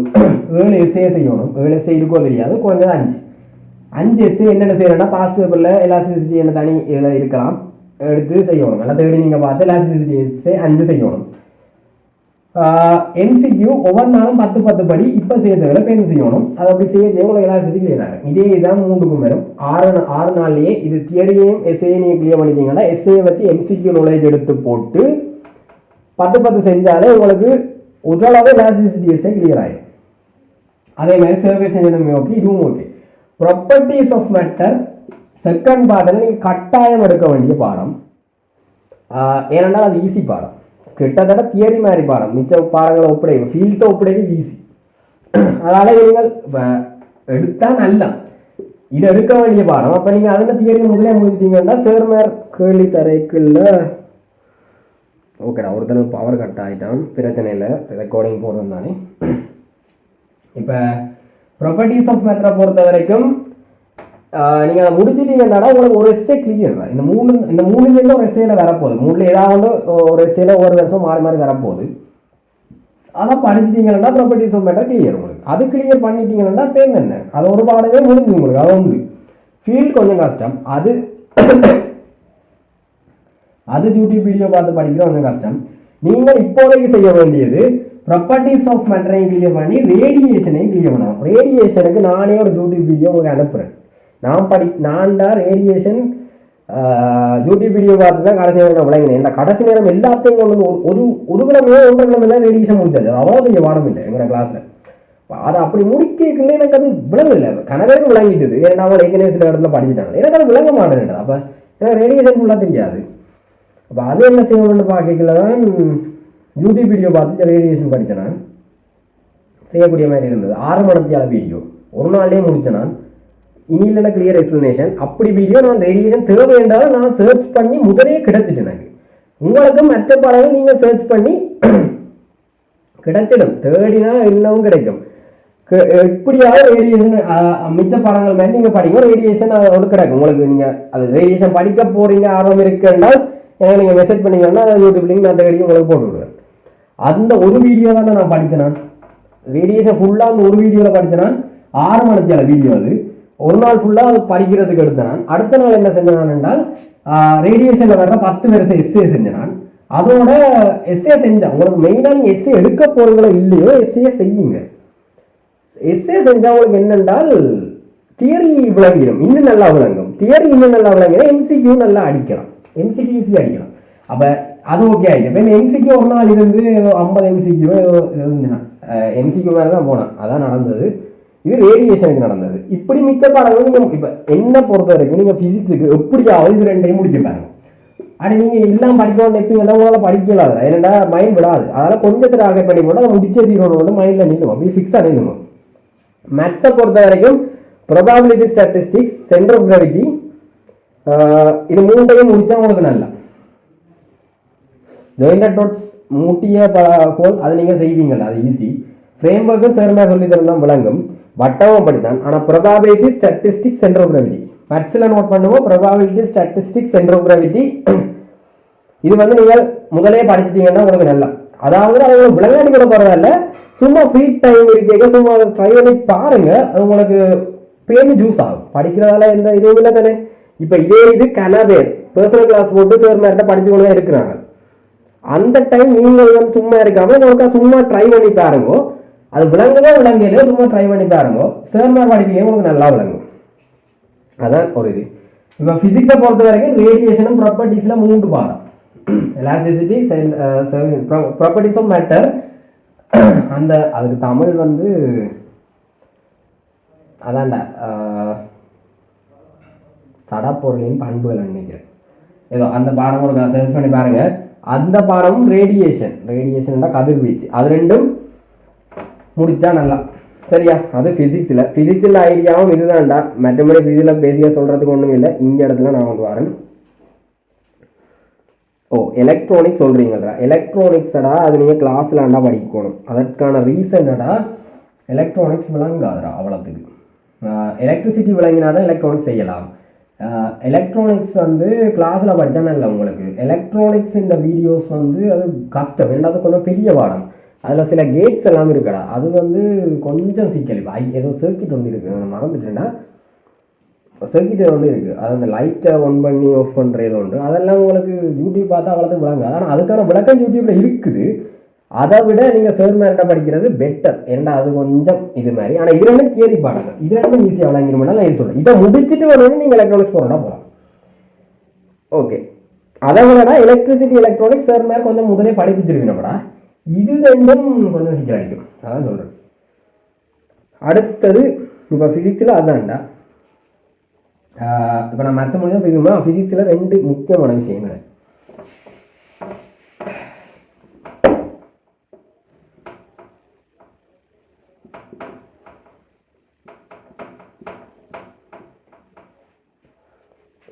7 எஸ்ஏ செய்யணும். 7 எஸ்ஏ இருக்கோ தெரியாது, குறைஞ்சது 5 எஸ்ஏ என்னென்ன செய்யணும்னா, பாஸ்ட் பேப்பரில் எலாஸ்டிசிட்டி என்ன தனி இதில் இருக்கலாம், எடுத்து செய்யணும். எல்லாம் தேடி நீங்கள் பார்த்து எலாஸ்டிசிட்டி எஸ்ஏ 5 செய்யணும். எம்சிக்யூ ஒவ்வொரு நாளும் 10 படி இப்போ செய்யறதுல பெண் செய்யணும். அது அப்படி செய்ய உங்களுக்கு எலாஸ்டிசிட்டி கிளியர் ஆகும். இதே இதான் 3க்கும் வரும். 6 நாள்லேயே இது தியரியையும் எஸ்ஏ நீங்கள் கிளியர் பண்ணிட்டீங்கன்னா, எஸ்ஏ வச்சு எம்சிக்யூ நாலேஜ் எடுத்து போட்டு 10 செஞ்சாலே உங்களுக்கு ஓரளவு எலாஸ்டிசிட்டி எஸ்ஏ கிளியர் ஆகிடும். அதே மாதிரி சர்ஃபேஸ் டென்ஷன் ஓகே, இதுவும் okay. Properties of matter second பார்ட்டில் நீங்கள் கட்டாயம் எடுக்க வேண்டிய பாடம். ஏனென்றால் அது ஈஸி பாடம், கிட்டத்தட்ட தியரி மாதிரி பாடம். மிச்ச பாடங்களை ஒப்படைக்கும், ஃபீல்ட்ஸை ஒப்படைக்கும் ஈஸி. அதனால் நீங்கள் எடுத்தால் நல்லா இது எடுக்க வேண்டிய பாடம். அப்போ நீங்கள் அதில் தியரியை முதலே முடிச்சிட்டிங்கன்னா சேர்மேர் கேள்வி தரைக்குள்ள ஓகேடா. ஒருத்தனுக்கு பவர் கட் ஆகிட்டான், பிரச்சனை இல்லை, ரெக்கார்டிங் போடுறது தானே. இப்போ ப்ராப்பர்ட்டிஸ் ஆஃப் மேட்டரை பொறுத்த வரைக்கும் நீங்கள் அதை முடிச்சிட்டீங்கன்னா உங்களுக்கு ஒரு எஸ்ஏ கிளியர் தான். இந்த மூணுலேருந்து ஒரு எஸ்ஏல வரப்போகுது. 3ல் ஏதாவது ஒரு எஸ்ஏல ஒரு வருஷம் மாறி மாறி வரப்போகுது. அதை படிச்சிட்டிங்கன்னா ப்ராப்பர்ட்டிஸ் ஆஃப் மேட்டர் கிளியர் உங்களுக்கு. அது கிளியர் பண்ணிட்டீங்கன்னா பேர் என்ன, அது ஒரு பாடமே முடிஞ்சு உங்களுக்கு. அது உண்டு. ஃபீல்டு கொஞ்சம் கஷ்டம், அது யூடியூப் வீடியோ பார்த்து படிக்கிற கொஞ்சம் கஷ்டம். நீங்கள் இப்போதைக்கு செய்ய வேண்டியது ப்ராப்பர்ட்டிஸ் ஆஃப் மேட்டரையும் கிளியர் பண்ணி ரேடியேஷனையும் கிளியர் பண்ணணும். ரேடியேஷனுக்கு நானே ஒரு யூடியூப் வீடியோ உங்களுக்கு அனுப்புகிறேன். நான்டா ரேடியேஷன் யூடியூப் வீடியோ பார்த்து தான் கடைசி நேரம் விளங்கினேன். இந்த கடைசி நேரம் எல்லாத்தையும் கொண்டு வந்து ஒரு கிழமையோ 1.5 கிழமையில ரேடியேஷன் முடிச்சாச்சு. அவ்வளோ பெரிய பாடம் இல்லை எங்களோட கிளாஸில். அதை அப்படி முடிக்கல எனக்கு அது விளங்கவில்லை. கணவருக்கு விளங்கிட்டுது, ஏன்னா அவன் ஏற்கனவே சில இடத்துல படிச்சுட்டாங்க. எனக்கு அது விளங்க மாட்டேன். அப்போ எனக்கு ரேடியேஷன் ஃபுல்லாக தெரியாது. அப்போ அது என்ன செய்யணும்னு பார்க்கல தான் யூடியூப் வீடியோ பார்த்து ரேடியேஷன் படித்தேன். நான் செய்யக்கூடிய மாதிரி இருந்தது. 6 மணித்தியால வீடியோ ஒரு நாள்லேயே முடித்தேன். நான் இனி இல்லைன்னா கிளியர் எக்ஸ்ப்ளனேஷன் அப்படி வீடியோ நான் ரேடியேஷன் தேவை என்றாலும் நான் சர்ச் பண்ணி முதலே கிடைச்சிட்டு எனக்கு. உங்களுக்கும் மற்ற பாடங்கள் நீங்கள் சர்ச் பண்ணி கிடைச்சிடும். தேடினா இன்னமும் கிடைக்கும். எப்படியாவது ரேடியேஷன் மிச்ச பாடங்கள் மாதிரி நீங்கள் படிங்க. ரேடியேஷன் அதோடு கிடைக்கும் உங்களுக்கு. நீங்கள் அது ரேடியேஷன் படிக்க போகிறீங்க, ஆர்வம் இருக்குன்னால் எனக்கு நீங்கள் மெசேஜ் பண்ணிங்கன்னா அதை யூடியூப் லிங்க் நான் தேடி உங்களுக்கு போட்டு விடுவேன். அந்த ஒரு வீடியோ தான் நான் படித்தேன். நான் ரேடியேஷன் ஃபுல்லாக அந்த ஒரு வீடியோவில் படித்தேன். நான் 6 மணித்தியால வீடியோ. அது ஒரு நாள் ஃபுல்லாக அது படிக்கிறதுக்கு எடுத்தேன். நான் அடுத்த நாள் என்ன செஞ்சேன் என்றால் ரேடியேஷனில் வர்ற 10 வருஷம் எஸ்ஏ செஞ்சேன். நான் அதோட எஸ்ஏ செஞ்சேன். உங்களுக்கு மெயினாக நீங்கள் எஸ்ஏ எடுக்க போகிறீங்களோ இல்லையோ எஸ்ஏ செய்யுங்க. எஸ்ஏ செஞ்சால் உங்களுக்கு என்னென்றால் தியரி விளங்கிடும், இன்னும் நல்லா விளங்கும். தியரி இன்னும் நல்லா விளங்கினா எம்சிக்யூ நல்லா அடிக்கலாம், எம்சிக்யூ ஈஸியாக அடிக்கலாம். அப்போ அது ஓகே ஆகிடும். இப்போ இந்த எம்சிக்யூ ஒரு நாள் இருந்து 50 எம்சிக்யூ எம்சிக்யூ மேலே தான் போனேன். அதான் நடந்தது. இது ரேடியேஷனுக்கு நடந்தது. இப்படி மிச்ச பாடங்கள் நீங்கள் இப்போ என்ன பொறுத்த வரைக்கும் நீங்கள் ஃபிசிக்ஸுக்கு எப்படியாவது இது ரெண்டையும் முடிக்க பாருங்க. ஆனால் நீங்கள் எல்லாம் படிக்கணும்னு நினைப்பீங்கன்னா உங்களால் படிக்கலாது, ஏன்னா மைண்ட் விடாது. அதனால் கொஞ்சத்தை டார்கெட் பண்ணி கூட அதை முடிச்சே தீரணும்னு மைண்டில் நின்றும், அப்படியே ஃபிக்ஸாக நின்றும். மேத்ஸை பொறுத்த வரைக்கும் ப்ரொபாபிலிட்டி, ஸ்டாட்டிஸ்டிக்ஸ், சென்டர் ஆஃப் கிராவிட்டி, இது மூண்டையும் முடித்தா உங்களுக்கு நல்லா ஜாயிண்டட் நோட்ஸ் மூட்டிய கோல் அது நீங்கள் செய்வீங்கள்ல, அது ஈஸி. ஃப்ரேம் ஒர்க்கும் சேர்மையாக சொல்லி தரதான் விளங்கும், வட்டமும் படித்தான். ஆனால் probability, statistics, centre of gravity மேத்ஸில் நோட் பண்ணுவோம். Probability, statistics, centre of gravity இது வந்து நீங்கள் முதலே படிச்சிட்டீங்கன்னா உங்களுக்கு நல்லா, அதாவது அது உங்களுக்கு விளங்காட்டி கூட பரவாயில்ல, சும்மா ஃப்ரீ டைம் இருக்கேங்க சும்மா அதை ட்ரை பண்ணி பாருங்க, அது உங்களுக்கு பேருந்து ஜூஸ் ஆகும். படிக்கிறதால எந்த இதுவும் இல்லை தானே. இப்போ இதே இது பேர் பர்சனல் கிளாஸ் போட்டு சார் மேர்கிட்ட படிச்சு கொண்டு தான் இருக்கிறாங்க. அந்த டைம் நீங்கள் வந்து சும்மா இருக்காம உங்களுக்கு சும்மா ட்ரை பண்ணி பாருங்க, அது விளங்குதோ விளங்கலையோ சும்மா ட்ரை பண்ணி பாருங்க, சார் மேர் படிப்பீங்க உங்களுக்கு நல்லா விளங்கும். அதான் ஒரு இது. இப்போ ஃபிசிக்ஸை பொறுத்த வரைக்கும் ரேடியேஷனும் ப்ராப்பர்ட்டிஸில் 3 பாடம், எலாஸ்டிசிட்டி, ப்ராப்பர்ட்டிஸ் ஆஃப் மேட்டர், அந்த அதுக்கு தமிழ் வந்து அதான்டா சடப்பொருளின் பண்புகள் நினைக்கிறேன், ஏதோ அந்த பாடம் ஒரு சர்ச் பண்ணி பாருங்க. அந்த பாடமும் ரேடியேஷன்டா கதிர்வீச்சு, அது ரெண்டும் முடிச்சா நல்லா சரியா. அது ஃபிசிக்ஸில் ஐடியாவும் இதுதான்டா, மற்றபடி ஃபிசிக்ஸில் பேசிக்காக சொல்கிறதுக்கு ஒன்றும் இல்லை. இந்த இடத்துல நான் கொண்டு வரேன். எலக்ட்ரானிக்ஸ் சொல்கிறீங்களா, எலக்ட்ரானிக்ஸடா அது நீங்கள் கிளாஸ்லாண்டா படிக்கணும். அதற்கான ரீசன்டா எலக்ட்ரானிக்ஸ் விளங்காதுடா அவ்வளோத்துக்கு. எலக்ட்ரிசிட்டி விளங்கினாதான் எலக்ட்ரானிக்ஸ் செய்யலாம். எலக்ட்ரானிக்ஸ் வந்து கிளாஸில் படித்தா இல்லை உங்களுக்கு. எலக்ட்ரானிக்ஸ் இந்த வீடியோஸ் வந்து அது கஷ்டம், ரெண்டாவது கொஞ்சம் பெரிய பாடம், அதில் சில கேட்ஸ் எல்லாம் இருக்கடா, அது வந்து கொஞ்சம் சிக்கல். ஏதோ சர்க்கிட் ஒன்று இருக்குது, நான் மறந்துட்டேன்னா சர்க்கிட் ஒன்று இருக்குது, அது அந்த லைட்டை ஒன் பண்ணி ஆஃப் பண்ணுறது உண்டு. அதெல்லாம் உங்களுக்கு யூடியூப் பார்த்தா அவ்வளோத்துக்கு விளங்கு, ஆனால் அதுக்கான விளக்கம் யூடியூப்பில் இருக்குது. அதை விட நீங்கள் சார் மேரிட்ட படிக்கிறது பெட்டர், ஏன்னா அது கொஞ்சம் இது மாதிரி. ஆனால் இது ரெண்டும் தியரி பாடங்கள், இது ரெண்டும் ஈஸியாக விளங்கிடுமெண்டா நான் இது சொல்கிறேன். இதை முடிச்சுட்டு வரணும்னு நீங்கள் எலக்ட்ரானிக்ஸ் போகிறோம்னா போகலாம். ஓகே, அதை விடடா எலக்ட்ரிசிட்டி, எலக்ட்ரானிக்ஸ் சார் மேர் கொஞ்சம் முதலே படிப்பிச்சிருக்கணும்டா, இது ரெண்டும் கொஞ்சம் சீக்கிரம் அடிக்கும், அதான் சொல்கிறேன். அடுத்தது இப்போ ஃபிசிக்ஸில் அதுதான்டா. இப்போ நான் மேத்ஸை முடிஞ்சா ஃபிசிக்ஸில் 2 முக்கியமான விஷயங்கள்.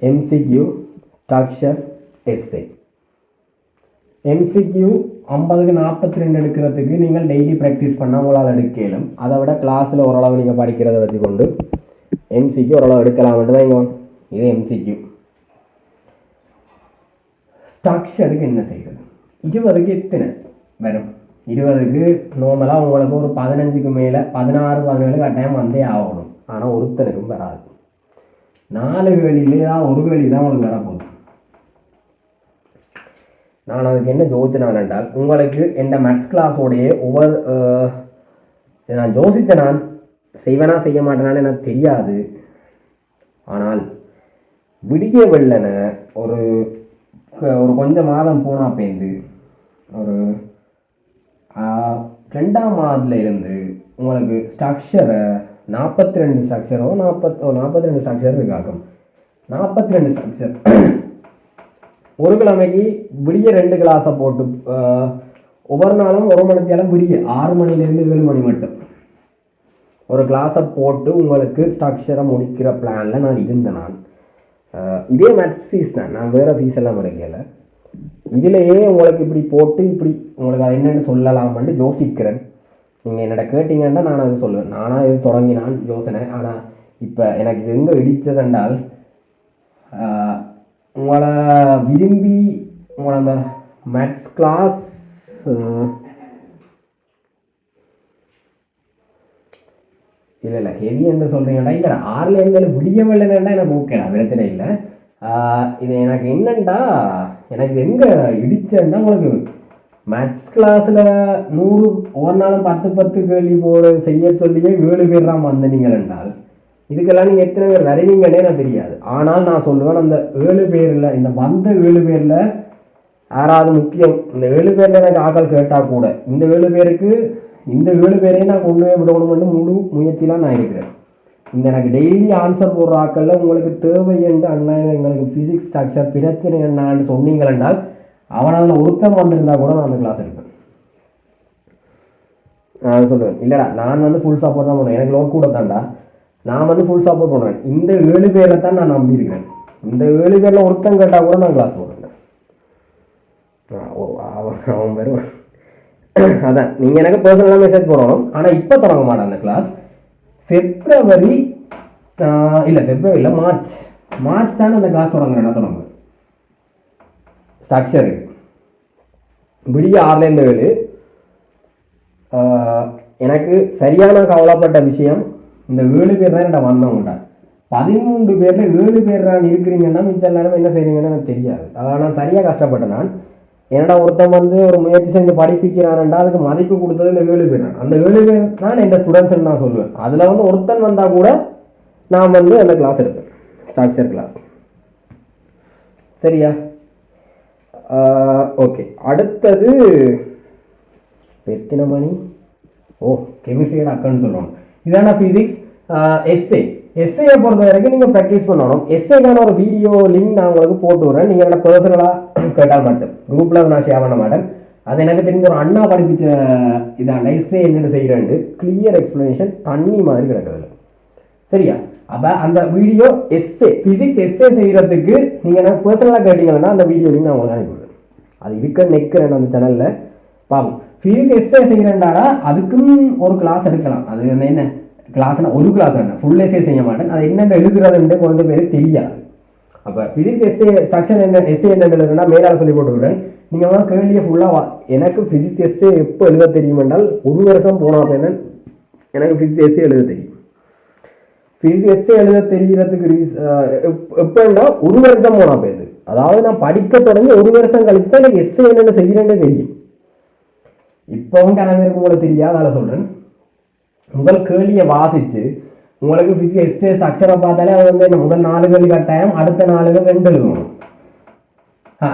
MCQ, structure, SA. எம்சிக்யூ 50க்கு 42 எடுக்கிறதுக்கு நீங்கள் டெய்லி ப்ராக்டிஸ் பண்ணால் உங்களால் எடுக்கலாம். அதை விட கிளாஸில் ஓரளவு நீங்கள் படிக்கிறத வச்சுக்கொண்டு எம்சிக்யூ ஓரளவு எடுக்கலாம்ட்டு தான் இங்கே. இது எம்சிக்யூ. ஸ்ட்ரக்சருக்கு என்ன செய்கிறது? 20க்கு எத்தனை வரும்? 20க்கு நார்மலாக உங்களுக்கு ஒரு 15க்கு மேலே 16, 17 கட்டாயம் வந்தே ஆகணும். ஆனால் ஒருத்தனுக்கும் வராது. 4 கேள்வியிலே தான் ஒரு கேள்வி தான் உங்களுக்கு வரப்போகுது. நான் அதுக்கு என்ன யோசிச்சேன் என்றால், உங்களுக்கு எந்த மேத்ஸ் கிளாஸோடைய ஒவ்வொரு நான் யோசித்தேன், நான் செய்வேனா செய்ய மாட்டேனான்னு எனக்கு தெரியாது. ஆனால் விடிய வெள்ளன ஒரு கொஞ்சம் மாதம் போனால் பேருந்து ஒரு 2ஆம் மாதத்தில் இருந்து உங்களுக்கு ஸ்ட்ரக்சரை 42 ஸ்ட்ரக்சரோ 42 ஸ்ட்ரக்சர் இருக்காகும். 42 ஸ்ட்ரக்சர் ஒரு கிழமைக்கு விடிய 2 கிளாஸை போட்டு ஒவ்வொரு நாளும் 1 மணித்தேரம் விடிய 6 மணிலேருந்து 7 மணி மட்டும் ஒரு கிளாஸை போட்டு உங்களுக்கு ஸ்ட்ரக்சரை முடிக்கிற பிளானில் நான் இருந்தேன். இதே மேத்ஸ் ஃபீஸ் தான், நான் வேறு ஃபீஸ் எல்லாம் எடுக்கலை. இதிலேயே உங்களுக்கு இப்படி போட்டு இப்படி உங்களுக்கு அது என்னென்னு சொல்லலாம்னு யோசிக்கிறேன். நீங்கள் என்னோட கேட்டிங்கன்னா நான் அது சொல்லுவேன். நானாக இது தொடங்கினான் யோசனை. ஆனால் இப்போ எனக்கு இது எங்கே இடித்ததென்றால், உங்களை விரும்பி உங்களை அந்த மேத்ஸ் கிளாஸ் இல்லை ஹெவி என்று சொல்கிறீங்கடா, இல்லைடா 6லேருந்து விடியவில்லைன்னா எனக்கு ஓகேடா, பிரச்சனை இல்லை. இது எனக்கு என்னண்டா, எனக்கு எங்கே இடிச்சேன்னா உங்களுக்கு மேத்ஸ் கிளாஸில் 100 ஒவ்வொரு நாளும் 10 கேள்வி போட செய்ய சொல்லியே 7 பேர் தான் வந்த நீங்கள் என்றால், இதுக்கெல்லாம் நீங்கள் எத்தனை பேர் வருவீங்கன்னே எனக்கு தெரியாது. ஆனால் நான் சொல்லுவேன், அந்த 7 பேரில் இந்த வந்த 7 பேரில் யாராவது முக்கியம், இந்த 7 பேரில் எனக்கு ஆக்கள் கேட்டால் கூட இந்த 7 பேருக்கு இந்த 7 பேரையும் நான் கொண்டு போய் விடணும்னு முழு முயற்சியெலாம் நான் இருக்கிறேன். இந்த எனக்கு டெய்லி ஆன்சர் போடுற ஆக்களில் உங்களுக்கு தேவை என்று அண்ணா எங்களுக்கு ஃபிசிக்ஸ் ஸ்ட்ரக்சர் பிரச்சனை என்னான்னு சொன்னீங்களென்றால் அவனால் ஒருத்தம் வந்திருந்தா கூட நான் அந்த கிளாஸ் எடுப்பேன். நான் சொல்லுவேன், இல்லைடா நான் வந்து ஃபுல் சப்போர்ட் தான் பண்ணுவேன், எனக்கு லோட் கூட தான்டா, நான் வந்து ஃபுல் சப்போர்ட் பண்ணுவேன். இந்த 7 பேரை தான் நான் நம்பியிருக்கிறேன். இந்த 7 பேரில் ஒருத்தம் கேட்டால் கூட நான் கிளாஸ் போடுறேன். அவன் வருவான். அதான் நீங்கள் எனக்கு பர்சனலாக மெசேஜ் போடணும். ஆனால் இப்போ தொடங்க மாட்டேன் அந்த கிளாஸ். ஃபெப்ரவரி இல்லை மார்ச் தானே அந்த கிளாஸ் தொடங்குறேன். தொடங்க ஸ்ட்ரக்சருக்கு விடிய 6லேருந்து 7. எனக்கு சரியான கவலைப்பட்ட விஷயம் இந்த 7 பேர் தான் என்கிட்ட வந்தவங்கள்ட்ட. 13 பேரில் 7 பேர் நான் இருக்கிறீங்கன்னா மிச்சம் நேரம் என்ன செய்கிறீங்கன்னு எனக்கு தெரியாது. அதான் நான் சரியாக கஷ்டப்பட்டேன். நான் என்னடா ஒருத்தன் வந்து ஒரு முயற்சி செஞ்சு படிப்பிக்கிறான்டா, அதுக்கு மதிப்பு கொடுத்தது இந்த 7 பேர் தான். அந்த 7 பேர் தான் என் ஸ்டூடெண்ட்ஸ்ன்னு நான் சொல்லுவேன். அதில் வந்து ஒருத்தன் வந்தால் கூட நான் வந்து அந்த கிளாஸ் எடுப்பேன், ஸ்ட்ரக்சர் கிளாஸ். சரியா? ஓகே. அடுத்தது எத்தனை மணி? கெமிஸ்ட்ரியோட அக்கௌண்ட் சொல்லணும். இதான ஃபிசிக்ஸ். எஸ்ஏயை பொறுத்த வரைக்கும் நீங்கள் ப்ராக்டிஸ் பண்ணணும். எஸ்ஏக்கான ஒரு வீடியோ லிங்க் நான் உங்களுக்கு போட்டு விட்றேன். நீங்கள் என்ன பர்சனலாக கேட்டால் மட்டும், குரூப்பில் நான் ஷேர் பண்ண மாட்டேன். அது எனக்கு தெரிஞ்ச ஒரு அண்ணா படிப்பிச்ச இதாண்ட எஸ்ஏ என்னென்னு செய்கிறேன்ட்டு கிளியர் எக்ஸ்ப்ளனேஷன் தண்ணி மாதிரி கிடக்குதுல. சரியா? அப்போ அந்த வீடியோ ஃபிசிக்ஸ் எஸ்ஏ செய்கிறதுக்கு நீங்கள் எனக்கு பர்சனலாக கேட்டிங்கன்னா அந்த வீடியோ லிங்க் நான் உங்களுக்கு அனுப்பிவிடுவேன். அது நிற்கிறேன் அந்த சேனலில் பார்ப்போம். ஃபிசிக்ஸ் எஸ்ஏ செய்கிறேன்டாடா அதுக்கும் ஒரு கிளாஸ் எடுக்கலாம். அது என்ன கிளாஸ்னா ஒரு கிளாஸ் என்ன ஃபுல் எஸ்ஏ செய்ய மாட்டேன். அது என்னென்ன எழுதுறதுன்ட்டு கொஞ்சம் பேர் தெரியாது. அப்போ ஃபிசிக்ஸ் எஸ்ஏ ஸ்ட்ரக்சர் என்ன எஸ்ஏ என்ன எழுதுனா மேலால் சொல்லி போட்டு விடுறேன். நீங்கள் வந்து கேள்வியை ஃபுல்லாக எனக்கு ஃபிசிக்ஸ் எஸ்ஏ எப்போ எழுத தெரியும் என்றால் 1 வருஷம் போனால் போய் எனக்கு ஃபிசிக்ஸ் எஸ்ஏ எழுத தெரியும். ஃபிசிக்ஸ் எஸ்ஏ எழுத தெரிகிறதுக்கு எப்போன்னா 1 வருஷம் போனால் போயிருது. அதாவது நான் படிக்க தொடங்கி 1 வருஷம் கழிச்சு தான் எனக்கு எஸ்ஏ என்னென்ன செய்கிறேன்னே தெரியும். இப்போவும் கனவேருக்கு உங்களுக்கு தெரியாது, அதில் சொல்கிறேன். முதல் கேள்வியை வாசித்து உங்களுக்கு ஃபிசிக்ஸ் எஸ்ஏ ஸ்ட்ரக்சரை பார்த்தாலே அது வந்து என்ன முதல் 4 கேள்வி கட்டாயம், அடுத்த 4 2 எழுதணும்.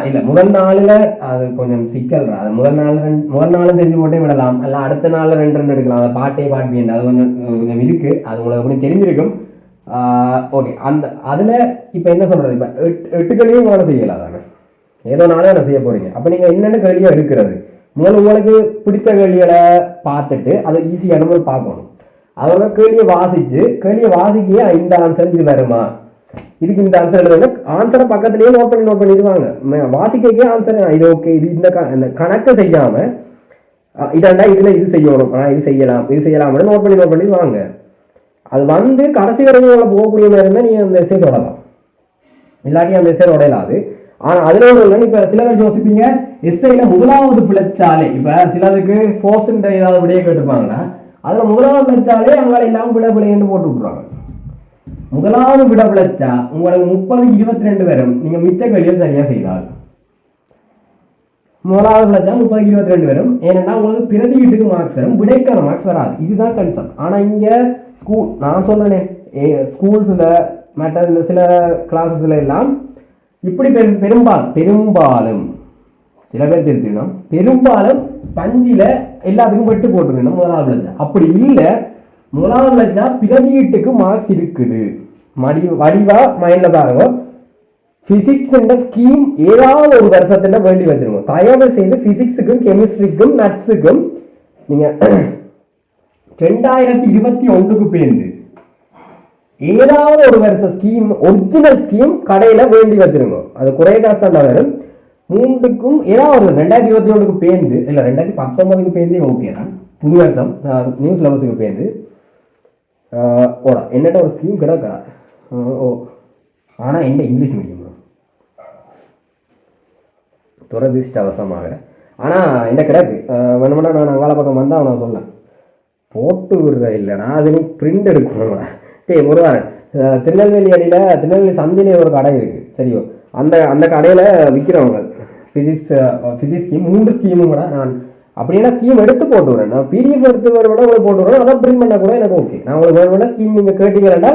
இல்லை முதல் 4 அது கொஞ்சம் சிக்கல். அது முதல் 4 செஞ்சு போட்டே விடலாம், இல்லை அடுத்த 4 2 எடுக்கலாம். அதை பாட்டே வேண்டாம், அது கொஞ்சம் இருக்குது. அது உங்களுக்கு எப்படி தெரிஞ்சிருக்கும். ஓகே. அதில் இப்போ என்ன சொல்கிறது, இப்போ 8 கேள்வியும் உங்களால் செய்யலாம் தானே, ஏதோ 4 என்ன செய்ய போகிறீங்க. அப்போ நீங்கள் என்னென்ன கேள்வியாக எடுக்கிறது, முதல்ல உங்களுக்கு பிடிச்ச கேள்விகளை பார்த்துட்டு அதை ஈஸியான பார்க்கணும். அதோட கேள்வியை வாசிக்க இந்த ஆன்சர் இது வருமா, இதுக்கு இந்த ஆன்சர் எழுதுனா ஆன்சரை பக்கத்துலேயே நோட் பண்ணிடுவாங்க. வாசிக்க ஆன்சர் இது ஓகே, இது இந்த கணக்கை செய்யாமல் இதாண்டா இதில் இது செய்யணும், இது செய்யலாம்னு நோட் பண்ணி வாங்க. அது வந்து கடைசி வரைக்கும் போகக்கூடிய மாதிரி இருந்தால் நீங்கள் அந்த எஸ்ஸே தொடலாம், இல்லாட்டி அந்த எஸ்ஸே உடையலாது. ஆனால் அதில் ஒன்று இல்லை. இப்போ சில பேர் யோசிப்பீங்க எஸ்ஐயில் முதலாவது பிழைச்சாலே, இப்போ சிலதுக்கு ஃபோர்ஸுன்ற ஏதாவது விடையை கேட்டுப்பாங்கன்னா அதில் முதலாவது பிழைச்சாலே அங்கே எல்லாம் பிழைன்னு போட்டு விட்ருவாங்க. முதலாவது விட பிழைச்சா உங்களுக்கு 30க்கு 22 வரும். நீங்கள் மிச்ச கேள்விகள் சரியாக செய்தால் முதலாவது பிழைச்சா 30க்கு 22 வரும். ஏன்னா உங்களுக்கு பிரதியீட்டுக்கு மார்க்ஸ் வரும், விடைக்கான மார்க்ஸ் வராது. இதுதான் கன்செப்ட். ஆனால் இங்கே நான் சொன்னேன் ஸ்கூல்ஸில் மற்ற இந்த சில கிளாஸஸில் எல்லாம் இப்படி பெரும்பாலும் சில பேர் திருத்தினோம், பெரும்பாலும் 5ல் எல்லாத்துக்கும் வெட்டு போட்டுருக்கணும் முதலாவது பிழைச்சா. அப்படி இல்லை, முதலாவது பிழைச்சா பிரதியீட்டுக்கு மார்க்ஸ் இருக்குது. வடிவா மைண்டில் பாருங்க. ஃபிசிக்ஸ்ன்ற ஸ்கீம் ஏதாவது ஒரு வருஷத்துல வேண்டி வச்சிருங்க. தயவு செய்து ஃபிசிக்ஸுக்கும் கெமிஸ்ட்ரிக்கும் நட்ஸுக்கும் நீங்கள் 2021க்கு பேருந்து ஏதாவது ஒரு வருஷ ஸ்கீம், ஒரிஜினல் ஸ்கீம் கடையில் வேண்டி வச்சிருங்க. அது குறைய காசு தான் வரும். 3க்கும் ஏதாவது ஒரு 2021க்கு பேருந்து, இல்லை 2019க்கு பேருந்தே ஓகே தான், புது வருஷம் நியூ சிலபஸுக்கு பேருந்து என்னட்ட ஒரு ஸ்கீம் கிடக்கா. ஆனால் என்ன இங்கிலீஷ் மீடியம் துரதிஷ்டவசமாக. ஆனால் என்ன கிடக்கு வேணுமெண்டா நான் அங்கால பக்கம் வந்தால் அவனை சொல்லேன் போட்டு விடுற இல்லைடா, அது நீ பிரிண்ட் எடுக்கணும்டா. ஒரு வாரம் திருநெல்வேலி சந்திலே ஒரு கடை இருக்குது சரியோ, அந்த கடையில் விற்கிறவங்க ஃபிசிக்ஸ் ஸ்கீம் 3 ஸ்கீமும் கூட நான் அப்படின்னா ஸ்கீம் எடுத்து போட்டு விடுறேன். நான் பிடிஎஃப் எடுத்து வேணுமெண்டா உங்களுக்கு போட்டு விடுறேன், அதான் பிரிண்ட் பண்ணால் கூட எனக்கு ஓகே. நான் உங்களுக்கு வேணுமெண்டா ஸ்கீம் நீங்கள் கேட்டீங்கன்னா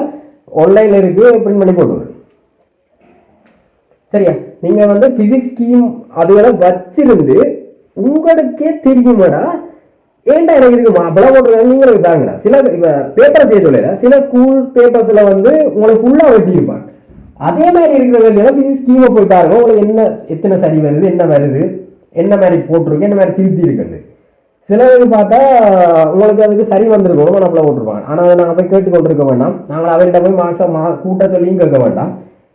ஆன்லைனில் இருக்குது, பிரிண்ட் பண்ணி போட்டு விடுறேன். சரியா? நீங்கள் வந்து ஃபிசிக்ஸ் ஸ்கீம் அதுகளை வச்சிருந்து உங்களுக்கே தெரியுமாடா ஏன்டா எனக்கு இதுக்கு பிள போட்டுருக்காங்க நீங்களும் தாங்கடா. சில இப்போ பேப்பர் செய்ய சொல்லல, சில ஸ்கூல் பேப்பர்ஸில் வந்து உங்களை ஃபுல்லாக வெட்டியிருப்பாங்க. அதே மாதிரி இருக்கிற வேலையெல்லாம் ஃபிசிக்ஸ் ஸ்கீமை போய் பாருங்க, உங்களுக்கு என்ன எத்தனை சரி வருது, என்ன வருது, என்ன மாதிரி போட்டிருக்கு, என்ன மாதிரி திருத்தி இருக்குன்னு. சிலருக்கு பார்த்தா உங்களுக்கு அதுக்கு சரி வந்திருக்கணும் நம்மள போட்டிருப்பாங்க. ஆனால் அதை நாங்கள் போய் கேட்டுக்கொண்டிருக்க வேண்டாம். நாங்கள் அவர்கிட்ட போய் மார்க்ஸை கூட்ட சொல்லியும் கேட்க வேண்டாம்.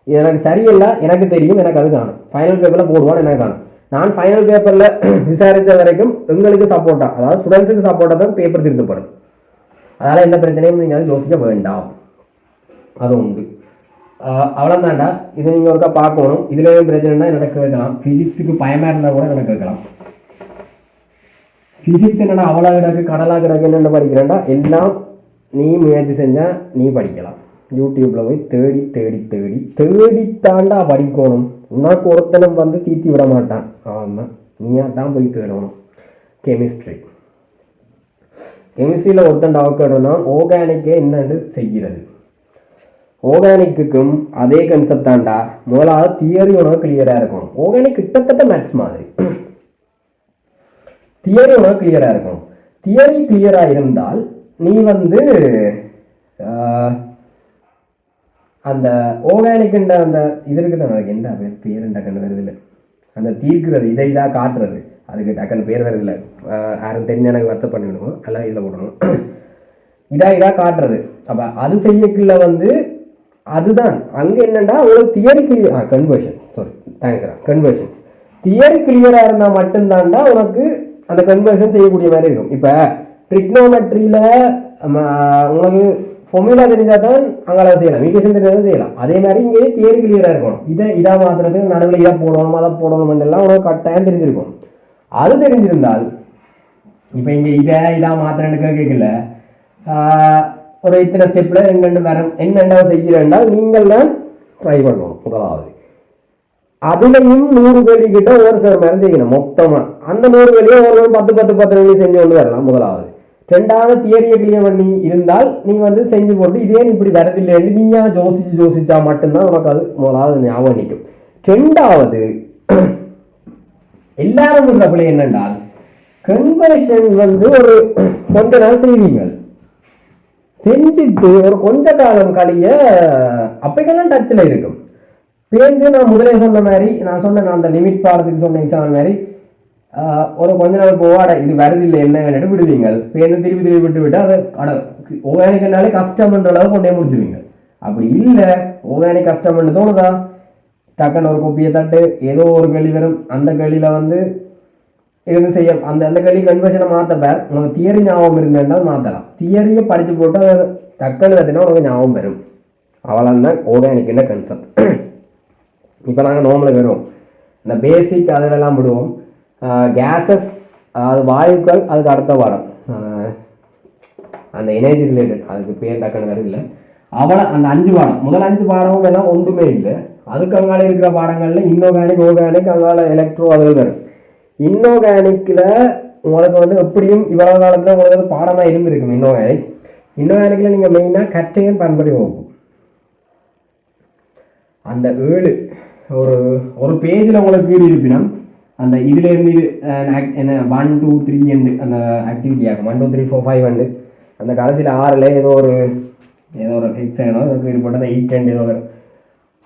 இது எனக்கு சரியில்லை, எனக்கு தெரியும், எனக்கு அது காணும். ஃபைனல் பேப்பரில் போடுவான்னு எனக்கு காணும். நான் ஃபைனல் பேப்பரில் விசாரித்த வரைக்கும் எங்களுக்கு சப்போர்ட்டாக, அதாவது ஸ்டூடெண்ட்ஸுக்கு சப்போர்ட்டாக தான் பேப்பர் திருத்தப்படும். அதனால் எந்த பிரச்சனையும் நீங்கள் அது யோசிக்க வேண்டாம். அது உண்டு. அவ்வளோதான்டா. இது நீங்கள் ஒருக்கா பார்க்கணும். இதில் எதுவும் பிரச்சனைனா என்னோட கேட்கலாம். ஃபிசிக்ஸுக்கு பயமாக இருந்தால் கூட என்னோட கேட்கலாம். ஃபிசிக்ஸ் என்னடா அவ்வளோ கிடக்கு கடலாக கிடக்கு என்னென்ன படிக்கிறேன்டா, எல்லாம் நீ முயற்சி செஞ்சால் நீ படிக்கலாம். யூடியூப்பில் போய் தேடி தேடி தேடி தேடித்தாண்டா படிக்கணும். உனக்கு ஒருத்தனம் வந்து தீத்தி விட மாட்டான். அவ்வளோதான், நீயாக தான் போய் தேடணும். கெமிஸ்ட்ரியில் ஒருத்தன் டவுட் கேட்டோம்னா ஆர்கானிக்கே என்னென்னு செய்கிறது. ஆர்கானிக்குக்கும் அதே கன்செப்ட் தான்டா. முதலாவது தியரி உனக்கு கிளியராக இருக்கணும். ஆர்கானிக் கிட்டத்தட்ட மேத்ஸ் மாதிரி. தியரி உனக்கு கிளியராக இருக்கணும். தியரி கிளியராக இருந்தால் நீ வந்து அந்த ஆர்கானிக்குன்ற அந்த இது இருக்குது. எனக்கு என்ன பேர் டக்குன்னு வருது இல்லை, அந்த தீர்க்கிறது இதை இதாக காட்டுறது, அதுக்கு டக்குன்னு பேர் வருது இல்லை. யாரும் தெரிஞ்ச எனக்கு வாட்ஸ்அப் பண்ணி விடுவோம், எல்லாம் இதில் போடணும். இதாக காட்டுறது. அப்போ அது செய்யக்குள்ள வந்து அதுதான் அங்கே என்னென்னா உங்களுக்கு தியரி கிளியர் கன்வர்ஷன்ஸ் தியரி கிளியராக இருந்தால் மட்டும்தான்டா உனக்கு அந்த கன்வர்ஷன் செய்யக்கூடிய மாதிரி இருக்கும். இப்போ ட்ரிக்னோமெட்ரியில் உங்களுக்கு ஃபார்முலா தெரிஞ்சால் தான் அங்கே செய்யலாம், ஈக்குவேஷன் தெரிஞ்சால் செய்யலாம். அதே மாதிரி இங்கே தியரி கிளியராக இருக்கணும். இதாக மாற்றுறதுக்கு நடுவில் இதாக போடணும், அதை போடணும் எல்லாம் உனக்கு கட்டாயம் தெரிஞ்சிருக்கும். அது தெரிஞ்சிருந்தால் இப்போ இங்கே இதாக மாற்றுறேன்னு கேட்கல, ஒரு இத்தனை ஸ்டெப்பில் எங்கெண்டு வர என்னென்ன செய்கிறேன்னால் நீங்கள் தான் ட்ரை பண்ணணும். முதலாவது அதுலேயும் 100 கேள்வி கிட்ட ஒவ்வொரு சில நேரம் செய்யணும் மொத்தமாக. அந்த 100 கேள்வியை ஒரு 10 செஞ்சு கொண்டு வரலாம். முதலாவது. ரெண்டாவது தியரியை கிளியர் பண்ணி இருந்தால் நீ வந்து செஞ்சு போட்டு இதே இப்படி வரதில்லைன்னு நீயா யோசிச்சா மட்டும்தான் உனக்கு அது முதலாவது ஞாபகம் நிற்கும். ரெண்டாவது எல்லாரும் இருக்கிற பிள்ளை என்னென்றால் கன்வர்ஷன் வந்து ஒரு கொஞ்ச நாள் செய்வீங்க, செஞ்சுட்டு ஒரு கொஞ்ச காலம் கழிய அப்பைக்கெல்லாம் டச்சில் இருக்கும். பேருந்து நான் முதலே சொன்ன மாதிரி நான் சொன்னேன், அந்த லிமிட் பாடத்துக்கு சொன்ன எக்ஸாம் மாதிரி ஒரு கொஞ்ச நாள் போவாட இது வருதில்லை என்ன விடுவீங்க. பேருந்து திருப்பி விட்டு அதை ஆர்கானிக்னாலே கஷ்டம்ன்ற அளவு கொண்டே முடிச்சிருவீங்க. அப்படி இல்லை, ஆர்கானிக் கஷ்டம்னு தோணுதா, டக்குன்னு ஒரு கோப்பியை தட்டு ஏதோ ஒரு கேள்வி வரும், அந்த கேள்வியில் வந்து இருந்து செய்ய அந்த கேள்வி கன்வர்ஷனை மாற்றப்பார். உனக்கு தியரி ஞாபகம் இருந்தால் மாற்றலாம். தியரியை படித்து போட்டு அதை டக்குன்னு தட்டினா உனக்கு ஞாபகம் வரும். அவ்வளோதான் ஆர்கானிக்ன்ற கன்செப்ட். இப்போ நாங்கள் நார்மலாக வருவோம், இந்த பேசிக் அதிலெல்லாம் விடுவோம். கேஸஸ் அதாவது வாயுக்கள், அதுக்கு அடுத்த பாடம் அந்த எனர்ஜி ரிலேட்டட், அதுக்கு பேர் டக்குன்னு வருது இல்லை. அவ்வளோ அந்த 5 பாடம், முதல் 5 பாடமும் எல்லாம் ஒன்றுமே இல்லை. அதுக்கு அங்கால இருக்கிற பாடங்களில் இன்ஆர்கானிக், ஆர்கானிக், அங்கால எலக்ட்ரோ அதில் வரும். இன்ஆர்கானிக்கில் உங்களுக்கு வந்து எப்படியும் இவ்வளோ காலத்தில் உங்களுக்கு வந்து பாடமாக இருந்திருக்கும். இன்ஆர்கானிக்கில் நீங்கள் மெயினாக கற்றையன் பண்படி போகும். அந்த 7 ஒரு பேஜில் உங்களுக்கு வீடு இருப்பினும் அந்த இதுலேருந்து இது என்ன 1 2 3 எண்டு அந்த ஆக்டிவிட்டி ஆகும். 1 2 3 4 5 எண்டு அந்த கடைசியில் 6ல் ஏதோ ஒரு எக்ஸாம் வீடு போட்டு அந்த 8 எண்டு ஏதோ வரும்.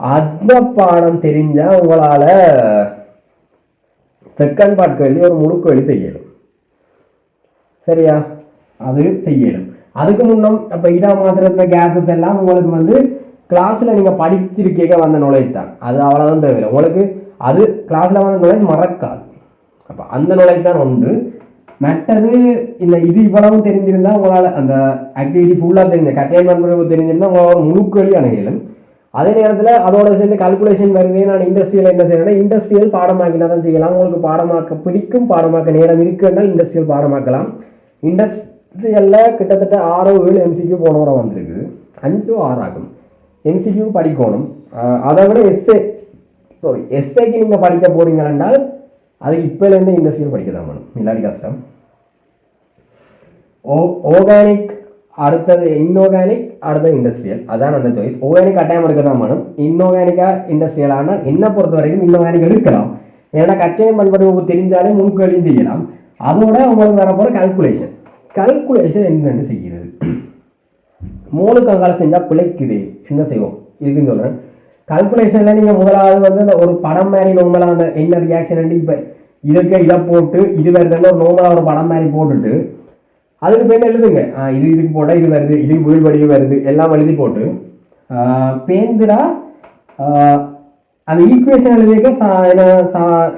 அந்த பாடம் தெரிஞ்சால் உங்களால் செகண்ட் பார்ட் கேள்வி ஒரு முழு கேள்வி செய்யணும். சரியா? அது செய்யணும். அதுக்கு முன்னம் அப்போ இதாக மாத்திரத்தில் கேஸஸ் எல்லாம் உங்களுக்கு வந்து கிளாஸில் நீங்கள் படிச்சிருக்கீங்க வந்த நாலேஜ் தான். அது அவ்வளோதான் தேவையில்லை உங்களுக்கு. அது கிளாஸில் வந்த நாலேஜ் மறக்காது. அப்போ அந்த நாலேஜ் தான் உண்டு. மற்றது இந்த இது இவ்வளவு தெரிஞ்சிருந்தால் உங்களால் அந்த ஆக்டிவிட்டி ஃபுல்லாக கட்டைன்மெண்ட் தெரிஞ்சிருந்தால் உங்களால் ஒரு முழு கேள்வி அணுகலும். அதே நேரத்தில் அதோட சேர்ந்து கால்குலேஷன் வருது. நான் இண்டஸ்ட்ரியல் என்ன செய்யறேன்னா இண்டஸ்ட்ரியல் பாடமாக்கினா தான் செய்யலாம். உங்களுக்கு பாடமாக்க பிடிக்கும், பாடமாக்க நேரம் இருக்குன்னால் இண்டஸ்ட்ரியல் பாடமாக்கலாம். இண்டஸ்ட்ரியலில் கிட்டத்தட்ட 6 7 MCQ போன வர வந்திருக்கு. 5 6 ஆகும். MCQ படிக்கணும். அதை விட எஸ்ஏக்கு நீங்கள் படிக்க போகிறீங்க என்றால் அதுக்கு இப்போலேருந்து இண்டஸ்ட்ரியல் படிக்க தான் வேணும், இல்லாட்டி கஷ்டம். ஆர்கானிக் அடுத்தது இன்ஆர்கானிக், அடுத்தது இண்டஸ்ட்ரியல், அதான் அந்த சாய்ஸ். ஆர்கானிக் கட்டாயம் எடுக்க தான் வேணும். இன்ஆர்கானிக்காக இண்டஸ்ட்ரியல் ஆனால் என்னை பொறுத்த வரைக்கும் இன்ஆர்கானிக் எடுக்கலாம். ஏன்னா கட்டாயம் பண்படி தெரிஞ்சாலே முன்கேள்வியும் செய்யலாம். அதோட உங்களுக்கு வரப்போகிற கால்குலேஷன் என்னென்னு செய்கிறது. மோலுக்கு அங்கால செஞ்சால் பிழைக்குது, என்ன செய்வோம் இருக்குன்னு சொல்கிறேன். கால்குலேஷனில் நீங்கள் முதலாவது வந்து ஒரு படம் மாதிரி நோமலாக அந்த என்ன ரியாக்ஷன் இப்போ இதுக்கு இதை போட்டு இது வருதுன்னு ஒரு நோமலாக ஒரு படம் மாதிரி போட்டுட்டு அதுக்கு பேர் எழுதுங்க. இதுக்கு போட்டால் இது வருது, இதுக்கு வீழ்படி வருது எல்லாம் எழுதி போட்டு பேந்துடா அந்த ஈக்குவேஷன் எழுதிக்க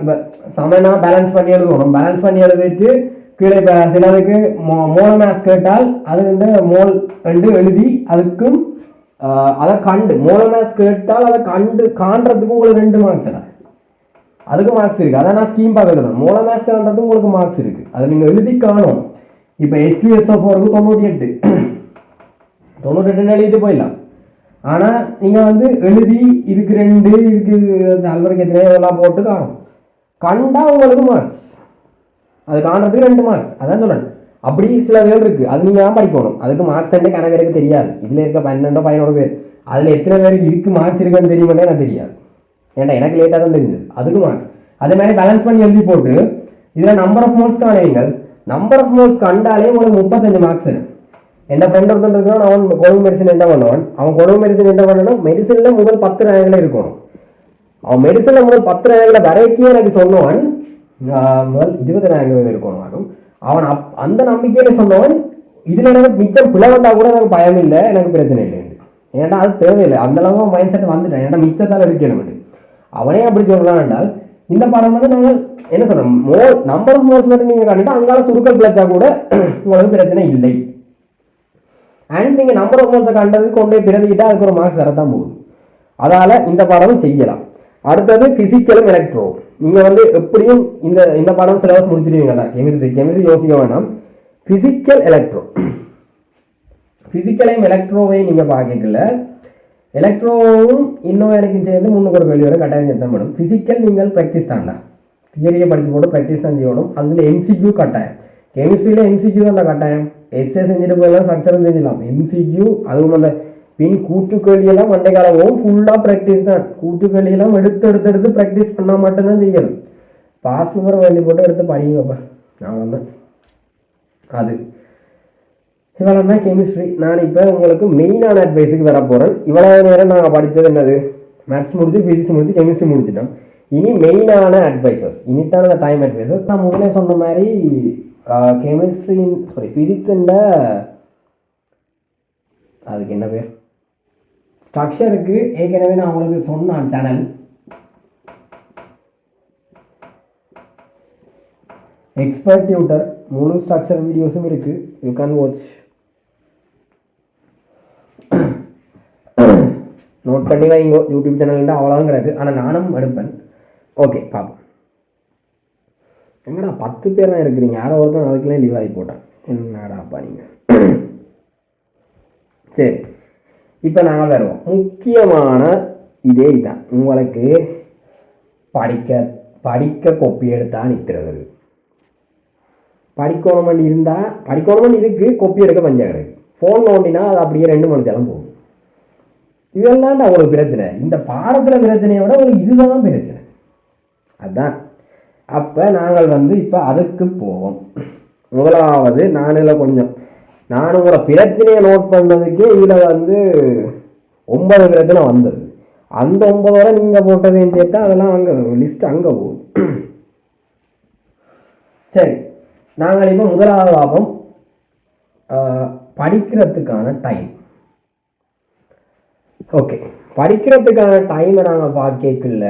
இப்போ சமனாக பேலன்ஸ் பண்ணி எழுதணும். பேலன்ஸ் பண்ணி எழுதிட்டு கீழே இப்போ சிலதுக்கு மோல மேக்ஸ் கேட்டால் அது வந்து மோல் கண்டு எழுதி அதுக்கும் அதை கண்டு மோல மேக்ஸ் கேட்டால் அதை காண்றதுக்கு உங்களுக்கு 2 மார்க்ஸ் தான், அதுக்கு மார்க்ஸ் இருக்குது. அதை நான் ஸ்கீம் பார்க்க மோல மேக்ஸ் காண்றதுக்கு உங்களுக்கு மார்க்ஸ் இருக்குது, அதை நீங்கள் எழுதி காணும். இப்போ H2SO4க்கு 98 எழுதிட்டு போயிடலாம். ஆனால் நீங்கள் வந்து எழுதி இதுக்கு 2 இதுக்கு அல்வருக்கு எத்தனை இதெல்லாம் போட்டு காணும். கண்டா உங்களுக்கு மார்க்ஸ், அது காண்றதுக்கு 2 மார்க்ஸ். அதான் சொல்லணும். அப்படி சில இதுகள் இருக்குது, அது நீங்கள் தான் படிக்கணும். அதுக்கு மார்க்ஸ் என்ன கணக்கு எனக்கு தெரியாது. இதில் இருக்க 12 பேர் அதில் எத்தனை பேருக்கு இதுக்கு மார்க்ஸ் இருக்குன்னு தெரியுமாட்டே எனக்கு தெரியாது. ஏன்டா எனக்கு லேட்டாக தான் தெரிஞ்சது. அதுக்கு மார்க்ஸ் அதே மாதிரி பேலன்ஸ் பண்ணி எழுதி போட்டு இதில் நம்பர் ஆஃப் மோல்ஸ் காணுவீங்கள். நம்பர் ஆஃப் மோல்ஸ் கண்டாலே உங்களுக்கு 35 மார்க்ஸ் வரும். என் ஃப்ரெண்ட் ஒருத்தன் இருக்கான், அவன் கொழும்பு மெடிசன் என்ன பண்ணுவான். அவன் கொழும்பு மெடிசன் என்ன பண்ணனா மெடிசனில் முதல் 10 ரேங்கில் இருக்கணும். அவன் மெடிசனில் முதல் 10 ரேங்கில் வரைக்கும் எனக்கு சொன்னவன் முதல் 20 ரேங்கில் இருக்கணும் ஆகும். அவன் அந்த நம்பிக்கையில் சொன்னவன் இதில் எனக்கு மிச்சம் பிளவண்டா கூட எனக்கு பயம் இல்லை, எனக்கு பிரச்சனை இல்லை. ஏன்டா அது தேவையில்லை, அந்தளவுக்கு மைண்ட் செட் வந்துட்டேன். ஏன்டா மிச்சத்தால் எடுக்கணும். அவனே அப்படி சொல்லலாம் என்றால் இந்த படம் வந்து நாங்கள் என்ன சொல்கிறோம், நம்பர் ஆஃப் மோல்ஸ் மட்டும் நீங்கள் கண்டுட்டு அங்கால சுருக்கல் பிழைச்சா கூட உங்களுக்கு பிரச்சனை இல்லை. அண்ட் நீங்கள் நம்பர் ஆஃப் மோல்ஸை கண்டதுக்கு கொண்டு போய் பிறந்துக்கிட்டால் அதுக்கு ஒரு மார்க்ஸ் வரத்தான் போகுது. அதால் இந்த படமும் செய்யலாம். அடுத்தது ஃபிசிக்கலும் எலக்ட்ரோ. நீங்கள் வந்து எப்படியும் இந்த படம் சிலபஸ் முடிச்சிடுவீங்களா, கெமிஸ்ட்ரி யோசிக்க வேணாம். ஃபிசிக்கல் ஃபிசிக்கலையும் எலக்ட்ரோவையும் நீங்கள் பார்க்கல. எலக்ட்ரோவும் இன்னும் எனக்கு சேர்ந்து 3 கேள்வி வரை கட்டாயம் சேர்த்தா மேடம். ஃபிசிக்கல் நீங்கள் ப்ராக்டிஸ் தான்டா, தியரியை படித்து போட்டு ப்ராக்டிஸ் தான் செய்யணும். அதில் MCQ கட்டாயம். கெமிஸ்ட்ரியில் MCQ தான் கட்டாயம். எஸ்ஏ செஞ்சுட்டு போயெல்லாம் ஸ்ட்ரக்சரும் செஞ்சிடலாம். MCQ அதுவும் அந்த பின் கூட்டு கேள்வியெல்லாம் மண்டை காலவும் ஃபுல்லாக ப்ராக்டிஸ் தான். கூட்டு கேள்வியெல்லாம் எடுத்து ப்ராக்டிஸ் பண்ணால் மட்டும்தான் செய்யணும். பாஸ் நம்பர் வேண்டி போட்டு எடுத்து படிங்கப்பா, அவ்வளோதான். அது இவ்வளோ தான் கெமிஸ்ட்ரி. நான் இப்போ உங்களுக்கு மெயினான அட்வைஸுக்கு வர போகிறேன். இவ்வளோ நேரம் நாங்கள் படித்தது என்னது, மேத்ஸ் முடிச்சு ஃபிசிக்ஸ் முடிச்சு கெமிஸ்ட்ரி முடிச்சிட்டோம். இனி மெயினான அட்வைசஸ், இனித்தான அந்த டைம் அட்வைசஸ். நான் முதலே சொன்ன மாதிரி ஃபிசிக்ஸுண்ட அதுக்கு என்ன பேர், ஸ்ட்ரக்சருக்கு ஏற்கனவே நான் உங்களுக்கு சொன்னான் சேனல் எக்ஸ்பர்ட் டியூட்டர், 3 ஸ்ட்ரக்சர் வீடியோஸும் இருக்குது, யூ கேன் வாட்ச். நோட் பண்ணி வைங்கோ, யூடியூப் சேனல்ண்டா அவ்வளோதான் கிடையாது. ஆனால் நானும் எடுப்பேன். ஓகே பார்ப்போம். எங்கடா 10 பேர் தான் இருக்கிறீங்க, யாரோ ஒருத்தன் அதுக்குள்ளே லீவ் ஆகி போட்டேன். என்னடாப்பா நீங்கள். சரி, இப்போ நாங்கள் வருவோம். முக்கியமான இதே இதுதான், உங்களுக்கு படிக்க கொப்பி எடுத்தால் நிற்கிறது. படிக்கணுமெண்ட் இருந்தால் படிக்கணுமெண்ட் இருக்குது, கொப்பி எடுக்க பஞ்சா கிடையாது. ஃபோன் நோண்டினா அது அப்படியே 2 மணி நேரம் போகும். இதெல்லாம்டா உங்களுக்கு பிரச்சனை. இந்த பாடத்தில் பிரச்சனையை விட உங்களுக்கு இதுதான் பிரச்சனை. அதுதான். அப்போ நாங்கள் வந்து இப்போ அதுக்கு போவோம். முதலாவது நான் உங்களோட பிரச்சனையை நோட் பண்ணதுக்கே இதில் வந்து 9 பிரச்சனை வந்தது. அந்த 9 நீங்கள் போட்டதையும் சேர்த்தா அதெல்லாம் அங்கே லிஸ்ட் அங்கே போகும். சரி, நாங்கள் இப்போ முதலாவது பார்ப்போம் படிக்கிறதுக்கான டைம். ஓகே, படிக்கிறதுக்கான டைமை நாங்கள் பார்க்கல.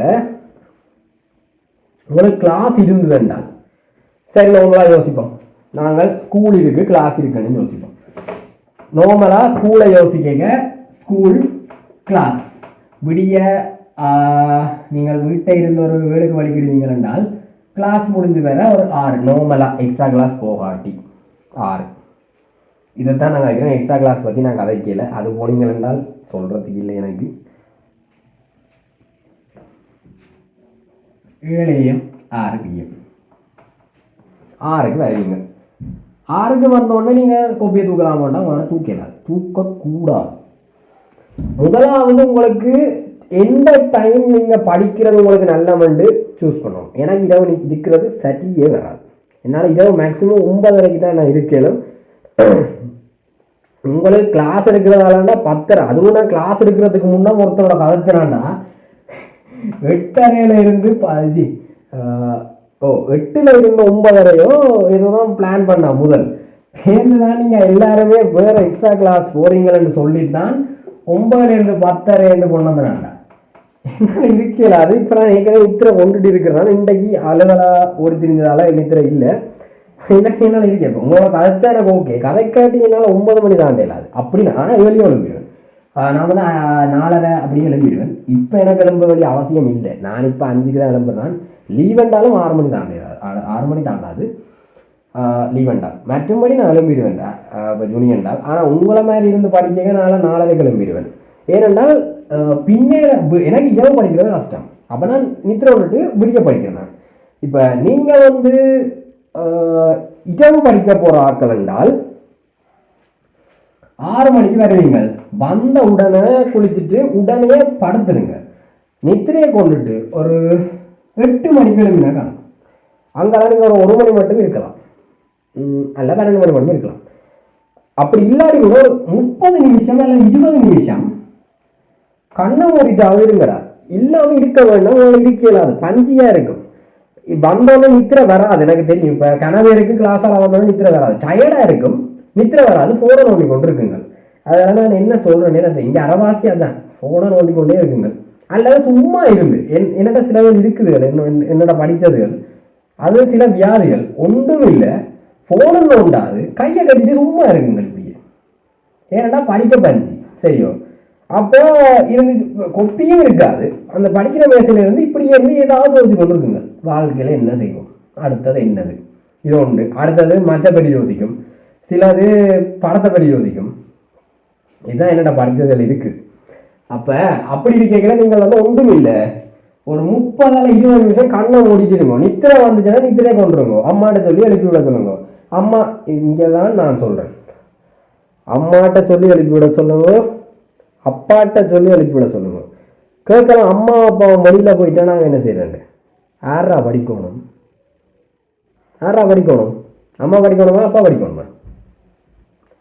உங்களுக்கு கிளாஸ் இருந்ததுண்டால் சரி, நார்மலாக யோசிப்போம். நாங்கள் ஸ்கூல் இருக்குது கிளாஸ் இருக்குன்னு யோசிப்போம். நார்மலாக ஸ்கூலை யோசிக்க ஸ்கூல் கிளாஸ் விடிய நீங்கள் வீட்டை இருந்து ஒரு வீடுக்கு வலிக்கிடுவீங்க என்றால் கிளாஸ் முடிஞ்சு வேற ஒரு 6, நார்மலாக எக்ஸ்ட்ரா கிளாஸ் போகாட்டி 6. இதைத்தான் நாங்கள் வைக்கிறோம். எக்ஸ்ட்ரா கிளாஸ் பற்றி நான் கதைக்கல, அது போனீங்க என்றால் சொல்கிறதுக்கு இல்லை. எனக்கு 7 AM 6 PM 6க்கு வருவீங்க. 6க்கு வந்தோடனே நீங்கள் கோப்பியை தூக்கலாம் வேண்டாம், உங்களால் தூக்கக்கூடாது. முதலாவது உங்களுக்கு எந்த டைம் நீங்கள் படிக்கிறது உங்களுக்கு நல்ல மண்டு சூஸ் பண்ணணும். எனக்கு இரவு இருக்கிறது சரியே வராது. என்னால் இரவு மேக்ஸிமம் 9 வரைக்கும் தான் நான் இருக்கலும். உங்களுக்கு கிளாஸ் எடுக்கிறதாலண்டா 10:30, அதுவும் நான் கிளாஸ் எடுக்கிறதுக்கு முன்னே ஒருத்தரோட கதைச்சினாண்டா 8:30 இருந்து 8ல் இருந்து 9:30 இதுதான் பிளான் பண்ணா முதல் சேர்ந்து தான் நீங்கள் எல்லாருமே வேறு எக்ஸ்ட்ரா கிளாஸ் போகிறீங்களன்னு சொல்லித்தான் 9ல் இருந்து 10:30 கொண்டு வந்தாண்டா. என்னால் இருக்கல அது. இப்போ நான் ஏற்கனவே நித்திரை கொண்டுட்டு இருக்கிறேன். இன்றைக்கு அலுவலாக ஓடி திரிஞ்சதால நித்திரை இல்லை. இன்றைக்கு என்னால் இருக்கேன். இப்போ உங்களோட கதைச்சா எனக்கு ஓகே, கதைக்காட்டி என்னால் 9 மணி தாண்டல. அது அப்படி நான் ஏர்லியாக எழும்பிடுவேன். நான் வந்து 4:30 அப்படியே எழும்பிடுவேன். இப்போ எனக்கு எழும்ப வேண்டிய அவசியம் இல்லை. நான் இப்போ 5க்கு தான் எழும்புறேன். லீவ் என்றாலும் 6 மணி தாண்டாது, 6 மணி தாண்டாது லீவ் என்றால். மற்றும்படி நான் எழும்பிடுவேன்டா இப்போ ஜூனியர்ண்டால். ஆனால் உங்களை மாதிரி இருந்து படிக்க நான் 4:30 எழும்பிடுவேன். ஏனென்றால் பின்னேற எனக்கு இரவு படிக்கிறது கஷ்டம். அப்போ நான் நித்திரை விட்டுட்டு விடிய படிக்கிறேன். நான் இப்போ நீங்கள் வந்து இரவு படிக்க போகிற ஆட்கள் என்றால் 6 மணிக்கு வருவீங்க. வந்த உடனே குளிச்சுட்டு உடனே படுத்துருங்க. நித்திரையை கொண்டுட்டு ஒரு 8 மணிக்கு எழுப்பினா காணும். அங்கெல்லாம் நீங்கள் ஒரு 1 மணி மட்டும் இருக்கலாம், அல்ல 12 மணி மட்டும் இருக்கலாம். அப்படி இல்லாட்டி கூட ஒரு 30 நிமிஷம் அல்ல 20 நிமிஷம் கண்ணை மூடிட்டாவது இருங்கடா. இல்லாமல் இருக்க வேண்டாம். உங்களுக்கு இருக்கலாது, பஞ்சியாக இருக்கும். வந்தோடனே நித்திரை வராது, எனக்கு தெரியும். இப்போ கனவு இருக்குது, கிளாஸால் வந்தோடனே நித்திரை வராது, டயர்டாக இருக்கும், நித்திரை வராது. ஃபோனை நோண்டி கொண்டு இருக்குங்க. அதனால் நான் என்ன சொல்கிறேன்னு இங்கே அறவாசியாக தான் ஃபோனை நோண்டி கொண்டே இருக்குங்க. அல்லது சும்மா இருந்து என்னோட சிலவர்கள் இருக்குதுகள், என்னோட படித்ததுகள், அது சில வியாதிகள் ஒன்றும் இல்லை. ஃபோனை நோண்டாது கையை கட்டிட்டு சும்மா இருக்குங்க இப்படியே. ஏன்னா படிக்க பஞ்சு செய்யும். அப்போ இருந்து கொப்பியும் இருக்காது. அந்த படிக்கிற வயசுலேருந்து இப்படியே இருந்து ஏதாவது வச்சு கொண்டு இருக்குங்க. வாழ்க்கையில் என்ன செய்வோம், அடுத்தது என்னது இது உண்டு, அடுத்தது மற்றபடி யோசிக்கும், சிலது படத்தை படி யோசிக்கும். இதுதான் என்னோட படித்ததில் இருக்குது. அப்போ அப்படி இருக்கீங்களா நீங்கள் வந்து ஒன்றும் இல்லை, ஒரு 30 அல்ல 20 நிமிஷம் கண்ணை மூடிட்டு இருங்க. நித்திரை வந்துச்சுன்னா நித்திரையை கொண்டுருங்க. அம்மாட்ட சொல்லி எழுப்பி விட சொல்லுங்க. அம்மா இங்கே தான் நான் சொல்கிறேன், அம்மாட்ட சொல்லி எழுப்பி விட சொல்லுங்க, அப்பாட்ட சொல்லி எழுப்பிவிட சொல்லுங்க. கேட்கலாம், அம்மா அப்பா வழியில் போயிட்டா நாங்கள் என்ன செய்கிறேன்? யாரா படிக்கணும்? யாரா படிக்கணும்? அம்மா படிக்கணுமா அப்பா படிக்கணுமா?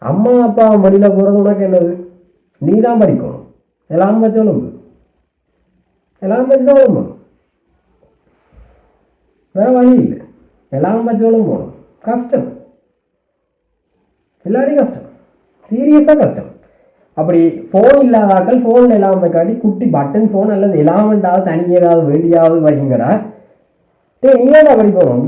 அம்மா அப்பா வழியில் போகிறது உனக்கு என்னது? நீ தான் படிக்கணும். எல்லாம் வச்சு ஒழும்பு, எல்லாம் வச்சு தான் ஒழும்பணும். வேறு வழி இல்லை, எல்லாம் வச்சு ஒழும்போணும். கஷ்டம், எல்லாரையும் கஷ்டம், சீரியஸாக கஷ்டம். அப்படி ஃபோன் இல்லாதாக்கள் ஃபோனில் எல்லாம் காட்டி குட்டி பட்டன் ஃபோன் அல்லது எலாமெண்ட்டாவது தனி ஏதாவது வேண்டியாவது வைங்கடா. நீ தான்டா படிக்கணும்.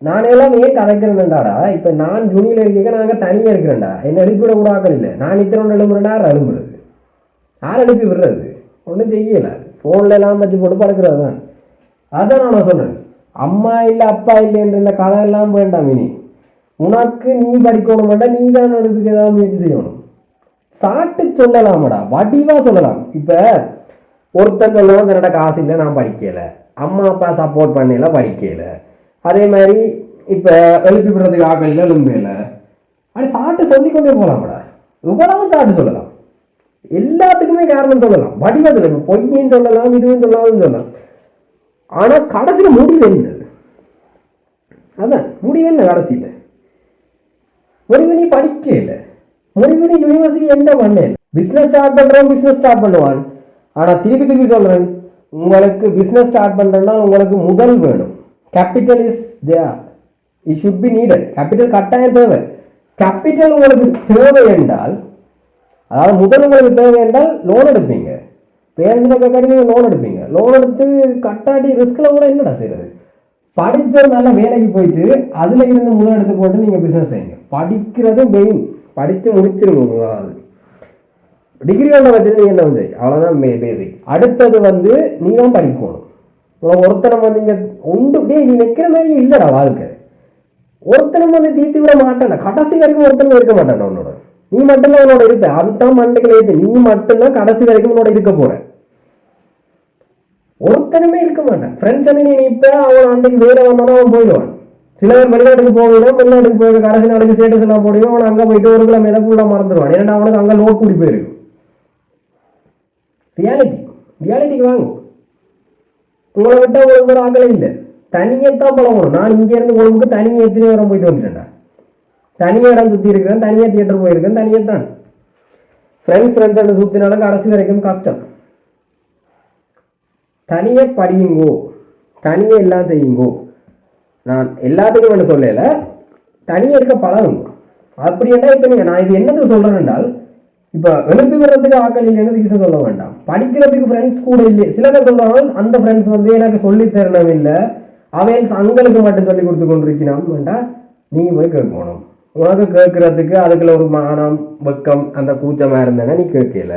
நான் எல்லாம் ஏன் கதைக்கிறேன்டாடா. இப்போ நான் ஜூனியில் இருக்க நாங்கள் தனியாக இருக்கிறேன்டா. என்னை எழுப்பிவிட கூட ஆக்கள் இல்லை. நான் இத்தனை ஒன்று எழும்புறேன்டா, யார் எழும்புறது? யார் எழுப்பி விடுறது? ஒன்றும் செய்யலை. ஃபோனில் எல்லாம் வச்சு போட்டு படுக்கிறது தான். அதுதான் நான் சொல்கிறேன். அம்மா இல்லை அப்பா இல்லைன்ற இந்த கதை எல்லாம் வேண்டாம். இனி உனக்கு நீ படிக்கணும் மாட்டா, நீ தான் எடுத்துக்கு ஏதாவது முயற்சி செய்யணும். சாட்டு சொல்லலாமடா, வடிவாக சொல்லலாம். இப்போ ஒருத்தர் சொல்லலாம், தன்னோட காசு இல்லை, நான் படிக்கலை, அம்மா அப்பா சப்போர்ட் பண்ணல, படிக்கலை. அதே மாதிரி இப்போ எழுப்பி விடுறதுக்கு ஆக்கள் இல்லை, எழும்பல. அப்படி சாட்டு சொல்லிக்கொண்டே போகலாமடா. இவ்வளவு சாட்டு சொல்லலாம், எல்லாத்துக்குமே காரணம் சொல்லலாம், வடிவாக சொல்லலாம். இப்போ பொய்யும் சொல்லலாம், இதுவும் சொல்லலாம்னு சொல்லலாம். ஆனால் கடைசியில் முடிவு என்ன? அதான் முடிவு என்ன? கடைசியில் முடிவு நீ படிக்கலை, முடிவு நீ யூனிவர்சிட்டி என்ன பண்ணல. பிஸ்னஸ் ஸ்டார்ட் பண்ணுறோம், பிஸ்னஸ் ஸ்டார்ட் பண்ணுவான். ஆனால் திருப்பி சொல்கிறேன், உங்களுக்கு பிஸ்னஸ் ஸ்டார்ட் பண்ணுறேன்னா உங்களுக்கு முதல் வேணும். Capital is there, it should be needed. Capital கட்டாயம் தேவை. கேபிட்டல் உங்களுக்கு தேவை என்றால், அதாவது முதல் உங்களுக்கு தேவை என்றால் லோன் எடுப்பீங்க. பேரண்ட்ஸில் கட்டி நீங்கள் லோன் எடுப்பீங்க. லோன் எடுத்து கட்டாட்டி ரிஸ்கில் கூட என்னடா செய்கிறது? படித்த நல்ல வேலைக்கு போயிட்டு அதில் இருந்து முதல் எடுத்து போட்டு நீங்கள் பிஸ்னஸ் செய்யுங்க. படிக்கிறது மெயின். படித்து முடிச்சிருங்க. முதலாவது டிகிரி ஒன்றை வச்சுட்டு நீங்கள் என்ன செய், அவ்வளோதான் பேசிக். அடுத்தது வந்து நீ தான் படிக்கணும். உனக்கு ஒருத்தனம் வந்து இங்கே ஒன்று டே நீ வைக்கிற மாதிரியே இல்லைடா வாழ்க்கை. ஒருத்தனம் வந்து தீர்த்து விட மாட்டேன்டா. கடைசி வரைக்கும் ஒருத்தனும் இருக்க மாட்டேன்டா உன்னோட. நீ மட்டும்தான் உன்னோட இருப்ப. அதுதான் மண்டைகள் ஏற்று. நீ மட்டும்தான் கடைசி வரைக்கும் உன்னோட இருக்க போற. ஒருத்தனுமே இருக்க மாட்டான். ஃப்ரெண்ட்ஸ் என்ன நீ இப்போ அவன் அன்றைக்கு வேலை வந்தோன்னா அவன் போயிடுவான். சில பேர் வெளிநாட்டுக்கு போகணும், வெளிநாட்டுக்கு போய் கடைசி நாளைக்கு ஸ்டேட்டஸ் எல்லாம் போடுவோம். அவன் அங்கே போயிட்டு ஒரு கிலோ மேலே ஃபுல்லாக மறந்துடுவான். ஏன்னா அவனுக்கு அங்கே லோட் கூடி போயிருக்கும். ரியாலிட்டிக்கு வாங்கும். உங்களை விட்டால் உங்களுக்கு ஒரு ஆகலை இல்லை. தனியாக பழகணும். நான் இங்கேருந்து கொழும்புக்கு தனியாக எத்தனை நேரம் போயிட்டு வந்துட்டேன்டா. தனியாக இடம் சுற்றி இருக்கிறேன், தனியாக தியேட்டர் போயிருக்கேன், தனியாக தான். ஃப்ரெண்ட்ஸ் சுற்றினாலும் கடைசி வரைக்கும் கஷ்டம். தனியாக படியுங்கோ, தனியாக எல்லாம் செய்யுங்கோ. நான் எல்லாத்துக்கும் என்ன சொல்லலை, தனியாக இருக்க பழகுங்க. அப்படி என்ன இப்போ நான் இது என்னதுக்கு சொல்கிறேன் என்றால், இப்போ எழுப்பி வர்றதுக்கு ஆக்கள் இல்லைன்னு ரீசன் சொல்ல வேண்டாம். படிக்கிறதுக்கு ஃப்ரெண்ட்ஸ் கூட இல்லை. சில பேர் சொல்கிறாங்க அந்த ஃப்ரெண்ட்ஸ் வந்து எனக்கு சொல்லி தரணும் இல்லை, அவையில் தங்களுக்கு மட்டும் சொல்லி கொடுத்து கொண்டிருக்கணும் வேண்டாம். நீங்கள் போய் கேட்கணும். உனக்கு கேட்கறதுக்கு அதுக்குள்ள ஒரு மானம் வெக்கம் அந்த கூச்சமாக இருந்தேன்னா நீ கேட்கல.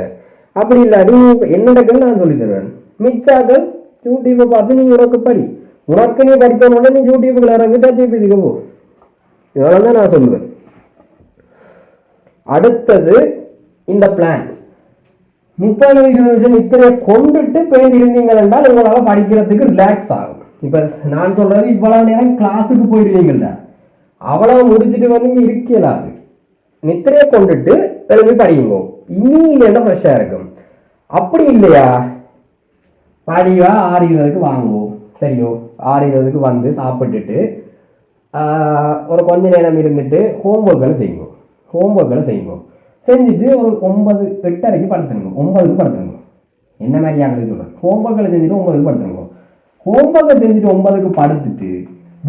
அப்படி இல்லாட்டி நீ என்னடக்குன்னு நான் சொல்லி தருவேன். மிச்சாக்கள் யூடியூப்பை பார்த்து நீ உனக்கு படி. உனக்கு நீ படிக்கணும்னா நீ யூடியூப்புக்குள்ள இறங்கி ChatGPTக்கு போ. இதெல்லாம் தான் நான் சொல்லுவேன். அடுத்தது இந்த பிளான் 30-20 நிமிஷம் இத்தனை கொண்டுட்டு போய் இருந்தீங்கள் என்றால் உங்களால் படிக்கிறதுக்கு ரிலாக்ஸ் ஆகும். இப்போ நான் சொல்றது இவ்வளவு நேரம் கிளாஸுக்கு போயிடுவீங்கள்டா, அவ்வளவு முடிச்சுட்டு வந்து இருக்கலாது. நித்திரையை கொண்டுட்டு எழுப்பி படியுங்கோ. இனி இல்லைன்னா ஃப்ரெஷ்ஷாக இருக்கும். அப்படி இல்லையா, படிவா 6:20க்கு வாங்குவோம். சரியோ, 6:20க்கு வந்து சாப்பிட்டுட்டு ஒரு கொஞ்ச நேரம் இருந்துட்டு ஹோம்ஒர்க்களை செய்யுங்க. செஞ்சுட்டு ஒரு 9-8:30க்கு படுத்துருங்க. 9க்கு படுத்துருங்க. என்ன மாதிரி யாருக்கு சொல்கிறேன், ஹோம்ஒர்க்களை செஞ்சுட்டு 9க்கு படுத்துருங்க. ஹோம்ஒர்க்கை செஞ்சுட்டு 9க்கு படுத்துட்டு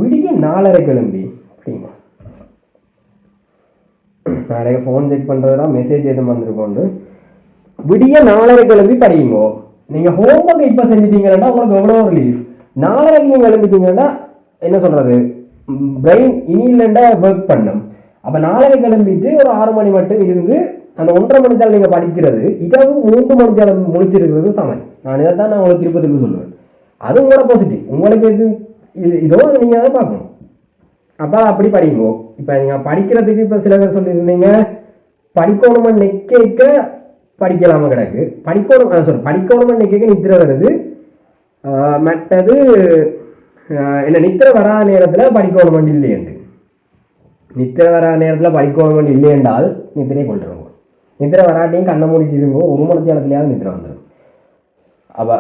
விடிய 4:30 கிளம்பி படிங்க. நாளைக்கு ஃபோன் செக் பண்ணுறதுனா மெசேஜ் எதுவும் வந்திருக்கோண்டு விடிய 4:30 கிளம்பி படியுங்கோ. நீங்கள் ஹோம்ஒர்க்கை இப்போ செஞ்சுட்டீங்கன்னா உங்களுக்கு எவ்வளோ ரிலீஃப். 4:30க்கு நீங்கள் கிளம்பிட்டீங்கன்னா என்ன சொல்கிறது, பிரெயின் இனி இல்லைண்டா ஒர்க் பண்ணும். அப்போ 4:30 கிளம்பிட்டு ஒரு 6 மணி மட்டும் இருந்து அந்த 1:30 மணித்தால் நீங்கள் படிக்கிறது இரவு 3 மணித்தால் முடிச்சிருக்கிறது சமன். நான் இதை தான் நான் உங்களுக்கு திருப்பி சொல்லுவேன். அது உங்களோட பாசிட்டிவ். உங்களுக்கு எது இதோ அதை நீங்கள் தான் பார்க்கணும். அப்போ அப்படி படிங்கோ. இப்போ நீங்கள் படிக்கிறதுக்கு இப்போ சில பேர் சொல்லியிருந்தீங்க படிக்கணுமா நெக்க படிக்கலாமா கிடக்கு. படிக்கணுமா நெக்க நித்திரை வருது. மற்றது என்ன நித்திரை வராத நேரத்தில் படிக்கணுமா இல்லையண்டு. நித்திரை வராத நேரத்தில் படிக்கணுமா இல்லையென்றால் நித்திரையை கொண்டுருங்க. நித்திரை வராட்டியும் கண்ணை மூடிட்டு இருங்கோ. 1 மணி நேரத்துலையாவது நித்திரை வந்துடும். அப்போ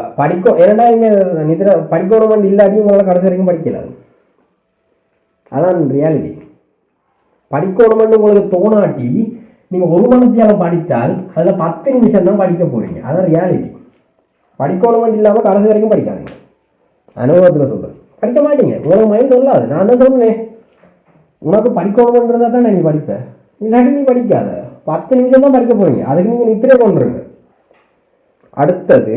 ஏன்னா இங்கே நித்திரை படிக்கணுமா இல்லாட்டி உங்களால் கடைசி வரைக்கும் படிக்கலாது. அதான் ரியாலிட்டி. படிக்கணுமென்னு உங்களுக்கு தோணாட்டி நீங்கள் 1 மணி நேரம் படித்தால் அதில் 10 நிமிஷம் தான் படிக்க போகிறீங்க. அதான் ரியாலிட்டி. படிக்கணுமென்னு இல்லாமல் கடைசி வரைக்கும் படிக்காதீங்க. அனுபவத்தில் சொல்கிறேன், படிக்க மாட்டீங்க. உங்களுக்கு மைண்ட் சொல்லாது. நான் தான் சொன்னேன், உனக்கு படிக்கணுன்றதா தான் நீ படிப்பேன், இல்லாட்டி நீ படிக்காத. 10 நிமிஷம் தான் படிக்க போகிறீங்க. அதுக்கு நீங்கள் நித்திரை கொண்டுருங்க. அடுத்தது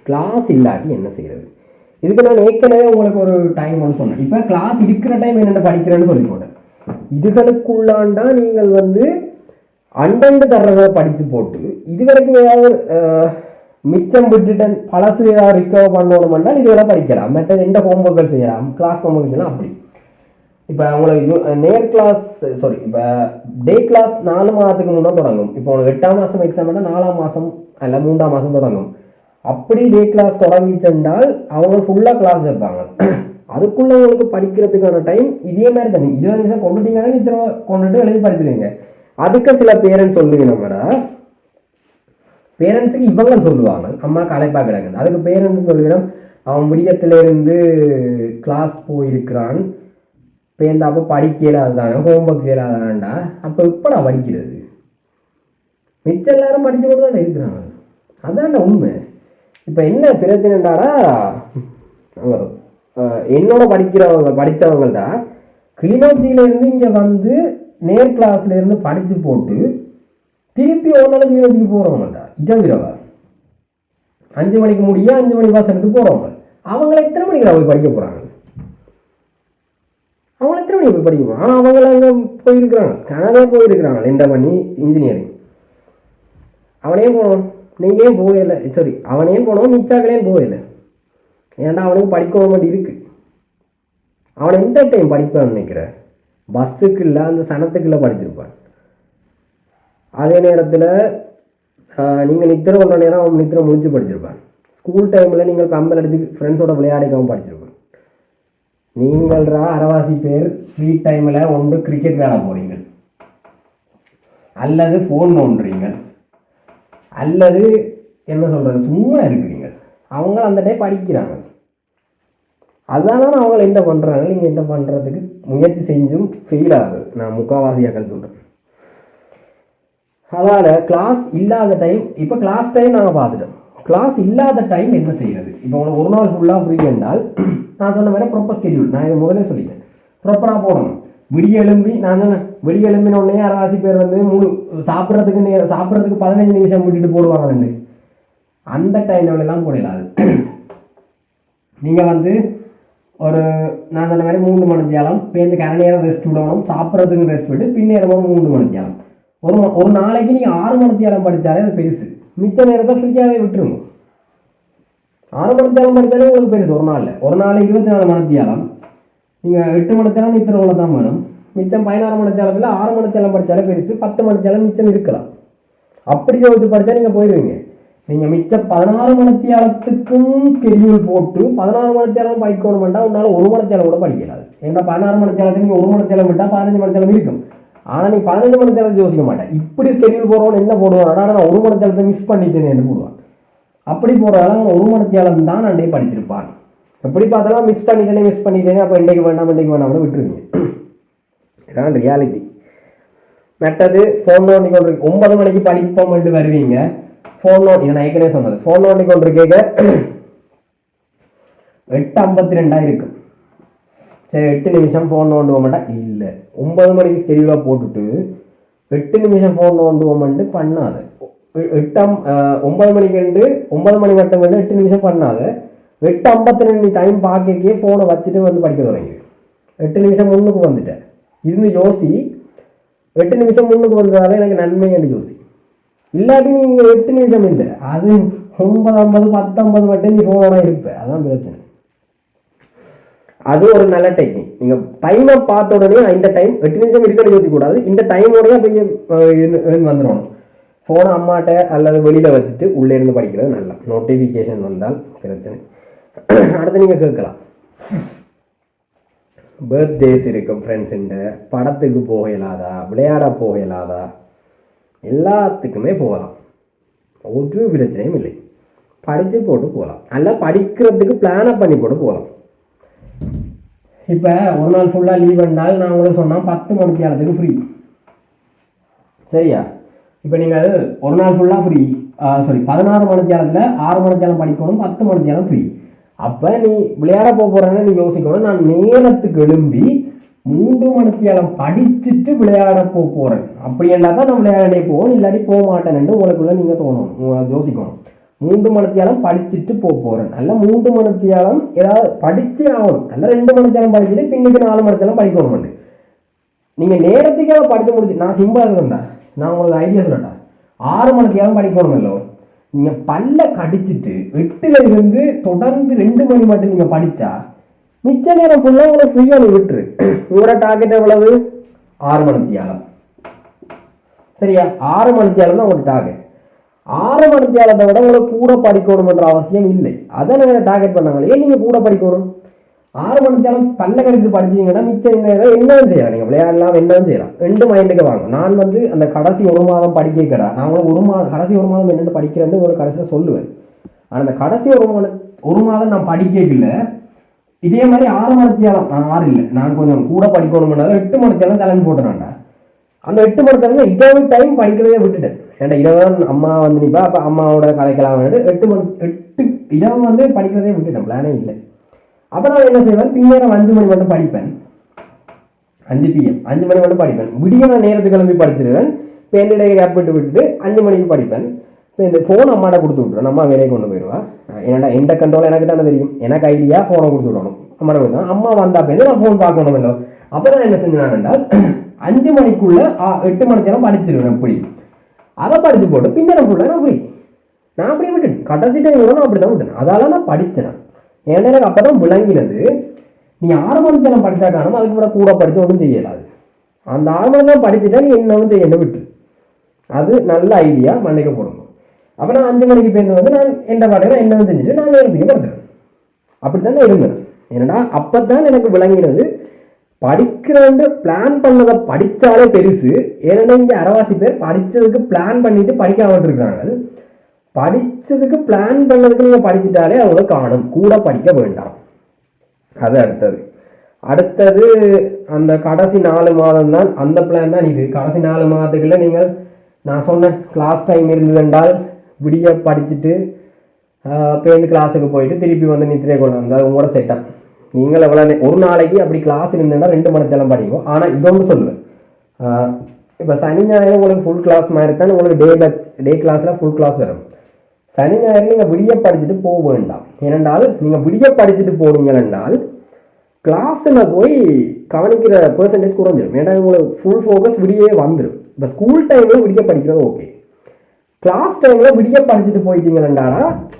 கிளாஸ் இல்லாட்டி என்ன செய்கிறது. இதுக்கு நான் ஏற்கனவே உங்களுக்கு ஒரு டைம் வந்து சொன்னேன். இப்போ கிளாஸ் இருக்கிற டைம் என்னென்ன படிக்கிறேன்னு சொல்லி போட்டேன். இதுகளுக்குள்ளாண்டா நீங்கள் வந்து அண்டண்டு தர்றதை படித்து போட்டு இது வரைக்கும் ஏதாவது மிச்சம் விட்டுட்டன் பழசு ஏதாவது ரிக்கவர் பண்ணணுமென்றால் இதெல்லாம் படிக்கலாம். மற்றது எந்த ஹோம்ஒர்க்கள் செய்யலாம், கிளாஸ் ஹோம்ஒர்க் செய்யலாம். அப்படி இப்போ உங்களுக்கு இப்போ டே கிளாஸ் 4 மாதத்துக்கு முன்னே தொடங்கும். இப்போ உங்களுக்கு 8ஆம் மாதம் எக்ஸாம்னா 4ஆம் மாதம் அல்ல 3ஆம் மாதம் தொடங்கும். அப்படி டே கிளாஸ் தொடங்கிச்சென்றால் அவங்க ஃபுல்லாக கிளாஸ் வைப்பாங்க. அதுக்குள்ளே உங்களுக்கு படிக்கிறதுக்கான டைம் இதே மாதிரி தானே. 20 நிமிஷம் கொண்டுட்டீங்கன்னா இத்தனை கொண்டுட்டு எழுதி படிச்சிருவீங்க. அதுக்கு சில பேரண்ட்ஸ் சொல்லுவீங்கடா, பேரண்ட்ஸுக்கு இவங்க சொல்லுவாங்க அம்மா களைப்பாக கிடக்குது. அதுக்கு பேரண்ட்ஸ் சொல்லுவினோம் அவன் விடியத்திலேருந்து கிளாஸ் போயிருக்கிறான், பேருந்து அப்போ படிக்கலாது தானே, ஹோம்ஒர்க் செய்யலாதான்டா. அப்போ இப்போடா படிக்கிறது, மிச்சம் எல்லாரும் படித்து கொண்டு தானே இருக்கிறாங்க. அதான்டா உண்மை. இப்போ என்ன பிரச்சனைடாடா, என்னோட படித்தவங்கள்டா கிளிநொச்சியிலேருந்து இங்கே வந்து நேர் கிளாஸ்லேருந்து படித்து போட்டு திருப்பி ஒரு நாள் கிளிநொச்சிக்கு போகிறவங்கள்டா இரவிரவா 5 மணிக்கு முடிய 5 மணி பாஸ் எடுத்து போகிறவங்க. அவங்கள எத்தனை மணிக்கு போய் படிக்க போகிறாங்க, அவங்கள எத்தனை மணிக்கு போய் படிக்க போகிறாங்க. ஆனால் அவங்கள அங்கே போயிருக்கிறாங்க, கனவே போயிருக்கிறாங்க. 2 மணி இன்ஜினியரிங். அவனே போனோம், நீங்கள் ஏன் போகலை, அவனே போனோம், மிச்சாக்களையும் போகலை. ஏன்டா அவனுக்கு படிக்க வேண்டி இருக்குது. அவனை எந்த டைம் படிப்பான்னு நினைக்கிறேன், பஸ்ஸுக்கு இல்லை அந்த சனத்துக்குள்ளே படிச்சிருப்பான். அதே நேரத்தில் நீங்கள் நித்திரை கொண்ட நேரம் அவன் நித்திரை முடிச்சு படிச்சிருப்பான். ஸ்கூல் டைமில் நீங்கள் பம்பல் அடித்து ஃப்ரெண்ட்ஸோட விளையாடிக்கவும் படிச்சிருப்பான். நீங்கள்ரா அரைவாசி பேர் ஃப்ரீ டைமில் ஒன்று கிரிக்கெட் விளையாட போகிறீங்க, அல்லது ஃபோன் நோண்டுறீங்க, அல்லது என்ன சொல்கிறது சும்மா இருக்கிறீங்க. அவங்க அந்த டைம் படிக்கிறாங்க. அதனால அவங்கள என்ன பண்ணுறாங்க, நீங்கள் என்ன பண்ணுறதுக்கு முயற்சி செஞ்சும் ஃபெயில் ஆகுது. நான் முக்கால்வாசியாக்கள் சொல்கிறேன். அதால் கிளாஸ் இல்லாத டைம், இப்போ கிளாஸ் டைம் நாங்கள் பார்த்துட்டோம். கிளாஸ் இல்லாத டைம் என்ன செய்கிறது? இப்போ உங்களுக்கு ஒரு நாள் ஃபுல்லாக ஃப்ரீ என்றால் நான் சொன்ன மாதிரி ப்ராப்பர் ஸ்கெடியூல், நான் இதை முதலே சொல்லிட்டேன், ப்ராப்பராக போடணும். விடிய எழும்பி, நான் சொன்னேன் விடிய எழும்பினோடனே அரைவாசி பேர் வந்து முழு சாப்பிட்றதுக்கு 15 நிமிஷம் விட்டுட்டு போடுவாங்க ரெண்டு. அந்த டைம்லாம் போடலாது. நீங்கள் வந்து ஒரு நான் சொன்ன மாதிரி 3 மணி நேரம் பேருந்து கரை நேரம் ரெஸ்ட் விடணும், சாப்பிட்றதுக்கு ரெஸ்ட் விட்டு பின்னேரமும் 3 மணி நேரம். ஒரு நாளைக்கு நீங்கள் 6 மணி நேரம் படித்தாலே அது பெருசு. மிச்ச நேரத்தை ஃப்ரீயாகவே விட்டுருங்க. 6 மணி நேரம் படித்தாலே உங்களுக்கு பெருசு. ஒரு நாள் 24 மணி நேரம், நீங்கள் 8 மணி நேரம் நித்திரவுல தான் வேணும். மிச்சம் 16 மணி நேரத்தில் 6 மணி நேரம் படித்தாலே பெருசு. 10 மணி நேரம் மிச்சம் இருக்கலாம். அப்படி யோசிச்சு படித்தா நீங்கள் போயிடுவீங்க. நீங்கள் மிச்சம் 16 மணி நேரத்துக்கும் ஸ்கெடியூல் போட்டு 16 மணி நேரம் படிக்கணும்னா உன்னால் 1 மணி நேரம் கூட படிக்கலாது. ஏன்னா 16 மணி நேரத்துக்கு நீங்கள் 1 மணி நேரம் விட்டால் 15 மணி நேரம் இருக்கும். ஆனால் நீ 15 மணி நேரம் யோசிக்க மாட்டேன். இப்படி ஸ்கெடியூல் போடுறோன்னு என்ன போடுவான், ஆனால் நான் 1 மணி நேரத்தை மிஸ் பண்ணிட்டேன்னு என்ன போடுவான். அப்படி போடுறதால 1 மணி நேரம் தான் அண்டே படிச்சிருப்பான். எப்படி பார்த்தாலும் மிஸ் பண்ணிட்டேனே அப்போ இன்றைக்கு வேண்டாம்னு விட்டுருவீங்க. இதான் ரியாலிட்டி. மெட்டது ஃபோன் நோண்டி கொண்டு 9 மணிக்கு படிப்போம் மட்டும் வருவீங்க. ஃபோன் நோட், இதை நான் ஏற்கனவே சொன்னது, ஃபோன் நோண்டி கொண்டு கேட்க 8:52 இருக்கும். சரி 8 நிமிஷம் ஃபோன் நோண்டுவோம் மாட்டா, இல்லை 9 மணிக்கு ஸ்கெடியூலாக போட்டுட்டு 8 நிமிஷம் ஃபோன் நோண்டுவோம்ட்டு பண்ணாத. 9 மணிக்கு 9 மணி மட்டும் 8 நிமிஷம் பண்ணாத. 8:52 டைம் பார்க்கே ஃபோனை வச்சுட்டு வந்து படிக்க தொடங்கி 8 நிமிஷம் முன்னுக்கு வந்துட்டேன். இருந்து யோசி, 8 நிமிஷம் முன்னுக்கு வந்ததால எனக்கு நன்மைன்னு யோசி. இல்லாட்டி நீங்கள் 8 நிமிஷம் இல்லை, அது 9:50 10:50 மட்டும் நீ ஃபோனோட இருப்ப. அதான் பிரச்சனை. அது ஒரு நல்ல டெக்னிக். நீங்கள் டைமை பார்த்த உடனே இந்த டைம் 8 நிமிஷம் இருக்கணும் யோசிக்கக்கூடாது. இந்த டைமோடய போய் எழுந்து வந்துடணும். ஃபோனை அம்மாட்ட அல்லது வெளியில் வச்சுட்டு உள்ளே இருந்து படிக்கிறது நல்லா. நோட்டிஃபிகேஷன் வந்தால் பிரச்சனை. அடுத்து நீங்கள் கேட்கலாம், பர்த்டேஸ் இருக்கும் ஃப்ரெண்ட்ஸுண்ட, படத்துக்கு போக இயலாதா, விளையாட போக இயலாதா? எல்லாத்துக்குமே போகலாம், ஒரு பிரச்சனையும் இல்லை. படித்து போட்டு போகலாம், நல்லா படிக்கிறதுக்கு பிளானை பண்ணி போட்டு போகலாம். இப்போ ஒரு நாள் ஃபுல்லாக லீவ் பண்ணால் நான் உங்களுக்கு சொன்னால் 10 மணி நேரத்துக்கு ஃப்ரீ. சரியா? இப்போ நீங்கள் ஒரு நாள் ஃபுல்லாக ஃப்ரீ, 16 மணி நேரத்தில் 6 மணி நேரம் படிக்கணும், 10 மணி நேரம் ஃப்ரீ. அப்போ நீ விளையாட போகிறேன்னு நீ யோசிக்கணும், நான் நேரத்துக்கு எழும்பி 3 மணி நேரம் படிச்சுட்டு விளையாட போகிறேன். அப்படி என்றால் தான் நான் விளையாடே போவோம், இல்லாட்டி போக மாட்டேன்னு உங்களுக்குள்ளே நீங்கள் தோணணும், யோசிக்கணும். 3 மணி நேரம் படிச்சுட்டு போகிறேன், அல்ல 3 மணி நேரம் ஏதாவது படித்து ஆகணும், அல்ல 2 மணி நேரம் படிச்சுட்டு பின்னுக்கு 4 மணி நேரம் படிக்கணும்ண்டு. நீங்கள் நேரத்துக்காக படித்து முடிச்சு, நான் சிம்பிளாக இருக்கேன்டா, நான் உங்களுக்கு ஐடியா சொல்லட்டா. 6 மணி நேரம் படிக்கணும் இல்லோ, நீங்கள் பல்ல கடிச்சிட்டு 8ல் இருந்து தொடர்ந்து 2 மணி மட்டும் நீங்கள் படித்தா மிச்ச நேரம் ஃபுல்லாக உங்களை ஃப்ரீயாக நீ விட்டுரு. உங்களோட டார்கெட் எவ்வளவு? 6 மணி நேரம். சரியா? 6 மணி நேரம் தான் உங்களோட டார்கெட். 6 மணி நேரத்தை விட உங்களை கூட படிக்கணும்ன்ற அவசியம் இல்லை. அதை நீங்கள் டார்கெட் பண்ணாங்களே, ஏன் நீங்கள் கூட படிக்கணும்? 6 மணி நேரம் பல்ல கடிச்சிட்டு படிச்சிங்கன்னா மிச்சம் நேரம் என்னவும் செய்யலாம், நீங்கள் விளையாடலாம், என்னவும் செய்யலாம். 2 மைண்டுக்கு வாங்க. நான் வந்து அந்த கடைசி 1 மாதம் படிக்கடா, நான் உங்களுக்கு கடைசி 1 மாதம் என்னென்னு படிக்கிறேன்னு உங்களுக்கு கடைசியில் சொல்லுவேன். ஆனால் அந்த கடைசி 1 மாதம் நான் படிக்கல. இதே மாதிரி 6 மணி நேரம், நான் 6 இல்லை, நான் கொஞ்சம் கூட படிக்கணும்னால 8 மணி நேரம் சேலஞ்ச் போட்டேனாண்டா. அந்த 8 மணி நேரம் இரவு டைம் படிக்கிறதே விட்டுட்டேன். ஏன்டா இரவு அம்மா வந்து நிற்பா, அப்போ அம்மாவோட கலைக்கலாம் வேண்டிட்டு 8 இரவு வந்து படிக்கிறதே விட்டுட்டேன், பிளானே இல்லை. அப்போ நான் என்ன செய்வேன், பின்னேரம் 5 மணி மட்டும் படிப்பேன். 5 PM 5 மணி மட்டும் படிப்பேன். விடிய நான் நேரத்துக்கு கிளம்பி படிச்சிருவேன். இப்போ என்னுடைய கேப் விட்டு 5 மணிக்கு படிப்பேன். இப்போ இந்த ஃபோன் அம்மாட்ட கொடுத்து விட்ருவேன், அம்மா வேலையை கொண்டு போயிடுவா. ஏன்னா எந்த கண்ட்ரோல் எனக்கு தானே தெரியும், எனக்கு ஐடியா ஃபோனை கொடுத்து விடணும், அம்மாட்ட கொடுத்தா அம்மா வந்தா போய் நான் ஃபோன் பார்க்கணும் இல்லை. அப்போ நான் என்ன செஞ்சேன் என்றால் 5 மணிக்குள்ளே 8 மணி நேரம் படிச்சிருவேன். எப்படி அதை படித்து போட்டு பின்னேரம் ஃபுல்லாக நான் ஃப்ரீ. நான் அப்படியே விட்டுட்டேன், கடைசி டைம் கூட நான் அப்படி தான் விட்டேன். அதால் நான் படித்தேன். ஏன்னா எனக்கு அப்போ தான் விளங்கினது, நீ 6 மணி நேரம் படித்தா காணும், அதுக்கு கூட படித்து ஒன்றும் செய்யலாது. அந்த 6 மணி நேரம் படிச்சுட்டா நீ என்னவும் செய்யணும் விட்டு. அது நல்ல ஐடியா, மண்ணிக்க போடணும். அப்போ நான் 5 மணிக்கு பேருந்து வந்து நான் என்ன பாடுறேன், என்னவும் செஞ்சுட்டு நான் நேரத்துக்கு படுத்துறேன். அப்படி தான் இருந்தேன். ஏன்னா அப்போ தான் எனக்கு விளங்கினது, படிக்கிறேன்னு பிளான் பண்ணதை படித்தாலே பெருசு. ஏன்னா இங்கே அரைவாசி பேர் படித்ததுக்கு பிளான் பண்ணிட்டு படிக்காமட்டு இருக்காங்க. படித்ததுக்கு பிளான் பண்ணதுக்கு நீங்கள் படிச்சுட்டாலே அவங்கள காணும், கூட படிக்க வேண்டாம். அது அடுத்தது அந்த கடைசி 4 மாதம் தான் அந்த பிளான் தான் இது. கடைசி 4 மாதத்துக்குள்ள நீங்கள் நான் சொன்ன கிளாஸ் டைம் இருந்ததுன்றால் விடிய படிச்சுட்டு பேருந்து கிளாஸுக்கு போயிட்டு திருப்பி வந்து நித்திரை கொண்டு வந்தால் உங்களோட செட்டப். நீங்கள் எவ்வளோ ஒரு நாளைக்கு அப்படி கிளாஸ் இருந்ததுன்னா 2 மணி நேரம் படிங்க. ஆனால் இதொன்று சொல்லுவேன், இப்போ சனி ஞாயிறு உங்களுக்கு ஃபுல் கிளாஸ் மாதிரி தான் உங்களுக்கு டே கிளாஸில் ஃபுல் கிளாஸ் வரும். சனி ஞாயிறு நீங்கள் விடிய படிச்சுட்டு போக வேண்டாம். ஏனென்றால் நீங்கள் விடிய படிச்சுட்டு போனீங்கள் என்றால் கிளாஸில் போய் கவனிக்கிற பெர்சன்டேஜ் குறைஞ்சிடும். ஏன்னா உங்களுக்கு ஃபுல் ஃபோக்கஸ் விடியவே வந்துடும். இப்போ ஸ்கூல் டைமில் விடிய படிக்கிறது ஓகே, கிளாஸ் டைமில் விடிய படிச்சுட்டு போயிட்டீங்களா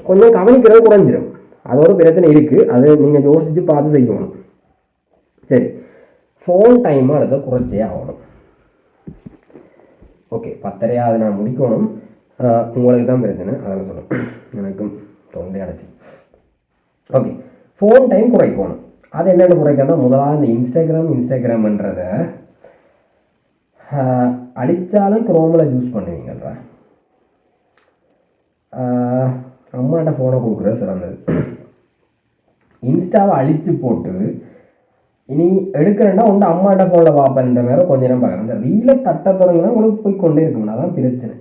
கொஞ்சம் கவனிக்கிறது குறைஞ்சிடும். அது ஒரு பிரச்சனை இருக்குது, அது நீங்கள் யோசித்து பார்த்து செய்யணும். சரி, ஃபோன் டைம் அடுத்த குறைச்சே ஆகணும். ஓகே, 10:30 நான் முடிக்கணும். உங்களுக்கு தான் பிரச்சனை, அதெல்லாம் சொல்கிறேன், எனக்கும் தொண்டை அடைச்சி. ஓகே, ஃபோன் டைம் குறைக்கணும். அது என்னென்ன குறைக்கணும்? முதலாக இந்த இன்ஸ்டாகிராம்ன்றதை அழிச்சாலும் குரோமில் யூஸ் பண்ணுவீங்களா? அம்மாட்ட ஃபோனை கொடுக்குறது சிறந்தது. இன்ஸ்டாவை அழித்து போட்டு இனி எடுக்கிறேன்னா உண்டு அம்மாட்ட ஃபோனில் பார்ப்பேன்ற மாதிரி கொஞ்ச நேரம் பார்க்குறேன். அந்த ரீலை தட்ட தொடங்கினா உங்களுக்கு போய் கொண்டே இருக்கணும், அதான் பிரச்சனை.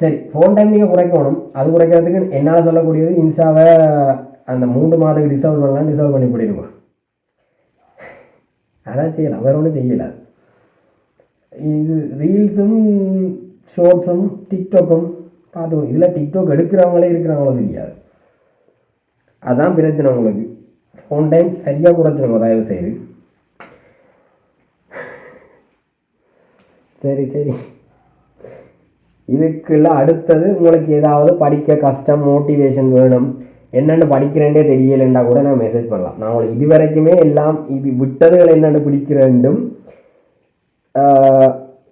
சரி, ஃபோன் டைம் நீங்கள் குறைக்கணும். அது குறைக்கிறதுக்கு என்னால் சொல்லக்கூடியது இன்ஸ்டாவை அந்த 3 மாதத்துக்கு டிசேபிள் பண்ணி போயிடுவோம். அதான் செய்யலாம், வேறு ஒன்றும் செய்யலை. இது ரீல்ஸும் ஷார்ட்ஸும் டிக்டாக்கும் பார்த்துக்கணும். இதில் டிக்டாக் எடுக்கிறவங்களே இருக்கிறாங்களோ தெரியாது, அதான் பிரச்சனை உங்களுக்கு. ஃபோன் டைம் சரியாக குறைச்சிடுங்க தயவு செய்து. சரி, இதுக்கெல்லாம் அடுத்தது உங்களுக்கு ஏதாவது படிக்க கஷ்டம், மோட்டிவேஷன் வேணும், என்னென்னு படிக்கிறேன்டே தெரியலைண்டா கூட நான் மெசேஜ் பண்ணலாம். நான் உங்களுக்கு இது வரைக்குமே எல்லாம் இது விட்டதுகள் என்னென்னு பிடிக்கிறேன்டும்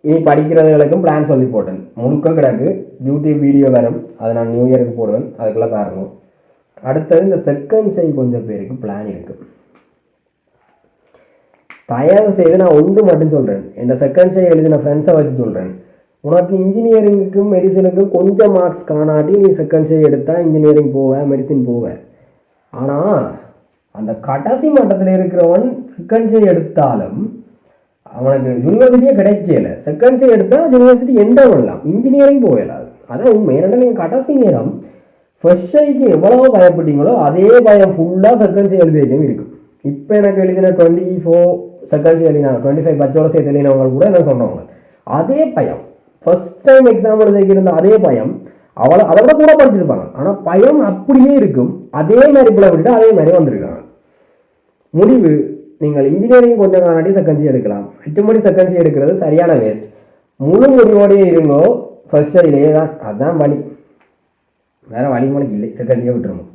இனி படிக்கிறதுகளுக்கும் பிளான் சொல்லி போட்டேன். முழுக்க கிடக்கு, யூடியூப் வீடியோ வரும், அதை நான் நியூ இயருக்கு போடுவேன், அதுக்கெல்லாம் பாருங்க. அடுத்தது இந்த செகண்ட் ஷை கொஞ்சம் பேருக்கு பிளான் இருக்குது. தயவு செய்து நான் ஒன்று மட்டும் சொல்கிறேன், இந்த செகண்ட் ஷை எழுதின ஃப்ரெண்ட்ஸை வச்சு சொல்கிறேன். உனக்கு இன்ஜினியரிங்குக்கும் மெடிசனுக்கும் கொஞ்சம் மார்க்ஸ் காணாட்டி நீ செகண்ட் ஷை எடுத்தால் இன்ஜினியரிங் போவேன், மெடிசின் போவேன். ஆனால் அந்த கடைசி மட்டத்தில் இருக்கிறவன் செகண்ட் ஷை எடுத்தாலும் அவனுக்கு யூனிவர்சிட்டியே கிடைக்கல. செகண்ட் ஷை எடுத்தால் யூனிவர்சிட்டி எந்த பண்ணலாம், இன்ஜினியரிங் போகலாது. அதான் உண்மை. ஏன்னா நீங்கள் கடைசி நேரம் ஃபர்ஸ்ட் ஷைக்கு எவ்வளோ பயப்பட்டீங்களோ அதே பயம் ஃபுல்லாக செகண்ட் ஷை எழுதியும் இருக்கும். இப்போ எனக்கு எழுதின 24 செகண்ட் ஷை எழுதினா 25 பச்சோட சேர்த்து எழுதினவங்க கூட என்ன சொன்னவங்க அதே பயம். ஃபர்ஸ்ட் டைம் எக்ஸாம் எழுதிருந்த அதே பயம், அதை விட கூட படிச்சிருப்பாங்க. ஆனால் பயம் அப்படியே இருக்கும். அதே மாதிரி பிள்ளை விட்டுட்டு அதே மாதிரி வந்திருக்காங்க. முடிவு, நீங்கள் இன்ஜினியரிங் கொஞ்சம் காணாட்டி செகண்ட் ஷை எடுக்கலாம். 8 மணி செகண்ட் ஷை எடுக்கிறது சரியான வேஸ்ட். முழு முடிவோடையே இருங்கோ ஃபர்ஸ்ட் ஷைலேயே தான், அதுதான் வழி, வேறு வழி உங்களுக்கு இல்லை. செகண்ட் ஷையை விட்டுருங்க.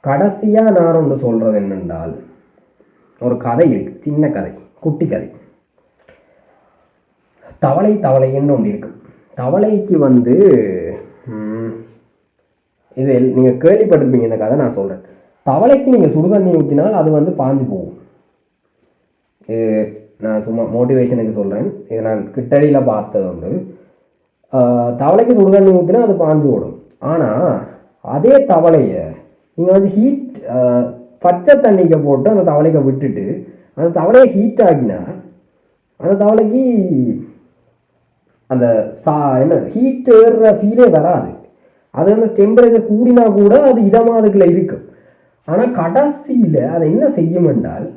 கடைசியாக நான் ஒன்று சொல்கிறது என்னென்றால், ஒரு கதை இருக்குது, சின்ன கதை, குட்டி கதை. தவளைன்னு ஒன்று இருக்குது. தவளைக்கு இது நீங்கள் கேள்விப்பட்டிருப்பீங்க இந்த கதை, நான் சொல்கிறேன். தவளைக்கு நீங்கள் சுடுதண்ணி ஊற்றினால் அது பாஞ்சு போகும். இது நான் சும்மா மோட்டிவேஷனுக்கு சொல்கிறேன். இது நான் கிட்டடியில் பார்த்தது உண்டு. தவளைக்கு சுடுதண்ணி ஊற்றினா அது பாஞ்சு ஓடும். ஆனால் அதே தவளையை நீங்கள் ஹீட் பச்சை தண்ணிக்கு போட்டு அந்த தவளையை விட்டுட்டு அந்த தவளையை ஹீட் ஆகினா அந்த தவளைக்கு அந்த ஹீட் ஏறுற ஃபீலே வராது. அது அந்த டெம்பரேச்சர் கூடினா கூட அது இதமாதுக்குள்ள இருக்கும். ஆனால் கடைசியில் அதை என்ன செய்யும் என்றால்,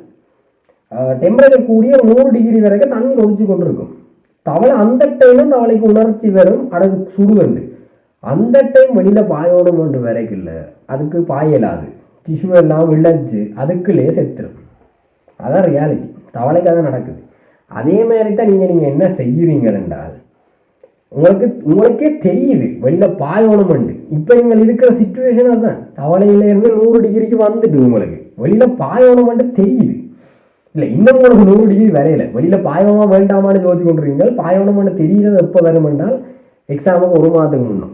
டெம்பரேச்சர் கூடிய 100 டிகிரி வரைக்கும் தண்ணி கொதிச்சு கொண்டு இருக்கும். தவளை அந்த டைமும் தவளைக்கு உணர்ச்சி வரும், அடகு சுடுவண்டு. அந்த டைம் வெளியில் பாயோணும் ஒன்று வரைக்கும் இல்லை, அதுக்கு பாயலாது, டிஷ்யூ எல்லாம் விளைஞ்சு அதுக்குள்ளே செத்துரும். அதான் ரியாலிட்டி, தவளைக்கு அதான் நடக்குது. அதே மாதிரி தான் நீங்கள் என்ன செய்கிறீங்க என்றால், உங்களுக்கே தெரியுது வெளியில் பாயோணுமெண்டு. இப்போ நீங்கள் இருக்கிற சிச்சுவேஷன் அதுதான். தவளையிலேருந்து 100 டிகிரிக்கு வந்துட்டு உங்களுக்கு வெளியில் பாயோணுமெண்டு தெரியுது. இல்லை, இன்னும் உங்களுக்கு 100 டிகிரி வரையில, வெளியில் பாயமா வேண்டாமான்னு யோசிச்சு கொண்டிருக்கீங்க. பாயோணுமெண்டு தெரிகிறது எப்போ வருமென்றால் எக்ஸாமுக்கு 1 மாதத்துக்கு முன்னும்.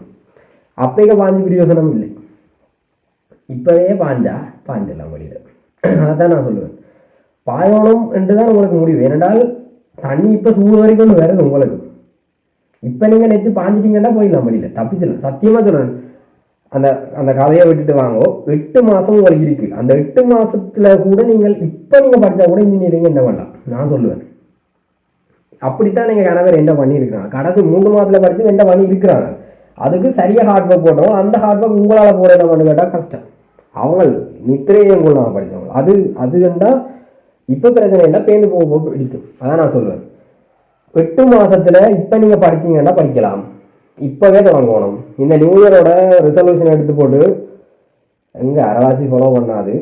அப்போக்க பாஞ்சு பிரயோசனம் இல்லை. இப்போவே பாஞ்சிடலாம் வெளியில். அதான் நான் சொல்லுவேன், பாயோணம் என்று தான் உங்களுக்கு முடிவு. ஏனென்றால் தண்ணி இப்போ சூடு வரைக்கும் வருது உங்களுக்கு. இப்போ நீங்கள் நெச்சு பாஞ்சிட்டீங்கன்னா போயிடலாம் வெளியில், தப்பிச்சிடலாம். சத்தியமாக சொல்கிறேன், அந்த அந்த கதையை விட்டுட்டு வாங்கோ. 8 மாதம் உங்களுக்கு இருக்குது. அந்த 8 மாதத்தில் கூட நீங்கள் இப்போ நீங்கள் படித்தா கூட இன்ஜினியரிங் என்ன பண்ணலாம் நான் சொல்லுவேன். அப்படித்தான் நீங்கள் கணவர் என்ன பண்ணியிருக்கிறாங்க. கடைசி 3 மாதத்தில் படித்து என்ன பண்ணி இருக்கிறாங்க. அதுக்கு சரியாக ஹார்ட் ஒர்க் போட்டோம். அந்த ஹார்ட் ஒர்க் உங்களால் போட என்ன பண்ணு கேட்டால் கஷ்டம். அவங்க நித்திரையும் கொள்ளாமல் படித்தவங்க அது இருந்தால் இப்போ பிரச்சனை இல்லை, பேருந்து போக பிடிக்கும். அதான் நான் சொல்லுவேன். 8 மாதத்தில் இப்போ நீங்கள் படித்தீங்கன்னா படிக்கலாம், இப்போவே தொடங்கணும். இந்த நியூ இயரோட ரிசல்யூஷன் எடுத்து போட்டு எங்கே அரைவாசி ஃபாலோ பண்ணாது.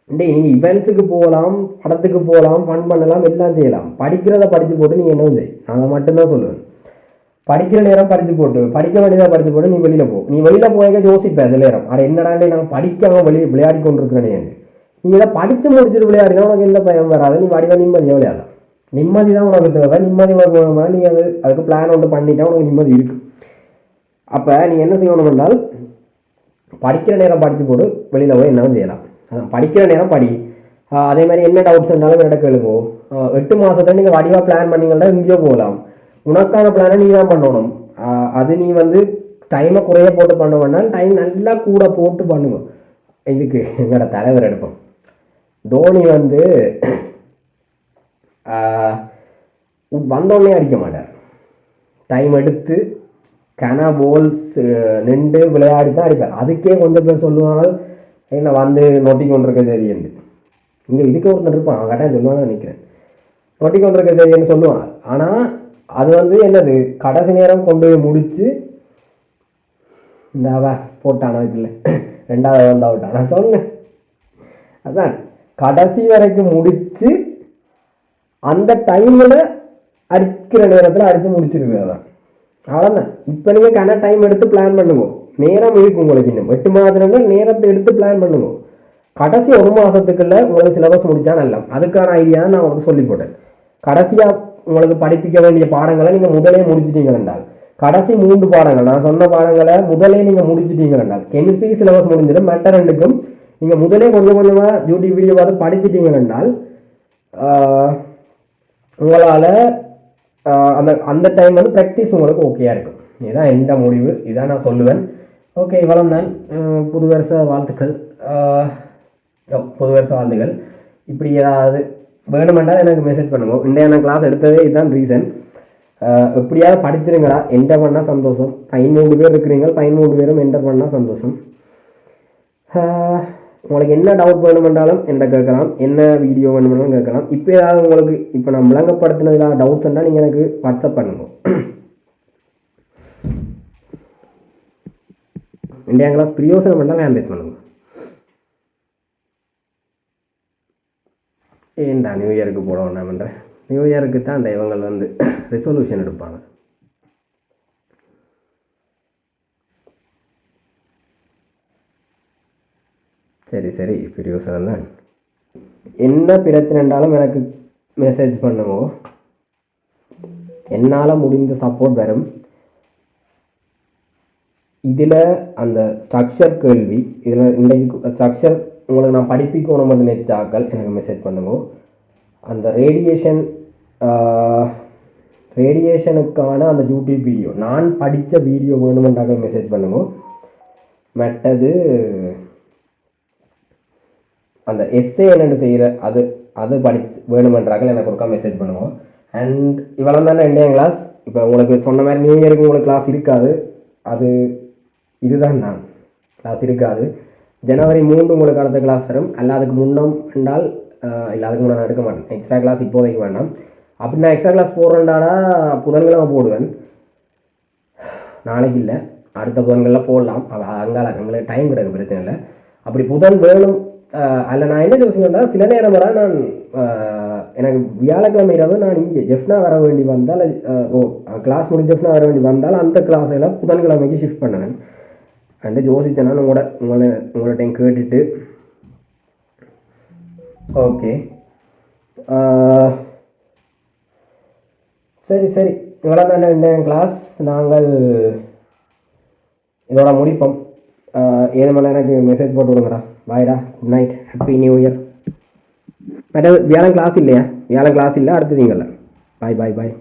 நீங்கள் இவெண்ட்ஸுக்கு போகலாம், படத்துக்கு போகலாம், ஃபன் பண்ணலாம், எல்லாம் செய்யலாம். படிக்கிறத படித்து போட்டு நீ என்னவும் செய். நான் மட்டும்தான் சொல்லுவேன். படிக்கிற நேரம் படித்து போட்டு, படிக்க வேண்டியதாக படித்து போட்டு நீ வெளியில் போ. நீ வெளியில் போய்க்க யோசிப்பேன் சில நேரம், அதை என்னடாண்டே நான் படிக்காமல் விளையாடி கொண்டு இருக்கிறேனே. நீ இதை படித்து முடிச்சுட்டு விளையாடினா உனக்கு எந்த பயம் வராது. நீ வடிவ நிம்மதியாக விளையாடலாம். நிம்மதி தான் உனக்கு தேவை. நிம்மதி உனக்கு வேணும்னா நீ அதுக்கு பிளான் ஒன்று பண்ணிட்டா உனக்கு நிம்மதி இருக்குது. அப்போ நீ என்ன செய்யணும் என்றால் படிக்கிற நேரம் படித்து போட்டு வெளியில் போய் என்னவும் செய்யலாம். அதான் படிக்கிற நேரம் படி. அதே மாதிரி என்ன டவுட்ஸ் இருந்தாலும் என்னோட கேளுங்கோ. 8 மாதத்தை நீங்கள் வடிவாக பிளான் பண்ணிங்கன்னா இங்கேயோ போகலாம். உனக்கான பிளானை நீ தான் பண்ணணும். அது நீ டைமை குறைய போட்டு பண்ணுவேன்னா டைம் நல்லா கூட போட்டு பண்ணுவோம். இதுக்கு எங்களோட தலைவர் எடுப்போம். தோனி வந்தோடனே அடிக்க மாட்டார். டைம் எடுத்து போல்ஸ் நின்று விளையாடி தான் அடிப்பார். அதுக்கே கொஞ்சம் பேர் சொல்லுவாங்க என்ன நொட்டி கொண்டிருக்க சரியென்று. இங்கே இதுக்கு ஒருத்தர் இருப்பான், அவன் கட்டாயம் சொல்லுவான்னு நினைக்கிறேன். நொட்டி கொண்டிருக்க சரியன்னு சொல்லுவான். ஆனால் அது என்னது கடைசி நேரம் கொண்டு போய் முடித்து இந்த போட்டான். அதுக்கு இல்லை 2வது அவுட்டான். நான் சொன்னேன் அதான் கடைசி வரைக்கும் முடித்து அந்த டைமில் அடிக்கிற நேரத்தில் அடித்து முடிச்சிருக்கு. அதான் அவ்வளோதான். இப்போ நீங்கள் டைம் எடுத்து பிளான் பண்ணுங்க. நேரம் இருக்கு உங்களுக்கு. இன்னும் 8 மாதத்துல நேரத்தை எடுத்து பிளான் பண்ணுங்க. கடைசி 1 மாதத்துக்குள்ள உங்களுக்கு சிலபஸ் முடித்தா நல்லா. அதுக்கான ஐடியா நான் உங்களுக்கு சொல்லி போட்டேன். கடைசியாக உங்களுக்கு படிப்பிக்க வேண்டிய பாடங்களை நீங்கள் முதலே முடிச்சிட்டீங்க என்றால், கடைசி 3 பாடங்கள் நான் சொன்ன பாடங்களை முதலே நீங்கள் முடிச்சிட்டீங்க என்றால், கெமிஸ்ட்ரி சிலபஸ் முடிஞ்சிடும். மற்ற 2க்கும் நீங்கள் முதலே கொஞ்சம் கொஞ்சமாக யூடியூப் வீடியோ பார்த்து படிச்சிட்டீங்க என்றால் உங்களால் அந்த டைம் ப்ராக்டிஸ் உங்களுக்கு ஓகேயாக இருக்கும். இதுதான் எந்த முடிவு, இதான் நான் சொல்லுவேன். ஓகே, இவ்வளோ தான். புது வருஷ வாழ்த்துக்கள். இப்படி ஏதாவது வேணுமென்றால் எனக்கு மெசேஜ் பண்ணுங்க. இன்றைய நான் கிளாஸ் எடுத்ததே இதுதான் ரீசன். எப்படியாவது படிச்சிருங்கடா, என்டர் பண்ணால் சந்தோஷம். 13 பேர் இருக்கிறீங்க, 13 பேரும் என்டர் பண்ணால் சந்தோஷம். உங்களுக்கு என்ன டவுட் வேணுமென்றாலும் என்கிட்ட கேட்கலாம், என்ன வீடியோ வேணுமென்னாலும் கேட்கலாம். இப்போ ஏதாவது உங்களுக்கு இப்போ நான் விளங்கப்படுத்தினதில் டவுட்ஸ் இருந்தால் நீங்கள் எனக்கு வாட்ஸ்அப் பண்ணுங்க. இந்தியா கிளாஸ் பிரியோசனம் பண்ணால் ஹேண்ட் ரைஸ் பண்ணுங்க. ஏன்டா நியூ இயருக்கு போட வேண்டாம் பண்ணுறேன். நியூ இயருக்கு தான் இவங்க ரெசல்யூஷன் எடுப்பாங்க. சரி பிரியோசனம் தான். என்ன பிரச்சனைன்றாலும் எனக்கு மெசேஜ் பண்ணுங்க. என்னால் முடிந்த சப்போர்ட் வரும். இதில் அந்த ஸ்ட்ரக்சர் கேள்வி, இதில் இன்றைக்கு ஸ்ட்ரக்சர் உங்களுக்கு நான் படிப்பிக்கணும் மட்டும் நெச்சாக்கள் எனக்கு மெசேஜ் பண்ணுங்க. அந்த ரேடியேஷனுக்கான அந்த யூடியூப் வீடியோ நான் படித்த வீடியோ வேணுமென்றாக்கள் மெசேஜ் பண்ணுங்க. மற்றது அந்த எஸ்ஏ என்னென்னு செய்கிற அது படித்து வேணுமென்றாக்கள் எனக்கு ஒருக்கா மெசேஜ் பண்ணுங்க. அண்ட் இவ்வளோ தானே இந்தியா கிளாஸ். இப்போ உங்களுக்கு சொன்ன மாதிரி நியூ இயருக்கு உங்களுக்கு கிளாஸ் இருக்காது. இதுதான் நான் கிளாஸ் இருக்காது. ஜனவரி 3 உங்களுக்கு அடுத்த கிளாஸ் வரும். அதுக்கு முன்னம் என்றால் இல்லை, அதுக்கு முன்னே நான் எடுக்க மாட்டேன். எக்ஸ்ட்ரா கிளாஸ் இப்போதைக்கு வேண்டாம். அப்படி நான் எக்ஸ்ட்ரா கிளாஸ் போடுறேன்டாடா புதன்கிழமை போடுவேன். நாளைக்கு இல்லை, அடுத்த புதன்களில் போடலாம். அங்கால எங்களுக்கு டைம் கிடைக்க பிரச்சனை இல்லை. அப்படி புதன் வேணும் அதில் நான் என்ன யோசிக்கணும்னா, சில நேரம் வர நான் எனக்கு வியாழக்கிழமை இரவு நான் இங்கே ஜெஃப்னா வர வேண்டி வந்தால் கிளாஸ் முடிஞ்சு ஜெஃப்னா வர வேண்டி வந்தால் அந்த கிளாஸெல்லாம் புதன்கிழமைக்கு ஷிஃப்ட் பண்ணுவேன். அண்டு யோசிச்சேன்னா உங்கள்கிட்ட கேட்டுட்டு ஓகே சரி இவ்வளோ தானே இன்றைய கிளாஸ். நாங்கள் இதோட முடிப்போம். 7 மணி நேரம் எனக்கு மெசேஜ் போட்டு விடுங்கடா. பாய்டா, good night, happy new year. மற்ற வியாழன் கிளாஸ் இல்லையா? வியாழன் கிளாஸ் இல்லை, அடுத்ததுங்கல்ல. பாய்.